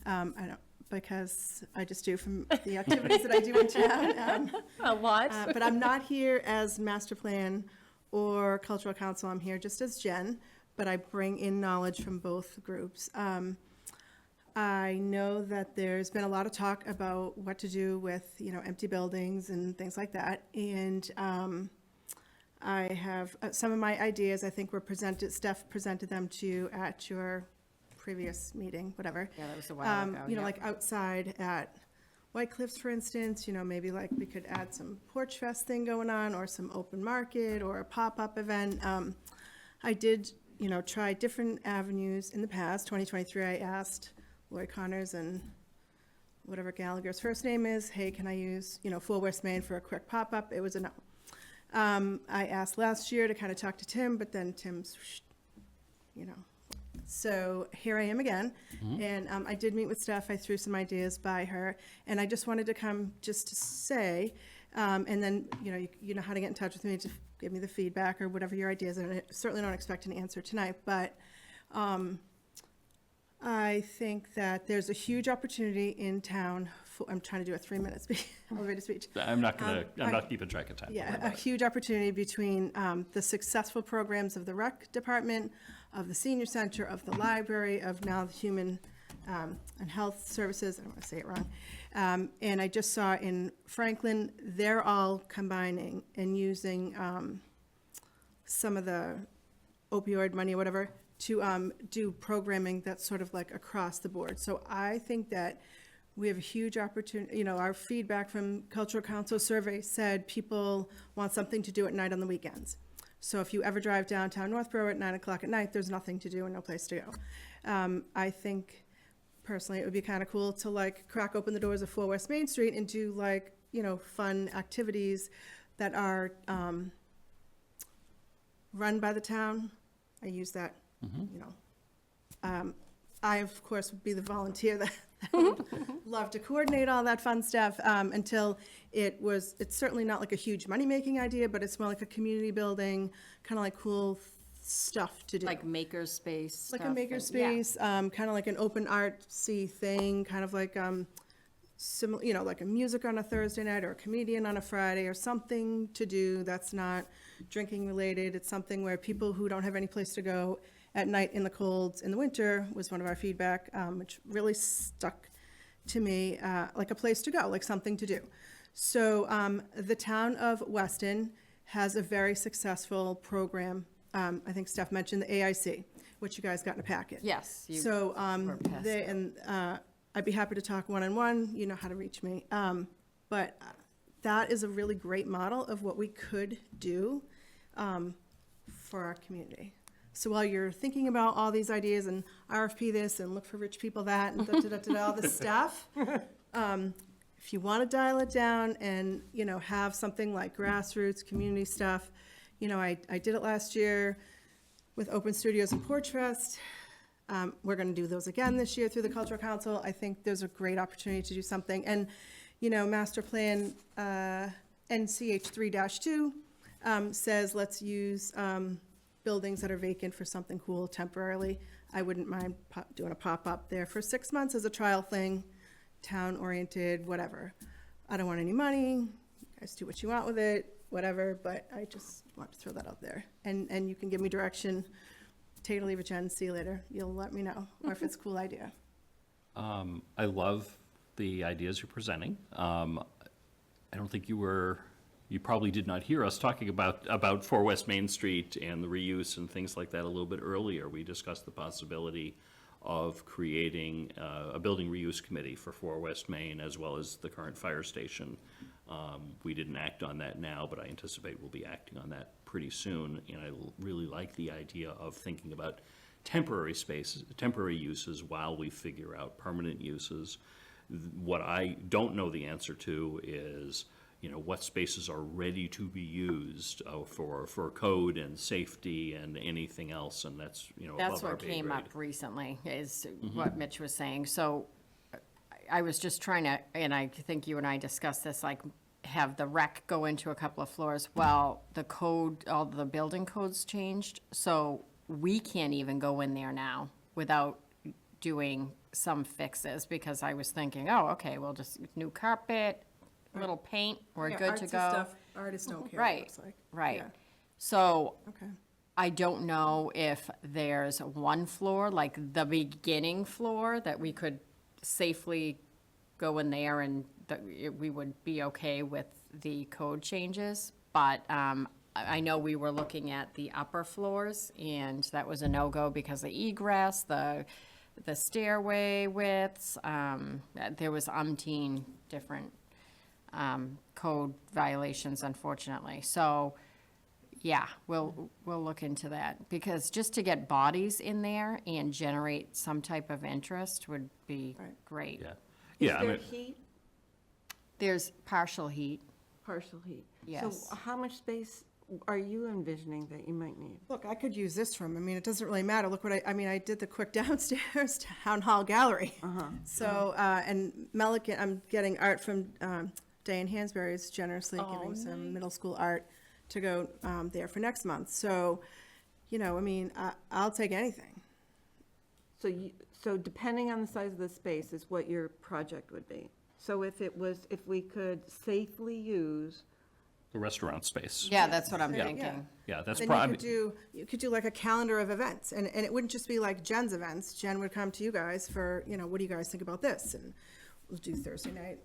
I don't, because I just do from the activities that I do in town. A lot. But I'm not here as master plan or cultural council. I'm here just as Jen, but I bring in knowledge from both groups. I know that there's been a lot of talk about what to do with, empty buildings and things like that. And I have some of my ideas, I think were presented, Steph presented them to you at your previous meeting, whatever. Yeah, that was a while ago, yeah. Like outside at White Cliffs, for instance, maybe like we could add some Porch Fest thing going on, or some open market, or a pop-up event. I did, try different avenues in the past. 2023, I asked Lloyd Connors and whatever Gallagher's first name is, hey, can I use, 4 West Main for a quick pop-up? It was a no. I asked last year to kind of talk to Tim, but then Tim's, So here I am again, and I did meet with Steph. I threw some ideas by her, and I just wanted to come just to say, and then, you know how to get in touch with me to give me the feedback or whatever your ideas are. And I certainly don't expect an answer tonight, but I think that there's a huge opportunity in town for, I'm trying to do a 3-minute speech, elevator speech. I'm not keeping track of time. Don't worry Yeah, about a it. huge opportunity between the successful programs of the rec department, of the senior center, of the library, of now the human and health services, I don't want to say it wrong. And I just saw in Franklin, they're all combining and using some of the opioid money or whatever to do programming that's sort of like across the board. So I think that we have a huge opportunity. Our feedback from Cultural Council survey said people want something to do at night on the weekends. So if you ever drive downtown Northborough at 9 o'clock at night, there's nothing to do and no place to go. I think personally it would be kind of cool to like crack open the doors of 4 West Main Street and do like, fun activities that are run by the town. I use that, I, of course, would be the volunteer that would love to coordinate all that fun stuff until it's certainly not like a huge money-making idea, but it's more like a community building, kind of like cool stuff to do. Like maker space Like a stuff maker and- yeah. space, kind of like an open artsy thing, kind of like like a music on a Thursday night or a comedian on a Friday or something to do that's not drinking related. It's something where people who don't have any place to go at night in the cold in the winter was one of our feedback, which really stuck to me, like a place to go, like something to do. So the town of Weston has a very successful program. I think Steph mentioned the AIC, which you guys got in a packet. Yes. you So, were past they, that. and, I'd be happy to talk one-on-one, you know how to reach me. But that is a really great model of what we could do, for our community. So while you're thinking about all these ideas and RFP this and look for rich people that and da-da-da-da-da, all this stuff, if you want to dial it down and, you know, have something like grassroots, community stuff, you know, I did it last year with Open Studios and Porch Fest. We're going to do those again this year through the Cultural Council. I think there's a great opportunity to do something. And, you know, Master Plan NCH 3-2 says let's use buildings that are vacant for something cool temporarily. I wouldn't mind doing a pop-up there for 6 months as a trial thing, town-oriented, whatever. I don't want any money. You guys do what you want with it, whatever, but I just want to throw that out there. And you can give me direction. Take it or leave it, Jen. See you later. You'll let me know, or if it's a cool idea. I love the ideas you're presenting. I don't think you probably did not hear us talking about 4 West Main Street and the reuse and things like that a little bit earlier. We discussed the possibility of creating a building reuse committee for 4 West Main as well as the current fire station. We didn't act on that now, but I anticipate we'll be acting on that pretty soon. And I really like the idea of thinking about temporary spaces, temporary uses while we figure out permanent uses. What I don't know the answer to is, you know, what spaces are ready to be used for code and safety and anything else, and that's, you know, That's above our what pay came grade. up recently, is what Mitch was saying. So I was just trying to, and I think you and I discussed this, like, have the rec go into a couple of floors. Well, the code, all the building codes changed, so we can't even go in there now without doing some fixes, because I was thinking, oh, okay, we'll just, new carpet, little paint, we're Yeah, good to artsy go. stuff, artists don't care, it Right, looks like. right. Yeah. So Okay. I don't know if there's one floor, like the beginning floor, that we could safely go in there and that we would be okay with the code changes. But I know we were looking at the upper floors, and that was a no-go because of egress, the stairway widths. There was umpteen different code violations, unfortunately. So, yeah, we'll look into that, because just to get bodies in there and generate some type of interest would be Right. great. Yeah, Is yeah. I there mean, heat, There's partial heat. partial heat? Yes. So how much space are you envisioning that you might need? Look, I could use this room. I mean, it doesn't really matter. Look what I did the quick downstairs town hall gallery. So, and Melican, I'm getting art from Diane Hansberry is generously giving some middle school art to go there for next month. So, you know, I mean, I'll take anything. So depending on the size of the space is what your project would be. So if we could safely use, the restaurant space. Yeah, that's what I'm Yeah. thinking. Yeah, that's Then probably, you could do like a calendar of events, and it wouldn't just be like Jen's events. Jen would come to you guys for, you know, what do you guys think about this? And we'll do Thursday night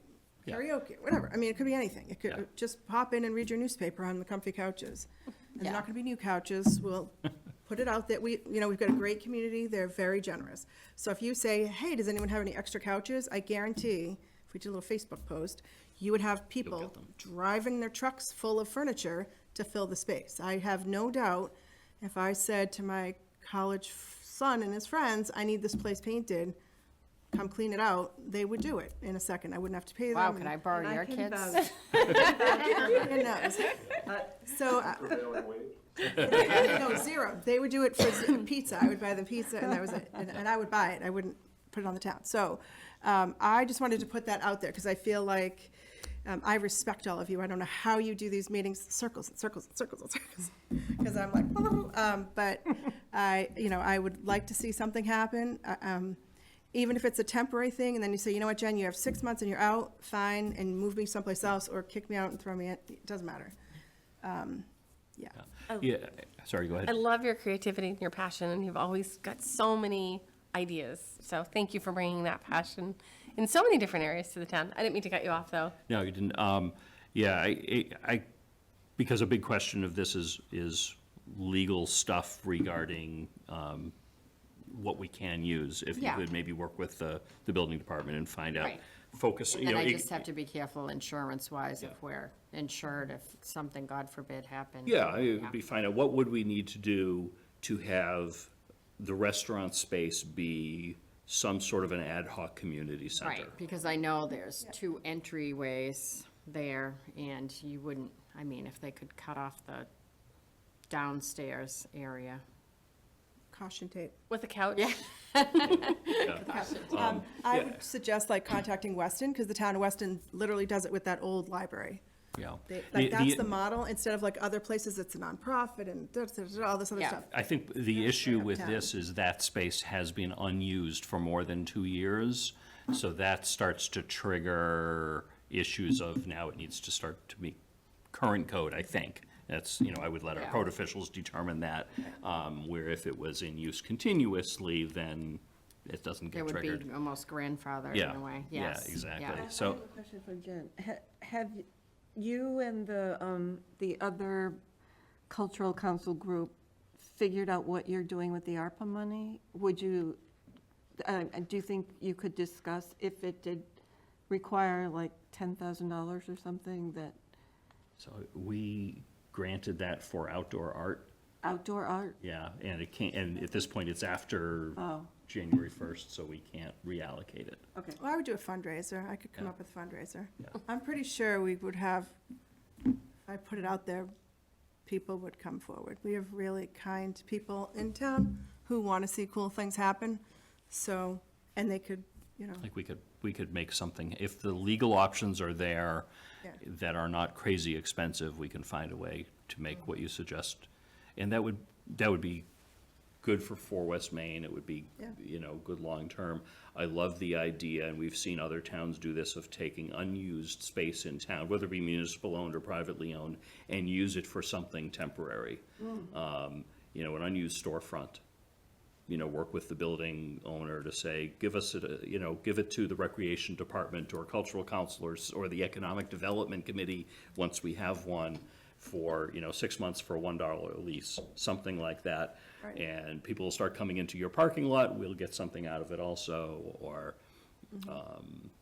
Yeah. karaoke, whatever. I mean, it could be anything. It Yeah. could just pop in and read your newspaper on the comfy couches. And they're Yeah. not gonna be new couches. We'll put it out that we've got a great community. They're very generous. So if you say, hey, does anyone have any extra couches? I guarantee, if we did a little Facebook post, you would have people get them. driving their trucks full of furniture to fill the space. I have no doubt, if I said to my college son and his friends, I need this place painted, come clean it out, they would do it in a second. I wouldn't have to pay them. Wow, can I borrow and I your can kids? vouch. Who knows? So, Prevailing wage? no, zero. They would do it for pizza. I would buy them pizza, and that was it. And I would buy it. I wouldn't put it on the town. So I just wanted to put that out there, because I feel like I respect all of you. I don't know how you do these meetings, circles and circles and circles and circles, because I'm like, but I would like to see something happen. even if it's a temporary thing, and then you say, you know what, Jen, you have 6 months and you're out, fine, and move me someplace else, or kick me out and throw me in, it doesn't matter. Yeah. Yeah, sorry, go ahead. I love your creativity and your passion, and you've always got so many ideas. So thank you for bringing that passion in so many different areas to the town. I didn't mean to cut you off, though. No, you didn't. Yeah, because a big question of this is legal stuff regarding what we can use. If you Yeah. could maybe work with the building department and find out, Right. focus, you And know. I just have to be careful insurance-wise if we're insured, if something, God forbid, happened. Yeah, it would be find out what would we need to do to have the restaurant space be some sort of an ad hoc community center. Right, because I know there's 2 entryways there, and you wouldn't, I mean, if they could cut off the downstairs area. Caution tape. With a couch. Yeah. I yeah. would suggest like contacting Weston, because the town of Weston literally does it with that old library. Yeah. Like, that's the model, instead of like other places, it's a nonprofit and all this other Yeah. stuff. I think the issue with Town. this is that space has been unused for more than 2 years. So that starts to trigger issues of now it needs to start to meet current code, I think. That's, you know, I would let our Yeah. code officials determine that, where if it was in use continuously, then it doesn't It get would triggered. be almost grandfathered Yeah, in a way, yeah, yes. exactly. I So- have a question for Jen. Have you and the other cultural council group figured out what you're doing with the ARPA money? Would you, do you think you could discuss if it did require like $10,000 or something, that So we granted that for outdoor art, outdoor art? yeah, and it can't, and at this point, it's after Oh, January 1st, so we can't reallocate it. okay. Well, I would do a fundraiser. I could come Yeah. up with a fundraiser. Yeah. I'm pretty sure we would have, if I put it out there, people would come forward. We have really kind people in town who want to see cool things happen. So, and they could, you know, Like we could make something, if the legal options are there Yeah. that are not crazy expensive, we can find a way to make what you suggest. And that would be good for West Main, it would be, Yeah. you know, good long-term. I love the idea, and we've seen other towns do this, of taking unused space in town, whether it be municipal-owned or privately owned, and use it for something temporary. You know, an unused storefront. You know, work with the building owner to say, give us, you know, give it to the recreation department or cultural counselors or the economic development committee, once we have one, for, you know, 6 months for a $1 lease, something like that. Right. And people will start coming into your parking lot, we'll get something out of it also, or,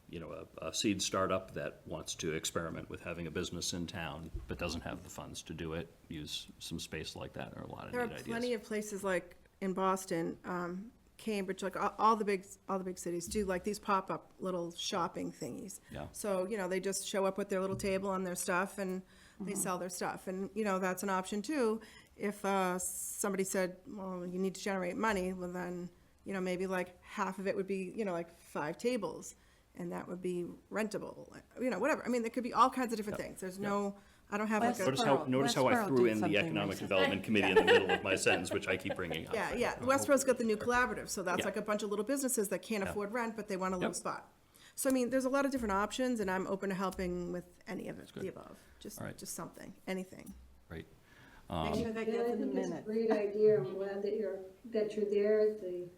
you know, a seed startup that wants to experiment with having a business in town, but doesn't have the funds to do it, use some space like that, or a lot of there are neat ideas. plenty of places like in Boston, Cambridge, like all the big cities do like these pop-up little shopping thingies. Yeah. So, you know, they just show up with their little table and their stuff, and they sell their stuff. And, you know, that's an option too. If somebody said, well, you need to generate money, well then, you know, maybe like half of it would be, you know, like 5 tables, and that would be rentable, you know, whatever. I mean, there could be all kinds of different things. There's no, I don't have like a. Notice how I Westboro threw did in the something Economic recently. Development Committee in the middle of my sentence, which I keep bringing up. Yeah, Westboro's got the new collaborative, so that's Yeah. like a bunch of little businesses that can't Yeah. afford rent, but they want a little Yep. spot. So, I mean, there's a lot of different options, and I'm open to helping with any of it, good. the above. Just All right. something, anything. Right. Make sure that And gets I in the think it's a minute. great idea. I'm glad that you're there at the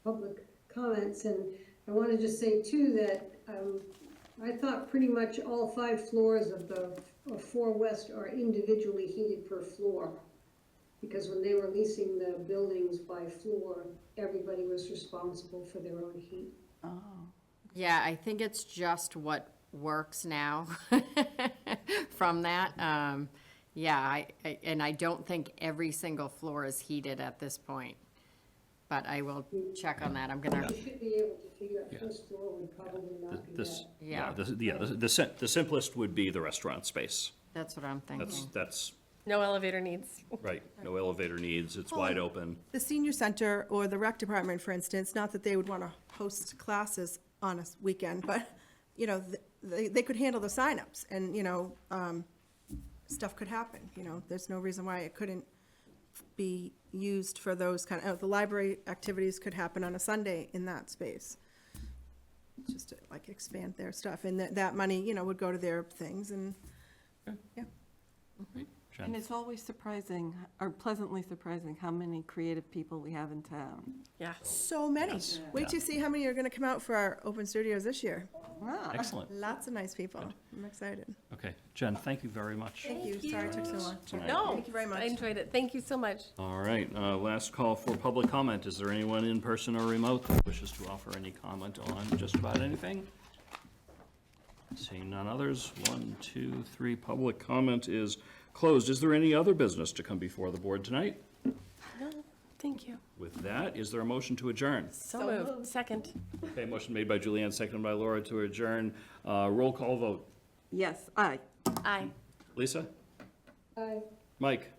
public comments. And I want to just say too that I thought pretty much all 5 floors of the 4 West are individually heated per floor. Because when they were leasing the buildings by floor, everybody was responsible for their own heat. Oh, Yeah, I think it's just what works now from that. Yeah, and I don't think every single floor is heated at this point. But I will check on that. I'm gonna, You should be able to figure out first floor would probably not be This, that. yeah, the simplest would be the restaurant space. that's what I'm thinking. That's, No elevator needs. right, no elevator needs, it's wide open. The senior center or the rec department, for instance, not that they would want to host classes on a weekend, but, you know, they could handle the signups, and, you know, stuff could happen, you know, there's no reason why it couldn't be used for those kind of, the library activities could happen on a Sunday in that space. just to like expand their stuff, and that money, you know, would go to their things, and, yeah. Great. And Jen? it's always surprising, or pleasantly surprising, how many creative people we have in town. Yeah. So many. Yes. Wait to see how many are gonna come out for our open studios this year. Wow. Excellent. Lots of nice people. I'm excited. Okay, Jen, thank you very much. Thank you. Sorry it took so long. Tonight. No. Thank you very much. I enjoyed it. Thank you so much. All right, last call for public comment. Is there anyone in person or remote that wishes to offer any comment on just about anything? Seeing none others, 1, 2, 3, public comment is closed. Is there any other business to come before the board tonight? No, thank you. With that, is there a motion to adjourn? So moved. Second. Okay, motion made by Julianne, seconded by Laura to adjourn. Roll call vote. Yes, aye. Aye. Lisa? Aye. Mike?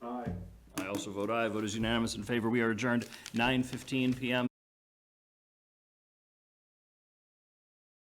Aye. I also vote aye. Vote is unanimous in favor. We are adjourned 9:15 PM.